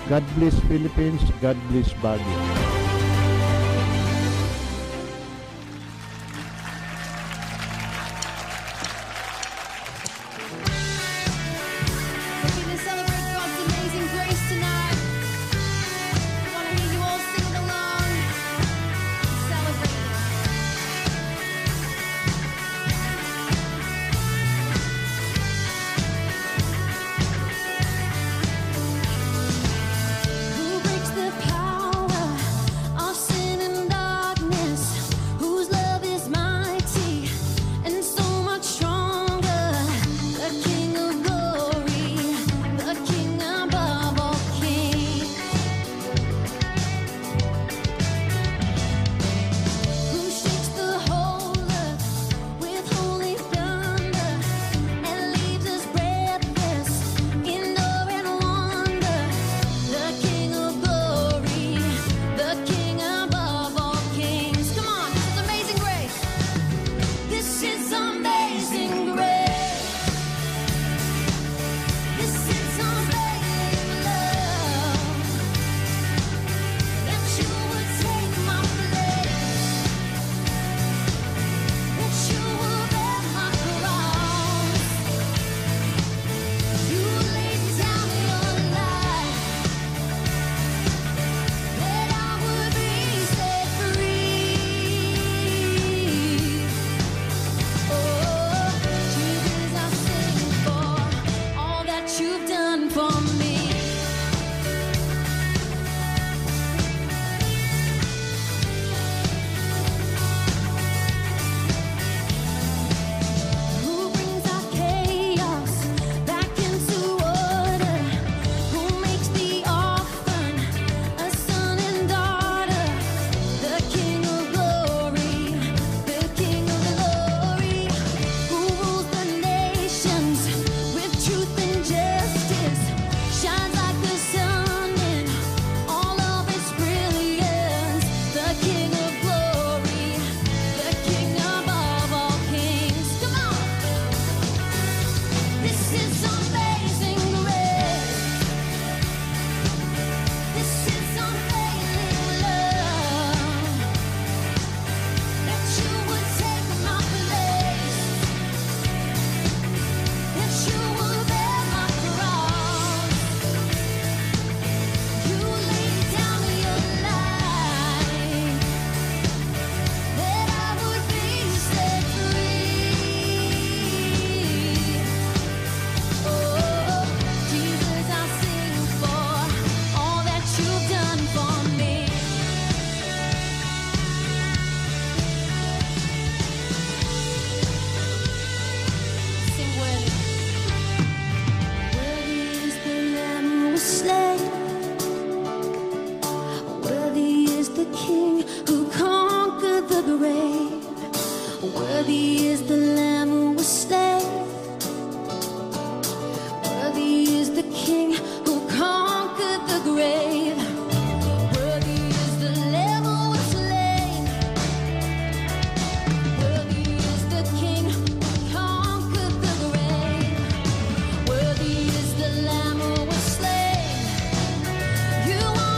God bless Philippines, God bless Baguio. Worthy is the Lamb who was slain. Worthy is the King who conquered the grave. Worthy is the Lamb who was slain. Worthy is the King who conquered the grave. Worthy is the Lamb who was slain. You are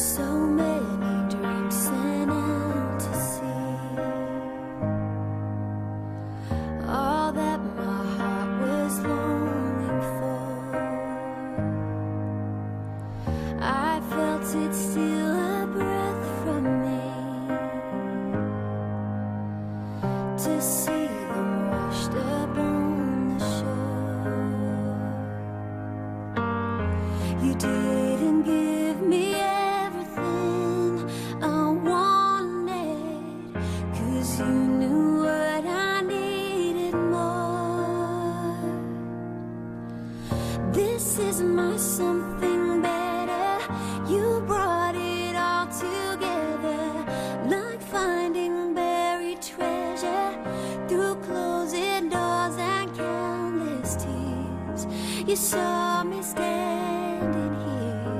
So many dreams and out to sea. All that my heart was longing for, I felt it steal a breath from me. To see them washed up on the shore. You didn't give me everything I wanted, 'cause you knew what I needed more. This is my something better. You brought it all together, like finding buried treasure through closing doors and countless tears. You saw me standing here.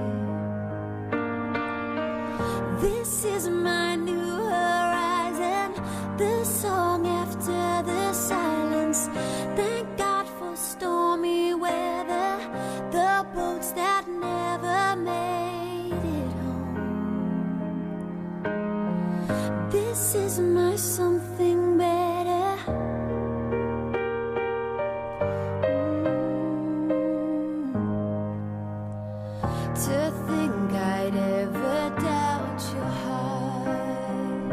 This is my new horizon, the song after the silence. Thank God for stormy weather, the boats that never made it home. This is my something better. To think I'd ever doubt your heart,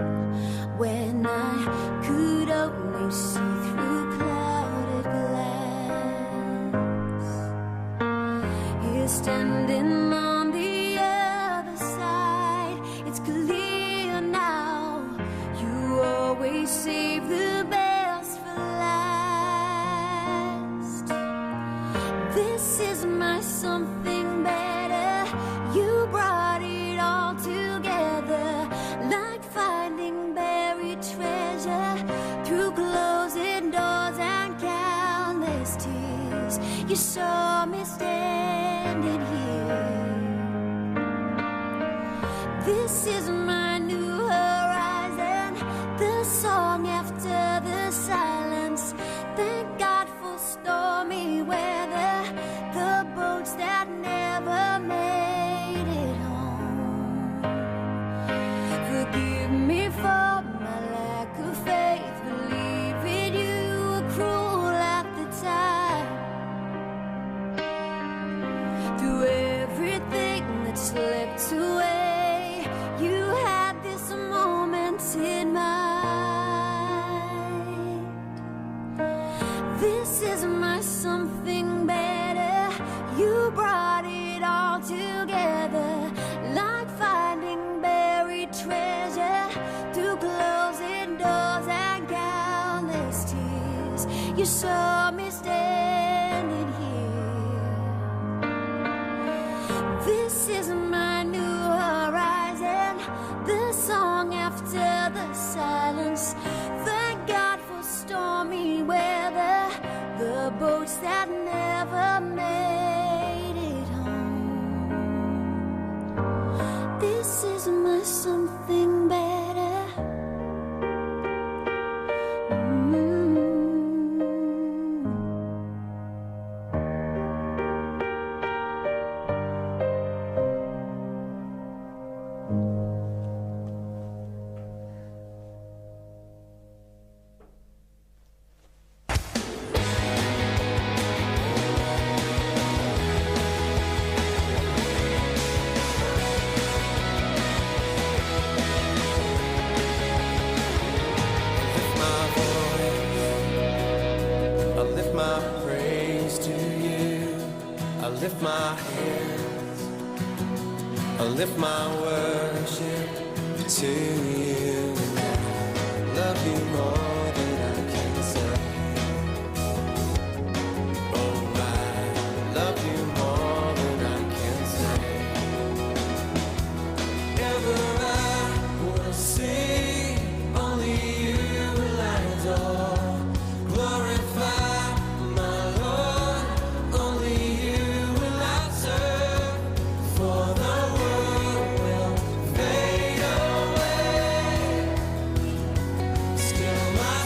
when I could only see through clouded glass. Here standing on the other side, it's clear now, you always save the best for last. This is my something better. You brought it all together, like finding buried treasure through closing doors and countless tears. You saw me standing here. This is my new horizon, the song after the silence. Thank God for stormy weather, the boats that never made it home. Forgive me for my lack of faith, believing you were cruel at the time. Through everything that slipped away, you had this moment in mind. This is my something better. You brought it all together, like finding buried treasure through closing doors and countless tears. You saw me standing here. This is my new horizon, the song after the silence. Thank God for stormy weather, the boats that never made it home. This is my something better. lift my hands, I lift my worship to you. Love you more than I can say. Oh, I love you more than I can say. Ever I will sing, only you will I adore. Glorify my Lord, only you will I serve. For the world will fade away, still my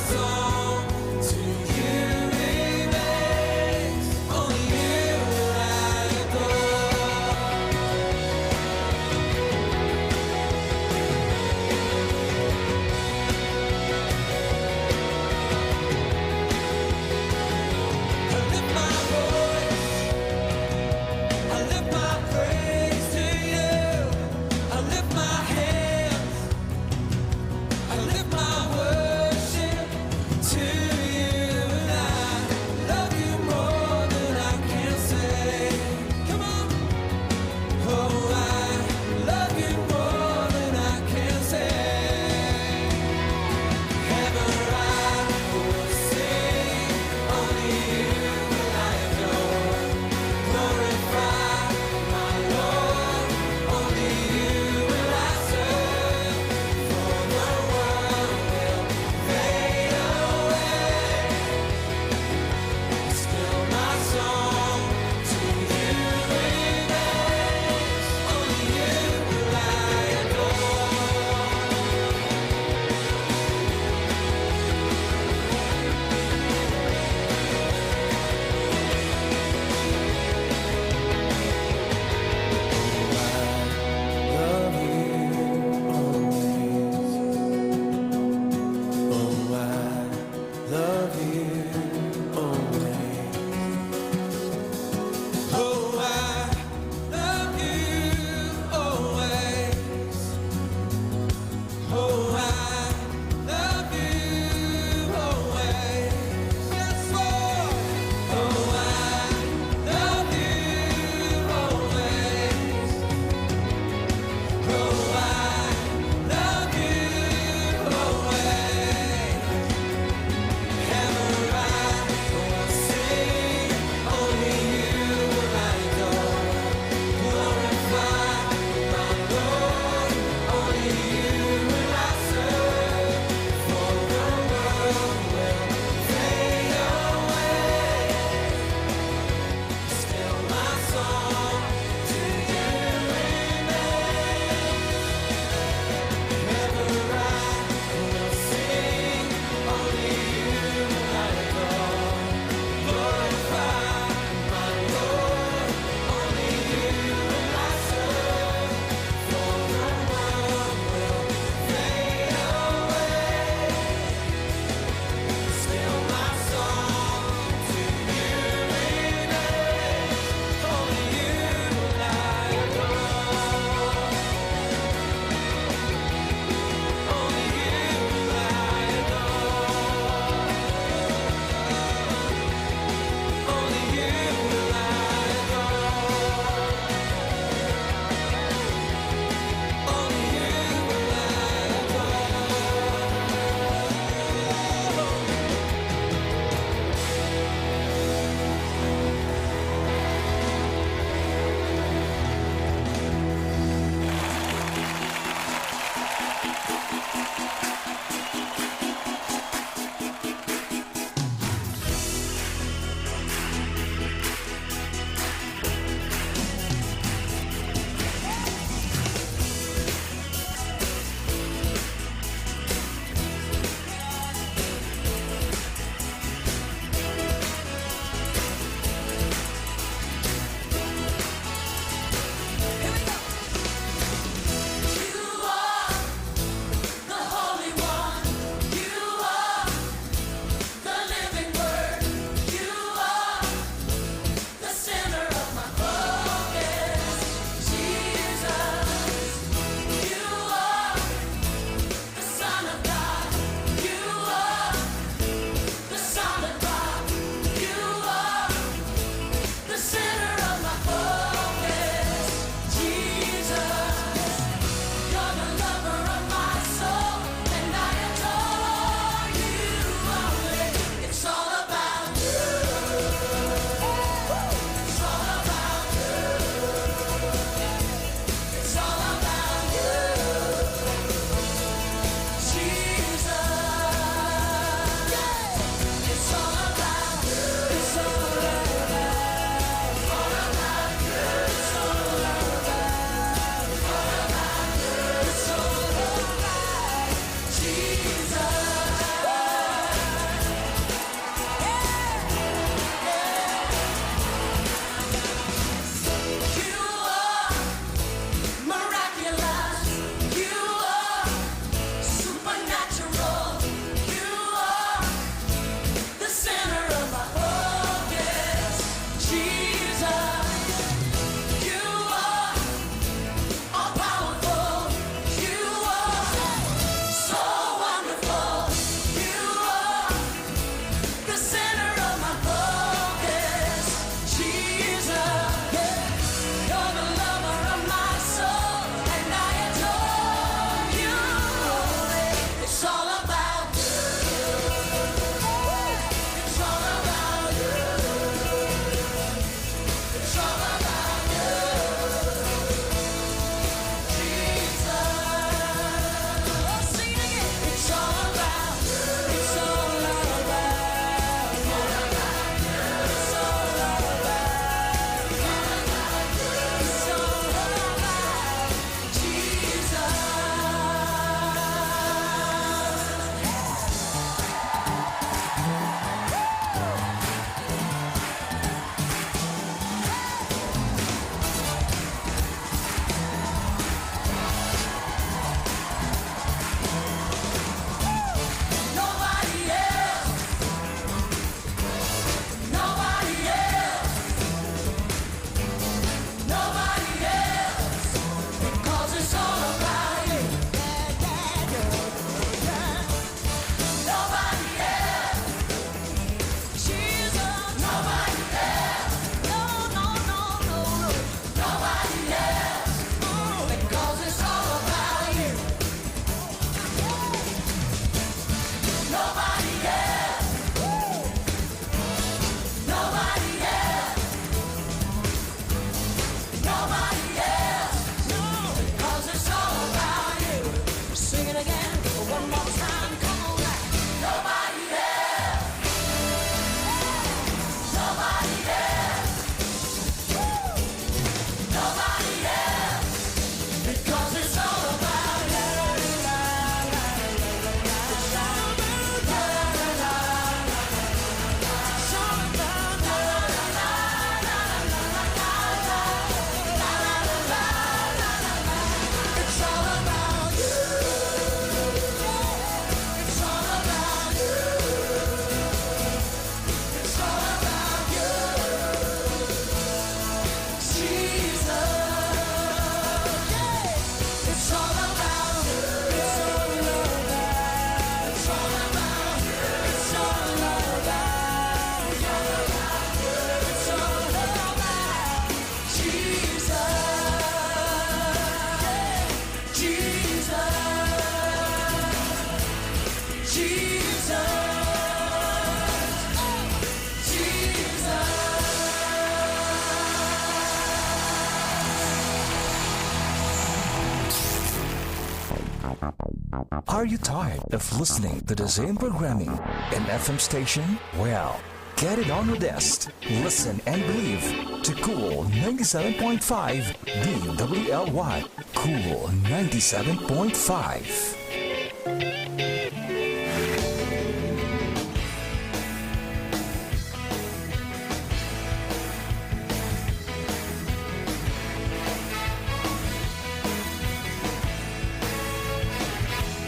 Are you tired of listening to the same programming in FM station? Well, get it on your desk. Listen and believe to Cool 97.5 DWLY. Cool 97.5.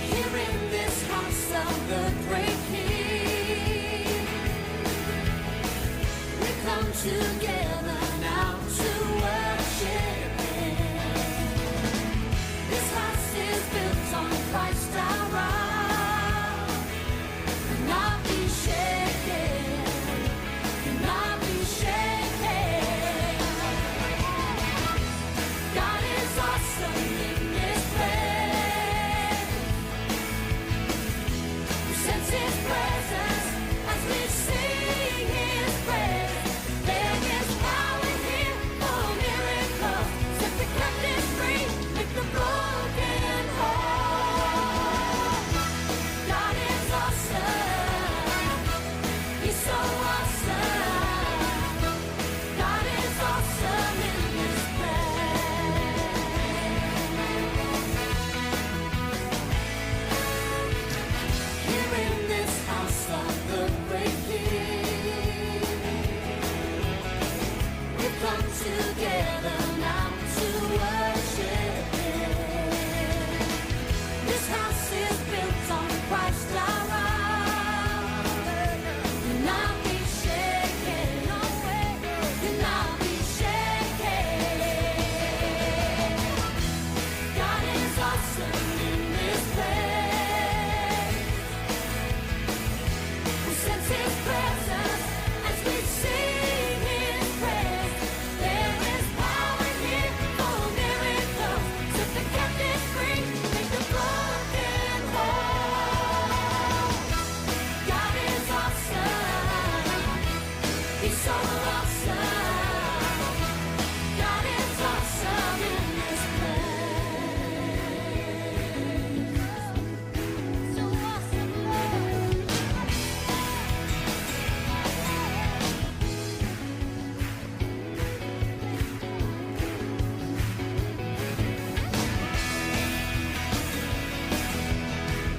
Here in this house of the great King, we come together now to worship Him. This house is built on Christ our rock, cannot be shaken, cannot be shaken. God is awesome in this place. We sense His presence as we sing His praise. There is power here for miracles. Set the captives free, make the broken whole. God is awesome. He's so awesome. God is awesome in this place. Here in this house of the great King, we come together now to worship Him. This house is built on Christ our rock, cannot be shaken, cannot be shaken. God is awesome in this place. We sense His presence as we sing His praise. There is power here for miracles. Set the captives free, make the broken whole. God is awesome. He's so awesome. God is awesome in this place. So awesome, Lord.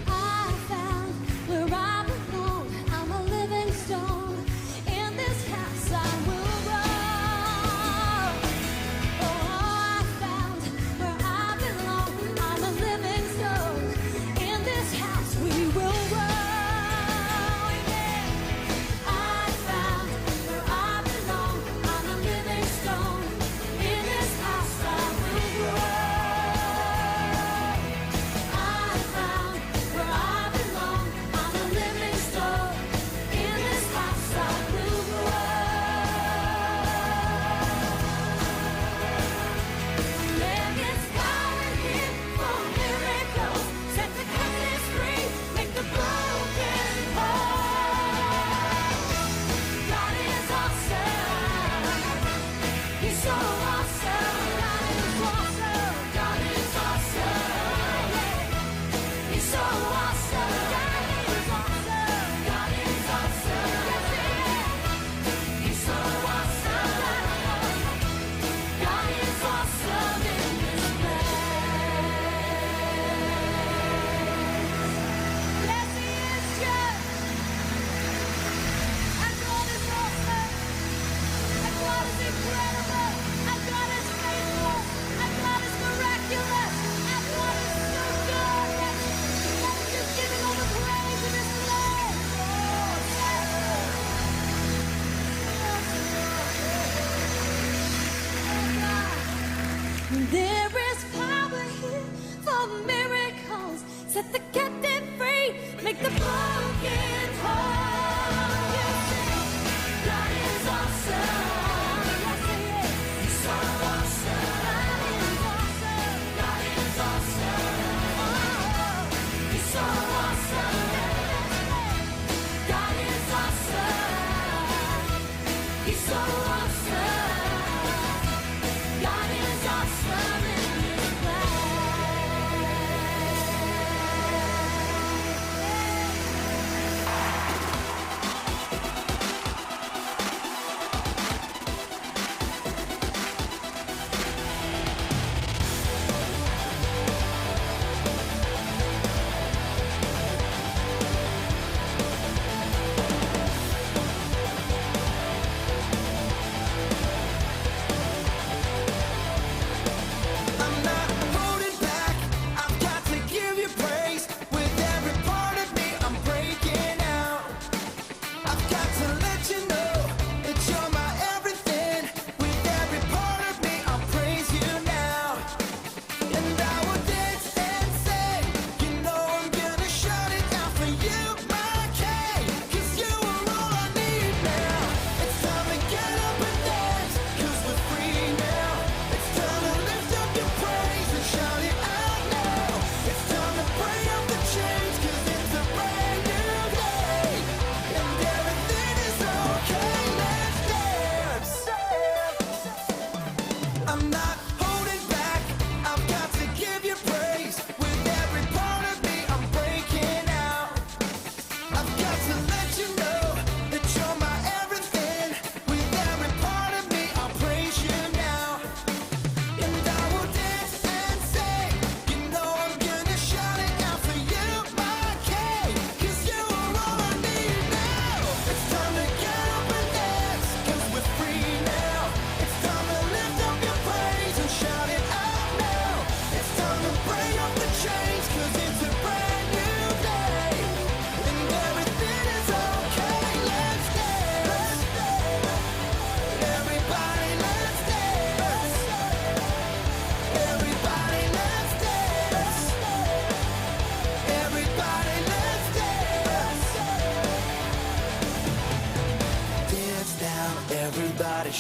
I found where I belong. I'm a living stone. In this house I will roam. Oh, I found where I belong. I'm a living stone. In this house we will roam. Yeah. I found where I belong. I'm a living stone. In this house I will roam. I found where I belong. I'm a living stone. In this house I will grow. There is power here for miracles. Set the captives free, make the broken whole. God is awesome. He's so awesome. God is awesome. God is awesome. He's so awesome. God is awesome. God is awesome. He's so awesome. God is awesome in this place. Yes, He is just. And God is awesome. And God is incredible. And God is faithful. And God is miraculous. And God is so good. Let's just give Him all the praise in this place. There is power here for miracles. Set the captive free, make the broken whole. God is awesome. He's so awesome. God is awesome. He's so awesome. God is awesome. He's so awesome. God is awesome in this place.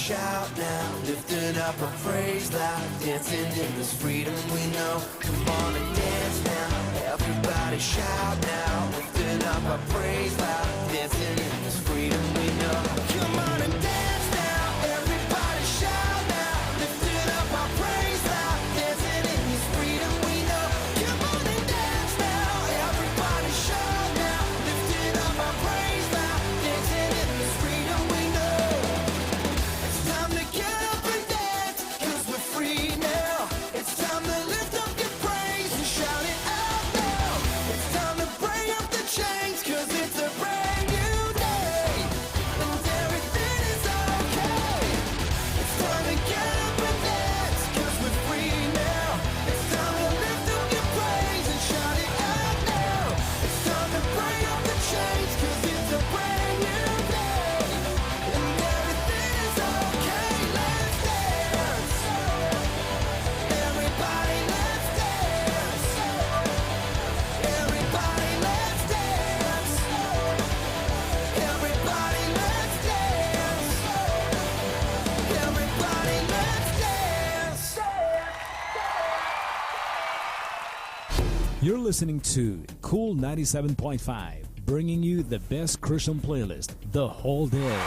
shout now, lifting up our praise loud, dancing in this freedom we know. Come on and dance now, everybody shout now, lifting up our praise loud, dancing in this freedom we know. Come on and dance now, everybody shout now, lifting up our praise loud, dancing in this freedom we know. Come on and dance now, everybody shout now, lifting up our praise loud, dancing in this freedom we know. It's time to get up and dance, 'cause we're free now. It's time to lift up your praise and shout it out now. It's time to break up the chains, 'cause it's a brand new day, and everything is okay. It's time to get up and dance, 'cause we're free now. It's time to lift up your praise and shout it out now. It's time to break up the chains, 'cause it's a brand new day, and everything is okay. Let's dance, everybody, let's dance, everybody, let's dance, everybody, let's dance, everybody, let's dance. You're listening to Cool 97.5, bringing you the best Christian playlist the whole day.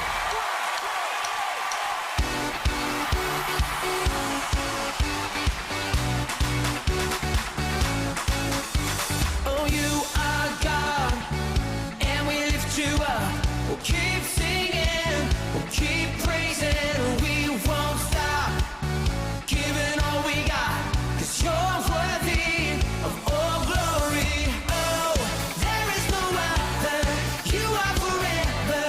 Oh, you are God, and we lift you up. We'll keep singing, we'll keep praising, we won't stop giving all we got, 'cause you're worthy of all glory. Oh, there is no other, you are forever.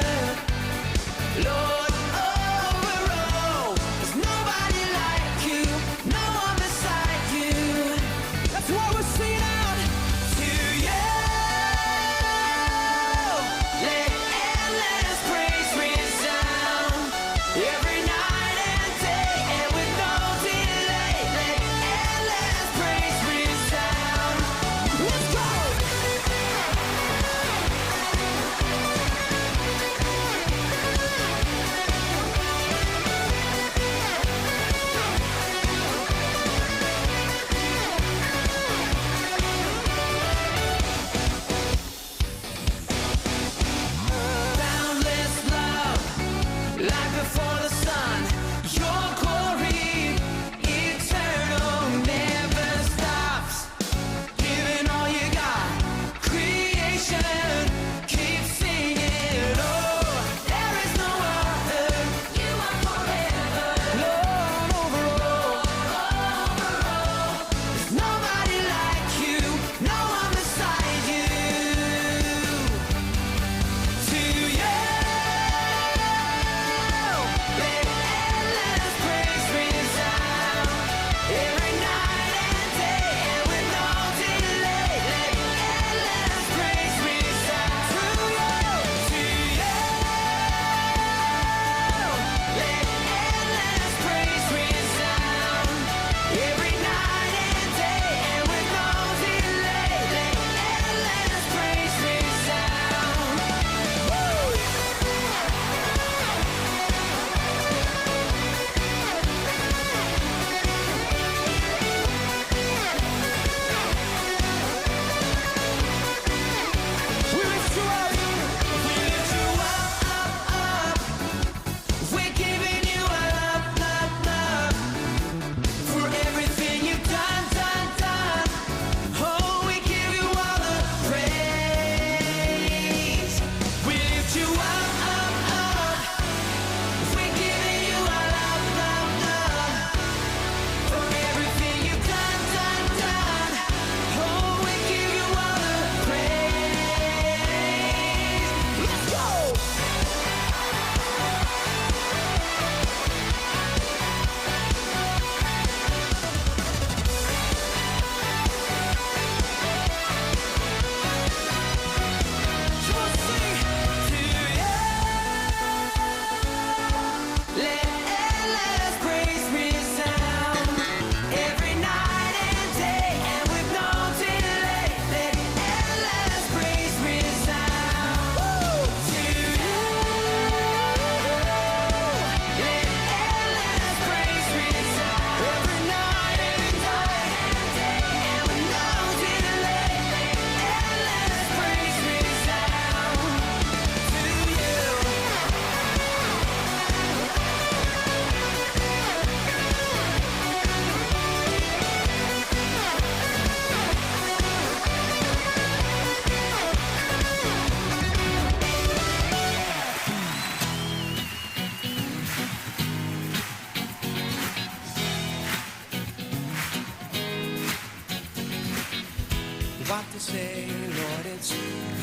what to say, Lord. It's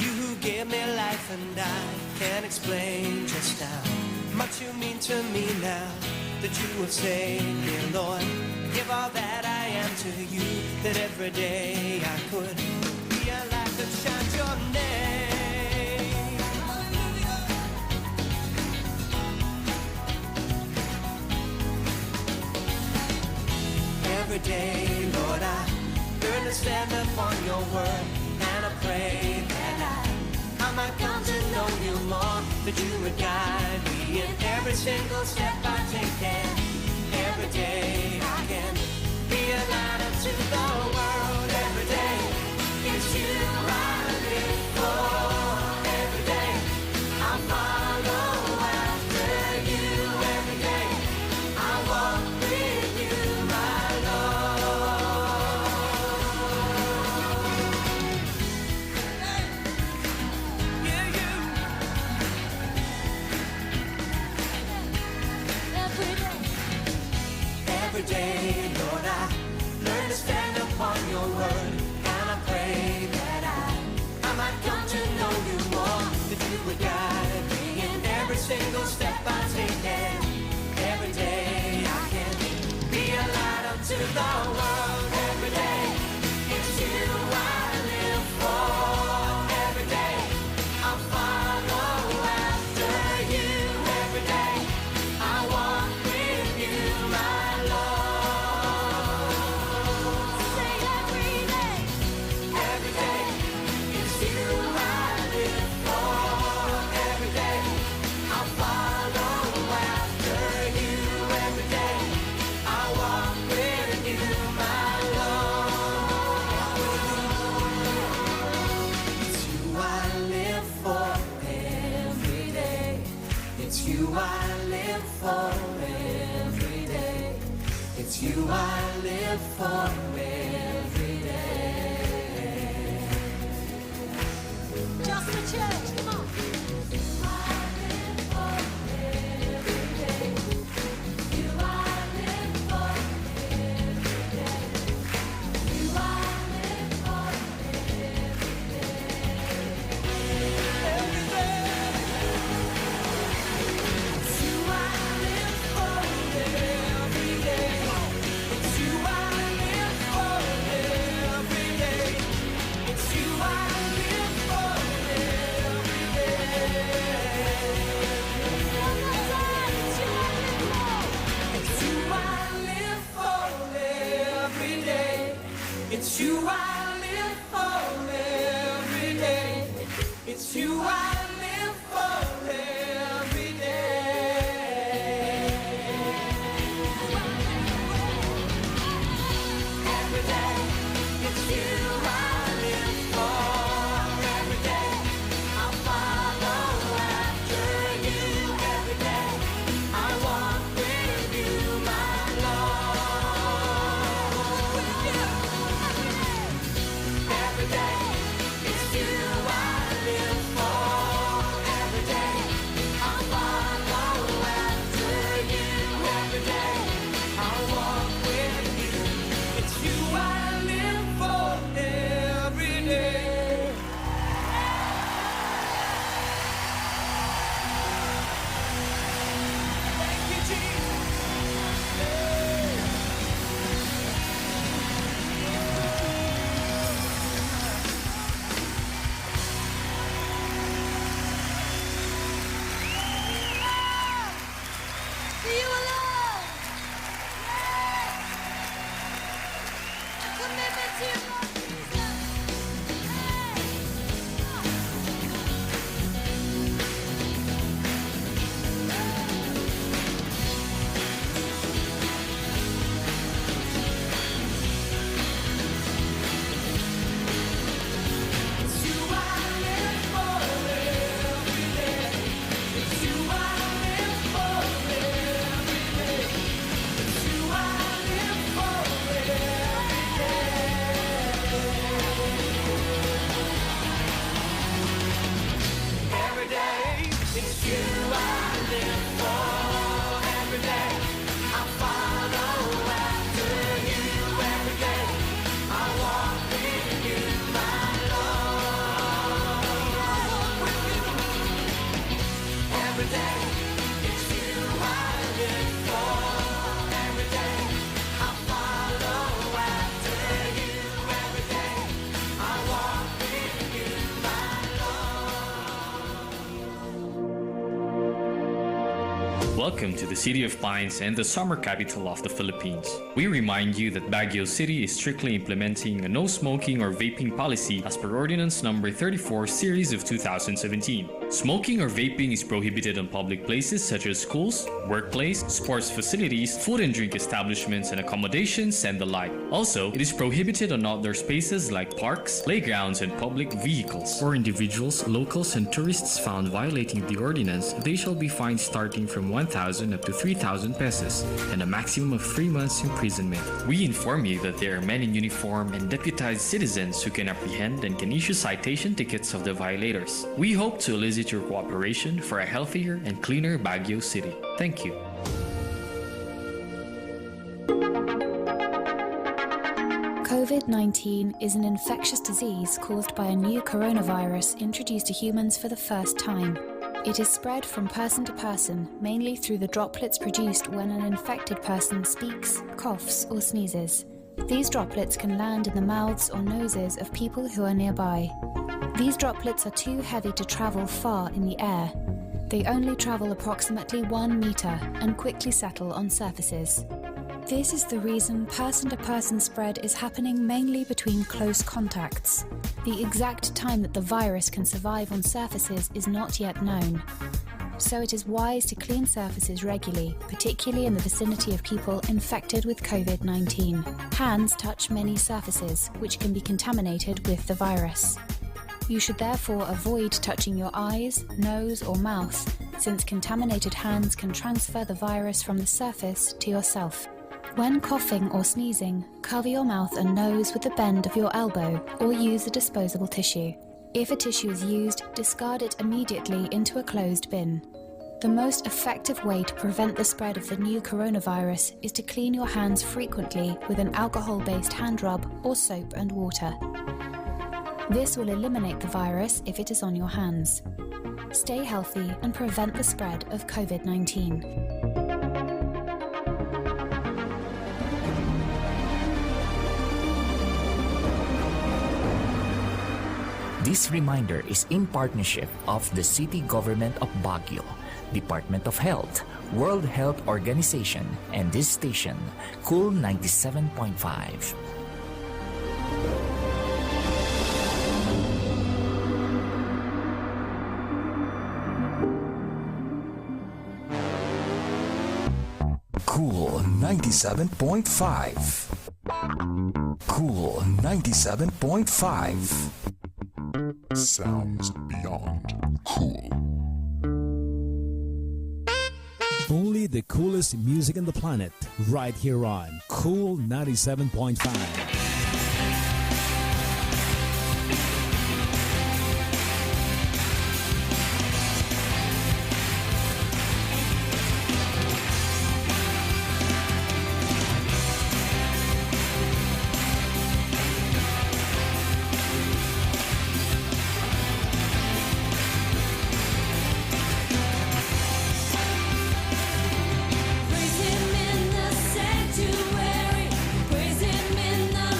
you who gave me life, and I can't explain just how much you mean to me now that you have saved me, Lord. Give all that I am to you, that every day I could be a light that shines your name. Every day, Lord, I learn to stand upon your word, and I pray that I might come to know you more, that you would guide me in every single step I take, and every day I can be a light unto the world. Every day, it's you I live for. Every day, I follow after you. Every day, I walk with you, my every day, Lord, I learn to stand upon your word, and I pray that I might come to know you more, that you would guide me in every single step I take, and every day I can be a light unto the world. Every day, it's you I live for. Every day, I follow after you. Every day, I walk with you, my Lord. Say every day, it's you I live for. Every day, I follow after you. Every day, I walk with you, my Lord. It's you I live for every day. It's you I live for every day. It's you I live for every day. Just the church, come on. You I live for every day. You I live for every day. You I live for every day. Every day. It's you I live for every day. It's you I live for every day. It's you I live for every day. It's you I live for every day. It's you I live for every day. It's you I live for every day. Every day, it's you I live for. Every day, I follow after you. Every day, I walk with you, my Lord. Welcome to the City of Pines and the summer capital of the Philippines. We remind you that Baguio City is strictly implementing a no smoking or vaping policy as per Ordinance Number 34 Series of 2017. Smoking or vaping is prohibited on public places such as schools, workplace, sports facilities, food and drink establishments and accommodations, and the like. Also, it is prohibited on outdoor spaces like parks, playgrounds, and public vehicles. For individuals, locals, and tourists found violating the ordinance, they shall be fined starting from 1,000 up to 3,000 pesos and a maximum of 3 months imprisonment. We inform you that there are men in uniform and deputized citizens who can apprehend and can issue citation tickets of the violators. We hope to elicit your cooperation for a healthier and cleaner Baguio City. Thank you. COVID-19 is an infectious disease caused by a new coronavirus introduced to humans for the first time. It is spread from person to person, mainly through the droplets produced when an infected person speaks, coughs, or sneezes. These droplets can land in the mouths or noses of people who are nearby. These droplets are too heavy to travel far in the air. They only travel approximately 1 meter and quickly settle on surfaces. This is the reason person-to-person spread is happening mainly between close contacts. The exact time that the virus can survive on surfaces is not yet known. So it is wise to clean surfaces regularly, particularly in the vicinity of people infected with COVID-19. Hands touch many surfaces, which can be contaminated with the virus. You should therefore avoid touching your eyes, nose, or mouth, since contaminated hands can transfer the virus from the surface to yourself. When coughing or sneezing, cover your mouth and nose with the bend of your elbow or use a disposable tissue. If a tissue is used, discard it immediately into a closed bin. The most effective way to prevent the spread of the new coronavirus is to clean your hands frequently with an alcohol-based hand rub or soap and water. This will eliminate the virus if it is on your hands. Stay healthy and prevent the spread of COVID-19. This reminder is in partnership of the City Government of Baguio, Department of Health, World Health Organization, and this station, Cool 97.5. Cool 97.5. Cool 97.5. Sounds beyond cool. Only the coolest music on the planet, right here on Cool 97.5. Praise him in the sanctuary, praise him in the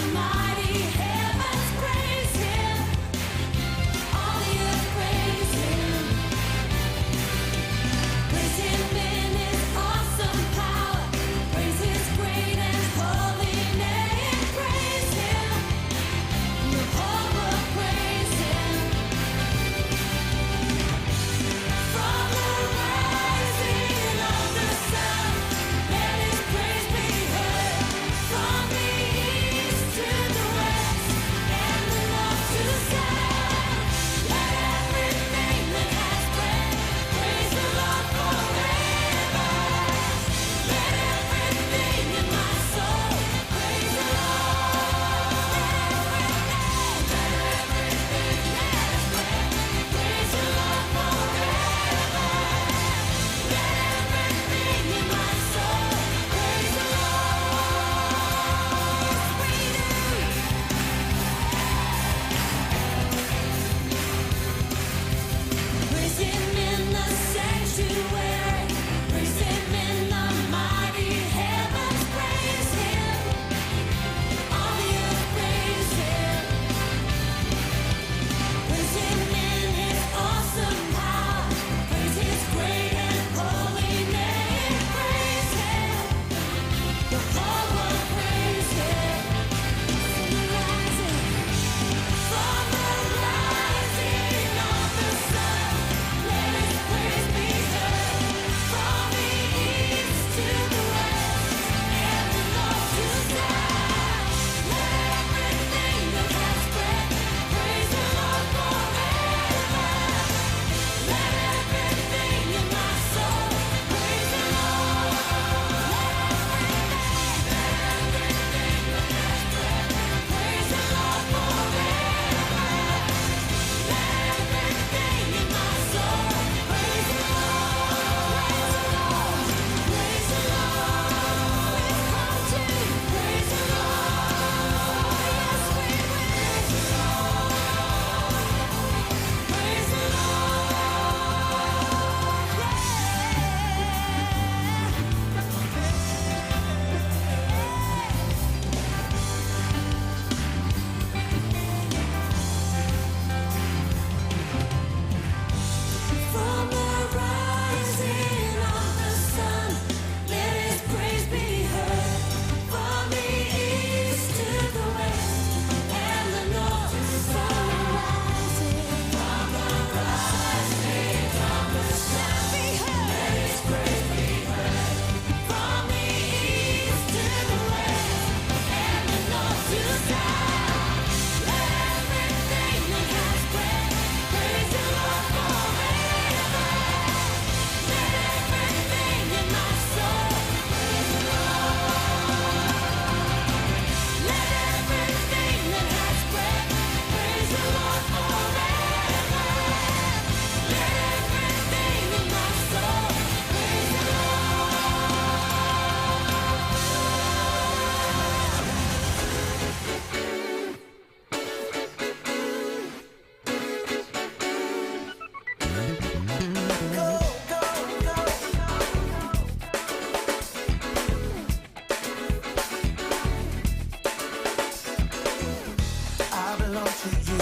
I belong to you,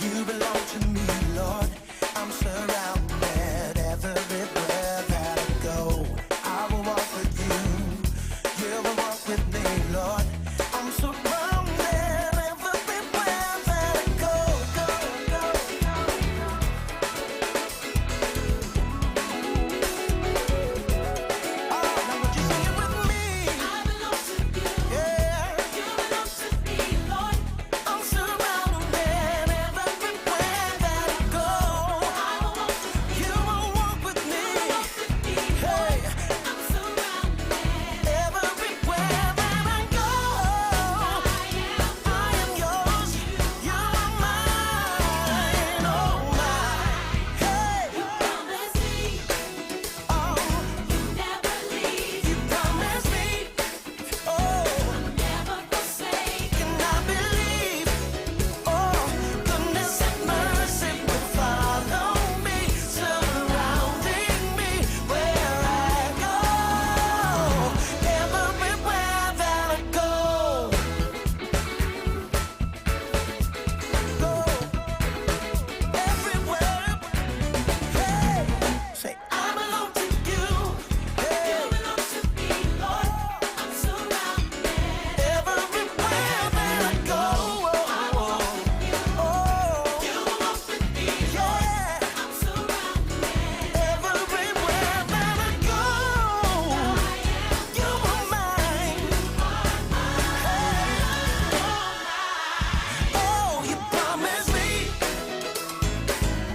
you belong to me, Lord. I'm surrounded everywhere that I go. I will walk with you, you will walk with me, Lord. I'm surrounded everywhere that I go, Oh, now would you sing it with me? I belong to you, yeah. You belong to me, Lord. I'm surrounded everywhere that I go. You will walk with me. Hey, I'm surrounded everywhere that I go. I am yours. You are mine. Oh my. Hey, you promised me. Oh, you never leave. You promised me. Oh, I'm never forsaken. I believe. Oh, goodness and mercy will follow me, surrounding me where I go. Everywhere that I go. Go. Everywhere. Hey. Say, I belong to you. Hey. You belong to me, Lord. I'm surrounded everywhere that I go. You walk with me, Lord. I'm surrounded everywhere that I go. You are mine. Oh, you promised me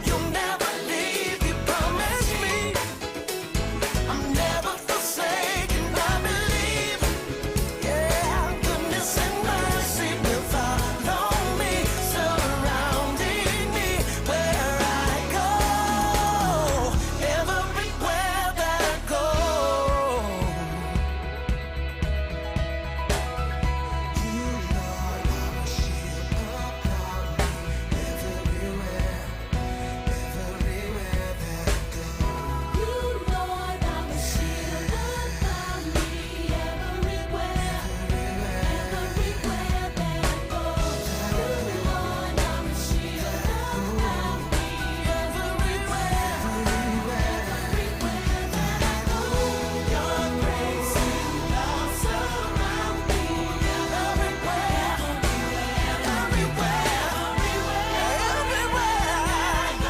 you'll never leave. You promised me I'm never forsaken. I believe. Yeah, goodness and mercy will follow me, surrounding me where I go. Everywhere that I go. You, Lord, are a shield upon me. Everywhere that I go. You, Lord, are a shield upon me. Everywhere that I go. You, Lord, are a shield upon me. Everywhere that I go. Your grace and love surround me. Everywhere I go.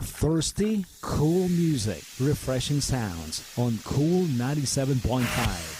Thirsty? Cool music, refreshing sounds on Cool 97.5.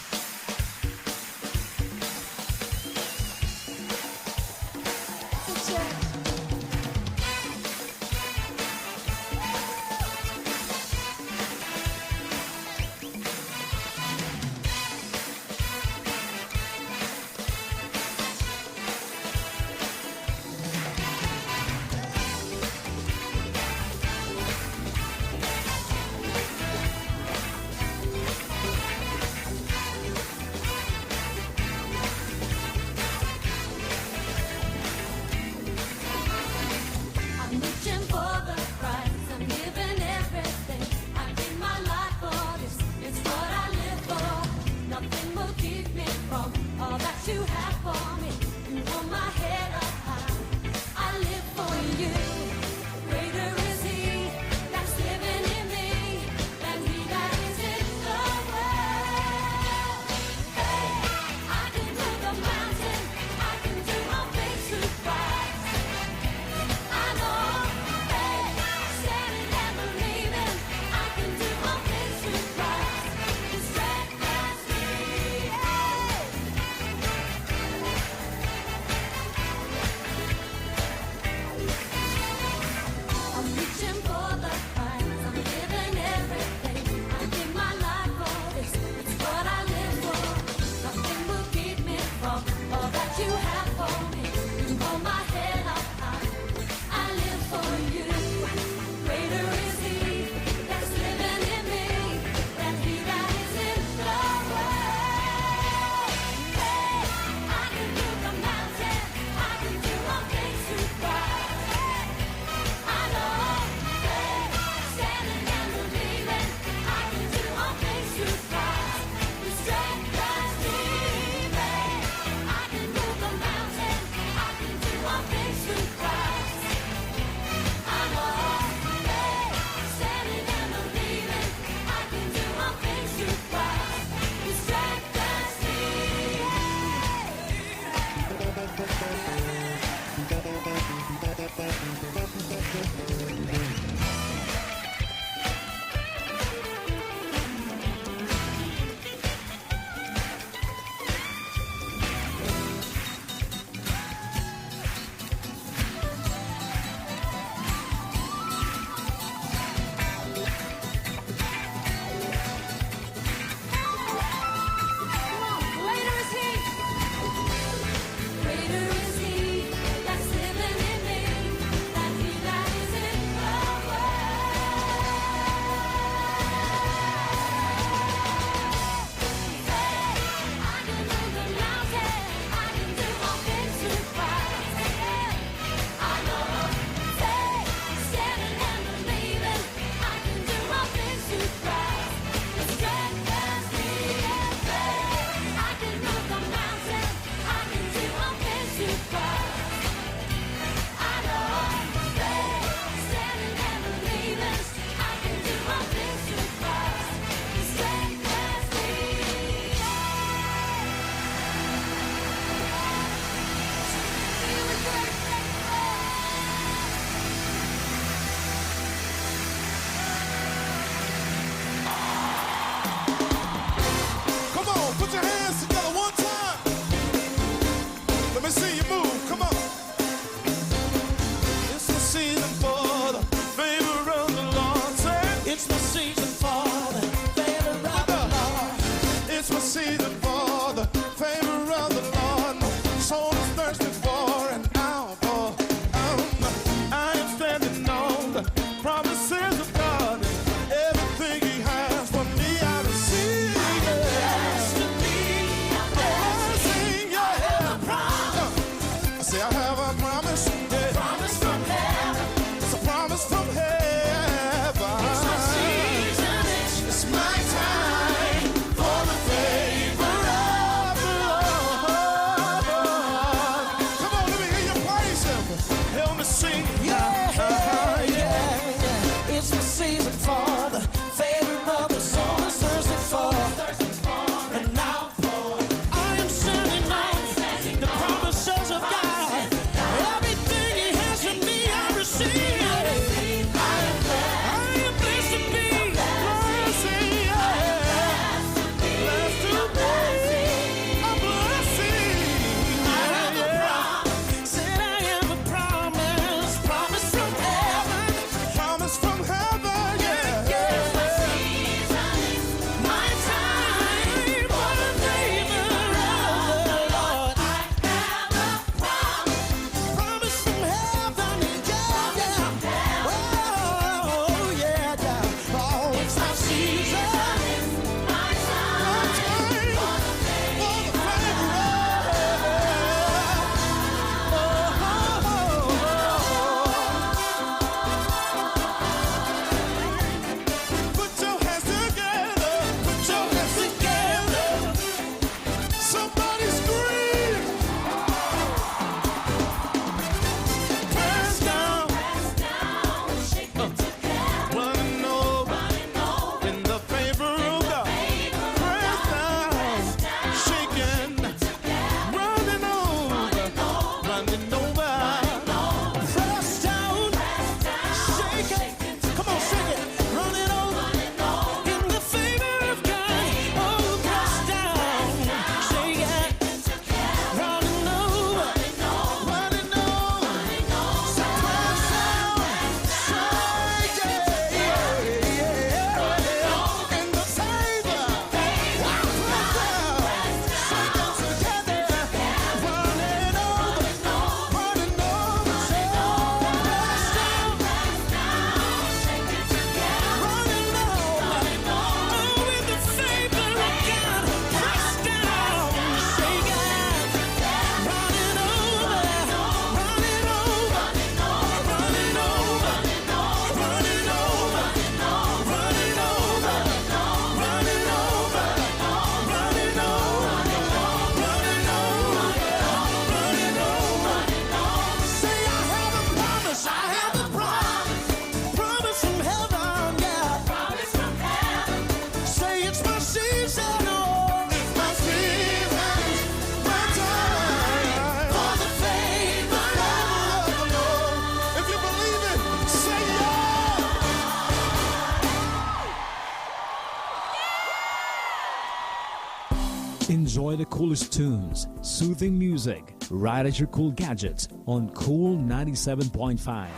Enjoy the coolest tunes, soothing music, right at your cool gadgets on Cool 97.5.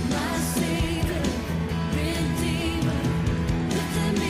My Savior, Redeemer, lifted me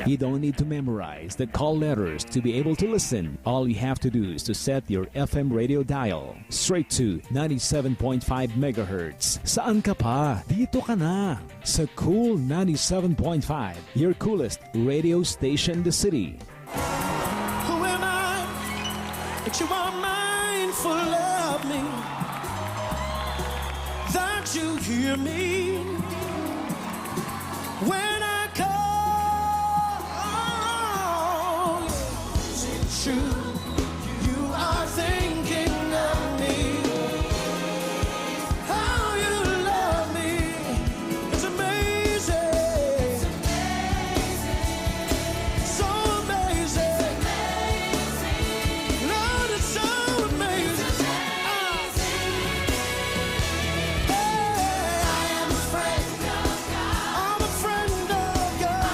You don't need to memorize the call letters to be able to listen. All you have to do is to set your FM radio dial straight to 97.5 MHz. Saan ka pa? Dito ka na sa Cool 97.5, your coolest radio station in the city. Who am I that you are mindful of me? That you hear me when I call. Is it true you are thinking of me? How you love me is amazing. So amazing. Lord, it's so amazing. I'm a friend of God.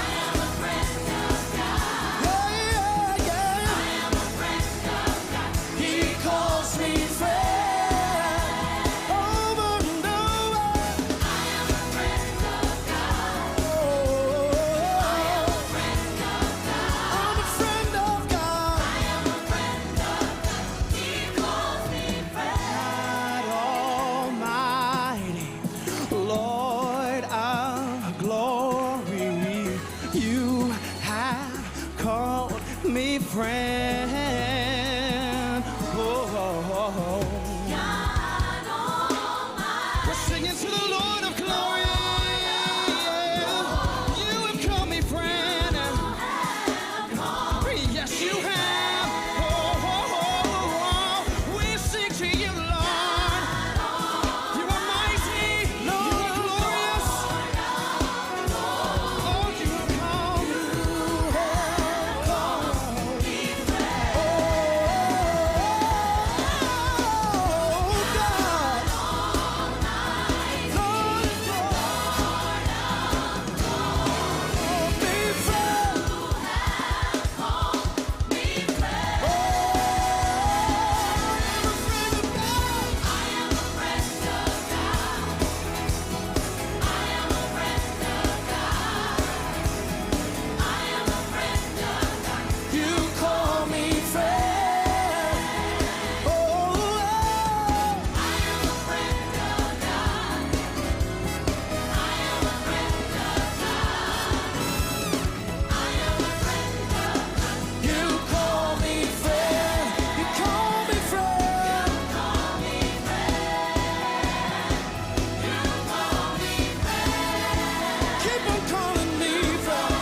Yeah, yeah. He calls me friend over and over. I'm a friend of God. I'm a friend of God. He calls me friend. God Almighty, Lord of glory, you have called me friend. Oh, we're singing to the Lord of glory. You have called me friend. Yes, you have. We sing to you, Lord. You are mighty, Lord, glorious. Oh, you have called me. You call me friend. Oh, I am a friend of God. I am a friend of God. I am a friend of God. You call me friend. You call me friend. You call me friend. You call me friend. Keep on calling me friend.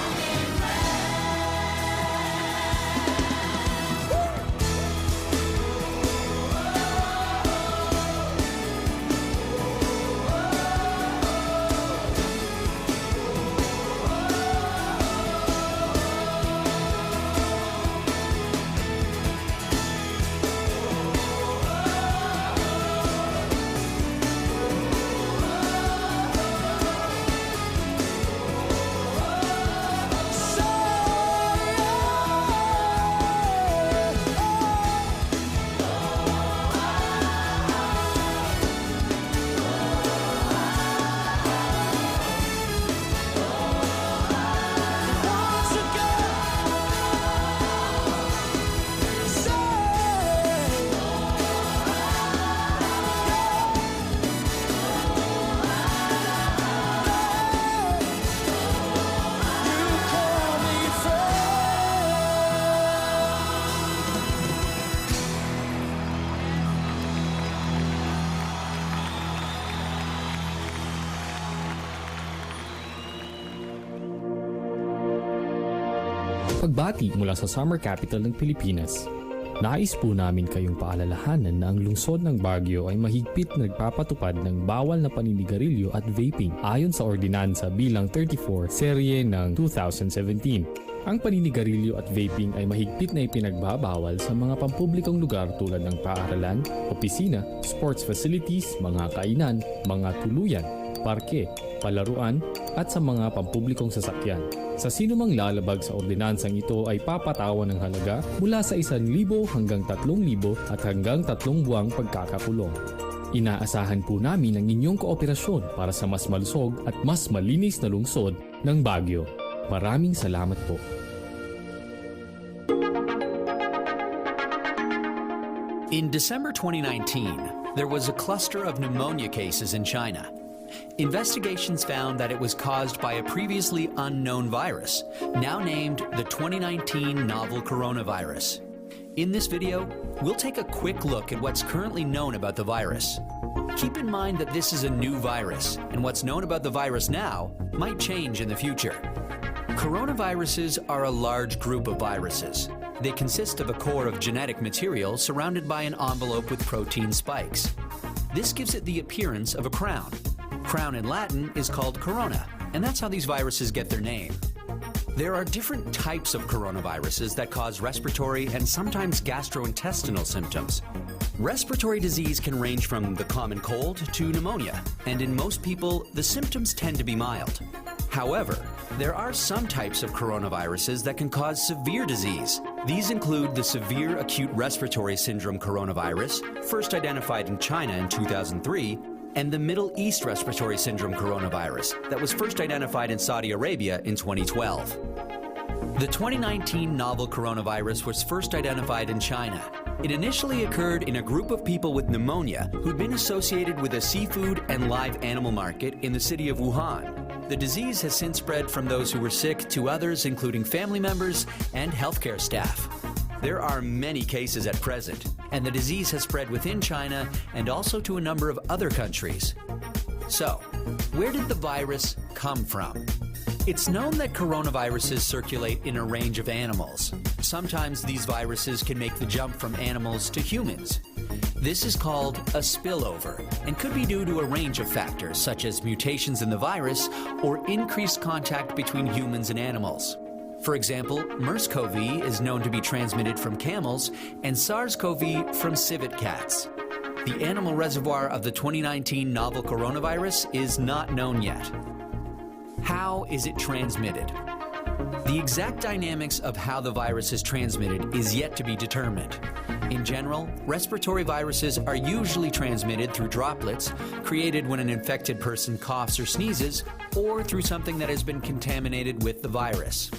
Pagbati mula sa Summer Capital ng Pilipinas. Nais po namin kayong paalalahanan na ang lungsod ng Baguio ay mahigpit na nagpapatupad ng bawal na paninigarilyo at vaping ayon sa ordinansa bilang 34 serye ng 2017. Ang paninigarilyo at vaping ay mahigpit na ipinagbabawal sa mga pampublikong lugar tulad ng paaralan, opisina, sports facilities, mga kainan, mga tuluyan, parke, palaruan, at sa mga pampublikong sasakyan. Sa sinumang lalabag sa ordinansang ito ay papatawan ng halaga mula sa 1,000 hanggang 3,000 at hanggang 3 buwang pagkakakulong. Inaasahan po namin ang inyong kooperasyon para sa mas malusog at mas malinis na lungsod ng Baguio. Maraming salamat po. In December 2019, there was a cluster of pneumonia cases in China. Investigations found that it was caused by a previously unknown virus, now named the 2019 novel coronavirus. In this video, we'll take a quick look at what's currently known about the virus. Keep in mind that this is a new virus, and what's known about the virus now might change in the future. Coronaviruses are a large group of viruses. They consist of a core of genetic material surrounded by an envelope with protein spikes. This gives it the appearance of a crown. Crown in Latin is called corona, and that's how these viruses get their name. There are different types of coronaviruses that cause respiratory and sometimes gastrointestinal symptoms. Respiratory disease can range from the common cold to pneumonia, and in most people, the symptoms tend to be mild. However, there are some types of coronaviruses that can cause severe disease. These include the severe acute respiratory syndrome coronavirus, first identified in China in 2003, and the Middle East respiratory syndrome coronavirus that was first identified in Saudi Arabia in 2012. The 2019 novel coronavirus was first identified in China. It initially occurred in a group of people with pneumonia who'd been associated with a seafood and live animal market in the city of Wuhan. The disease has since spread from those who were sick to others, including family members and healthcare staff. There are many cases at present, and the disease has spread within China and also to a number of other countries. So, where did the virus come from? It's known that coronaviruses circulate in a range of animals. Sometimes these viruses can make the jump from animals to humans. This is called a spillover and could be due to a range of factors such as mutations in the virus or increased contact between humans and animals. For example, MERS-CoV is known to be transmitted from camels and SARS-CoV from civet cats. The animal reservoir of the 2019 novel coronavirus is not known yet. How is it transmitted? The exact dynamics of how the virus is transmitted is yet to be determined. In general, respiratory viruses are usually transmitted through droplets created when an infected person coughs or sneezes, or through something that has been contaminated with the virus.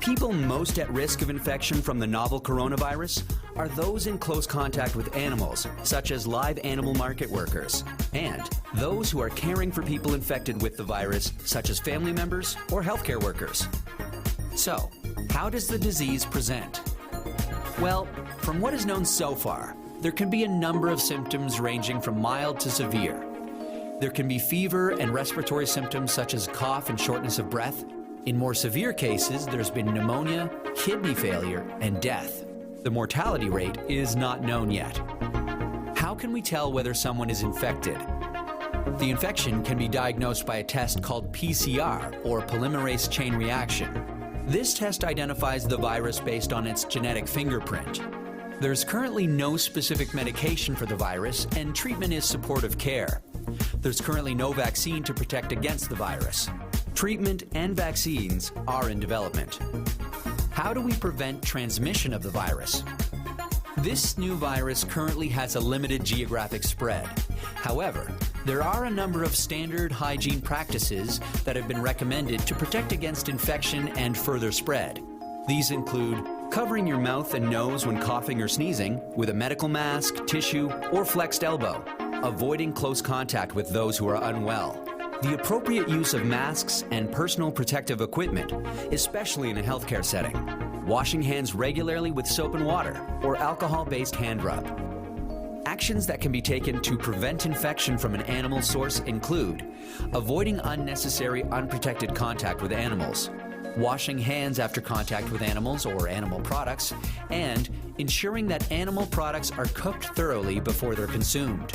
People most at risk of infection from the novel coronavirus are those in close contact with animals, such as live animal market workers, and those who are caring for people infected with the virus, such as family members or healthcare workers. So, how does the disease present? Well, from what is known so far, there can be a number of symptoms ranging from mild to severe. There can be fever and respiratory symptoms such as cough and shortness of breath. In more severe cases, there's been pneumonia, kidney failure, and death. The mortality rate is not known yet. How can we tell whether someone is infected? The infection can be diagnosed by a test called PCR, or polymerase chain reaction. This test identifies the virus based on its genetic fingerprint. There's currently no specific medication for the virus, and treatment is supportive care. There's currently no vaccine to protect against the virus. Treatment and vaccines are in development. How do we prevent transmission of the virus? This new virus currently has a limited geographic spread. However, there are a number of standard hygiene practices that have been recommended to protect against infection and further spread. These include covering your mouth and nose when coughing or sneezing with a medical mask, tissue, or flexed elbow, avoiding close contact with those who are unwell, the appropriate use of masks and personal protective equipment, especially in a healthcare setting, washing hands regularly with soap and water or alcohol-based hand rub. Actions that can be taken to prevent infection from an animal source include avoiding unnecessary unprotected contact with animals, washing hands after contact with animals or animal products, and ensuring that animal products are cooked thoroughly before they're consumed.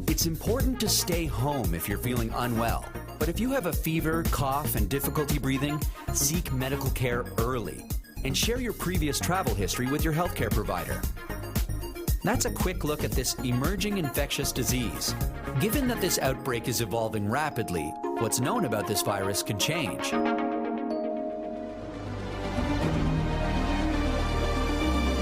It's important to stay home if you're feeling unwell, but if you have a fever, cough, and difficulty breathing, seek medical care early and share your previous travel history with your healthcare provider. That's a quick look at this emerging infectious disease. Given that this outbreak is evolving rapidly, what's known about this virus can change.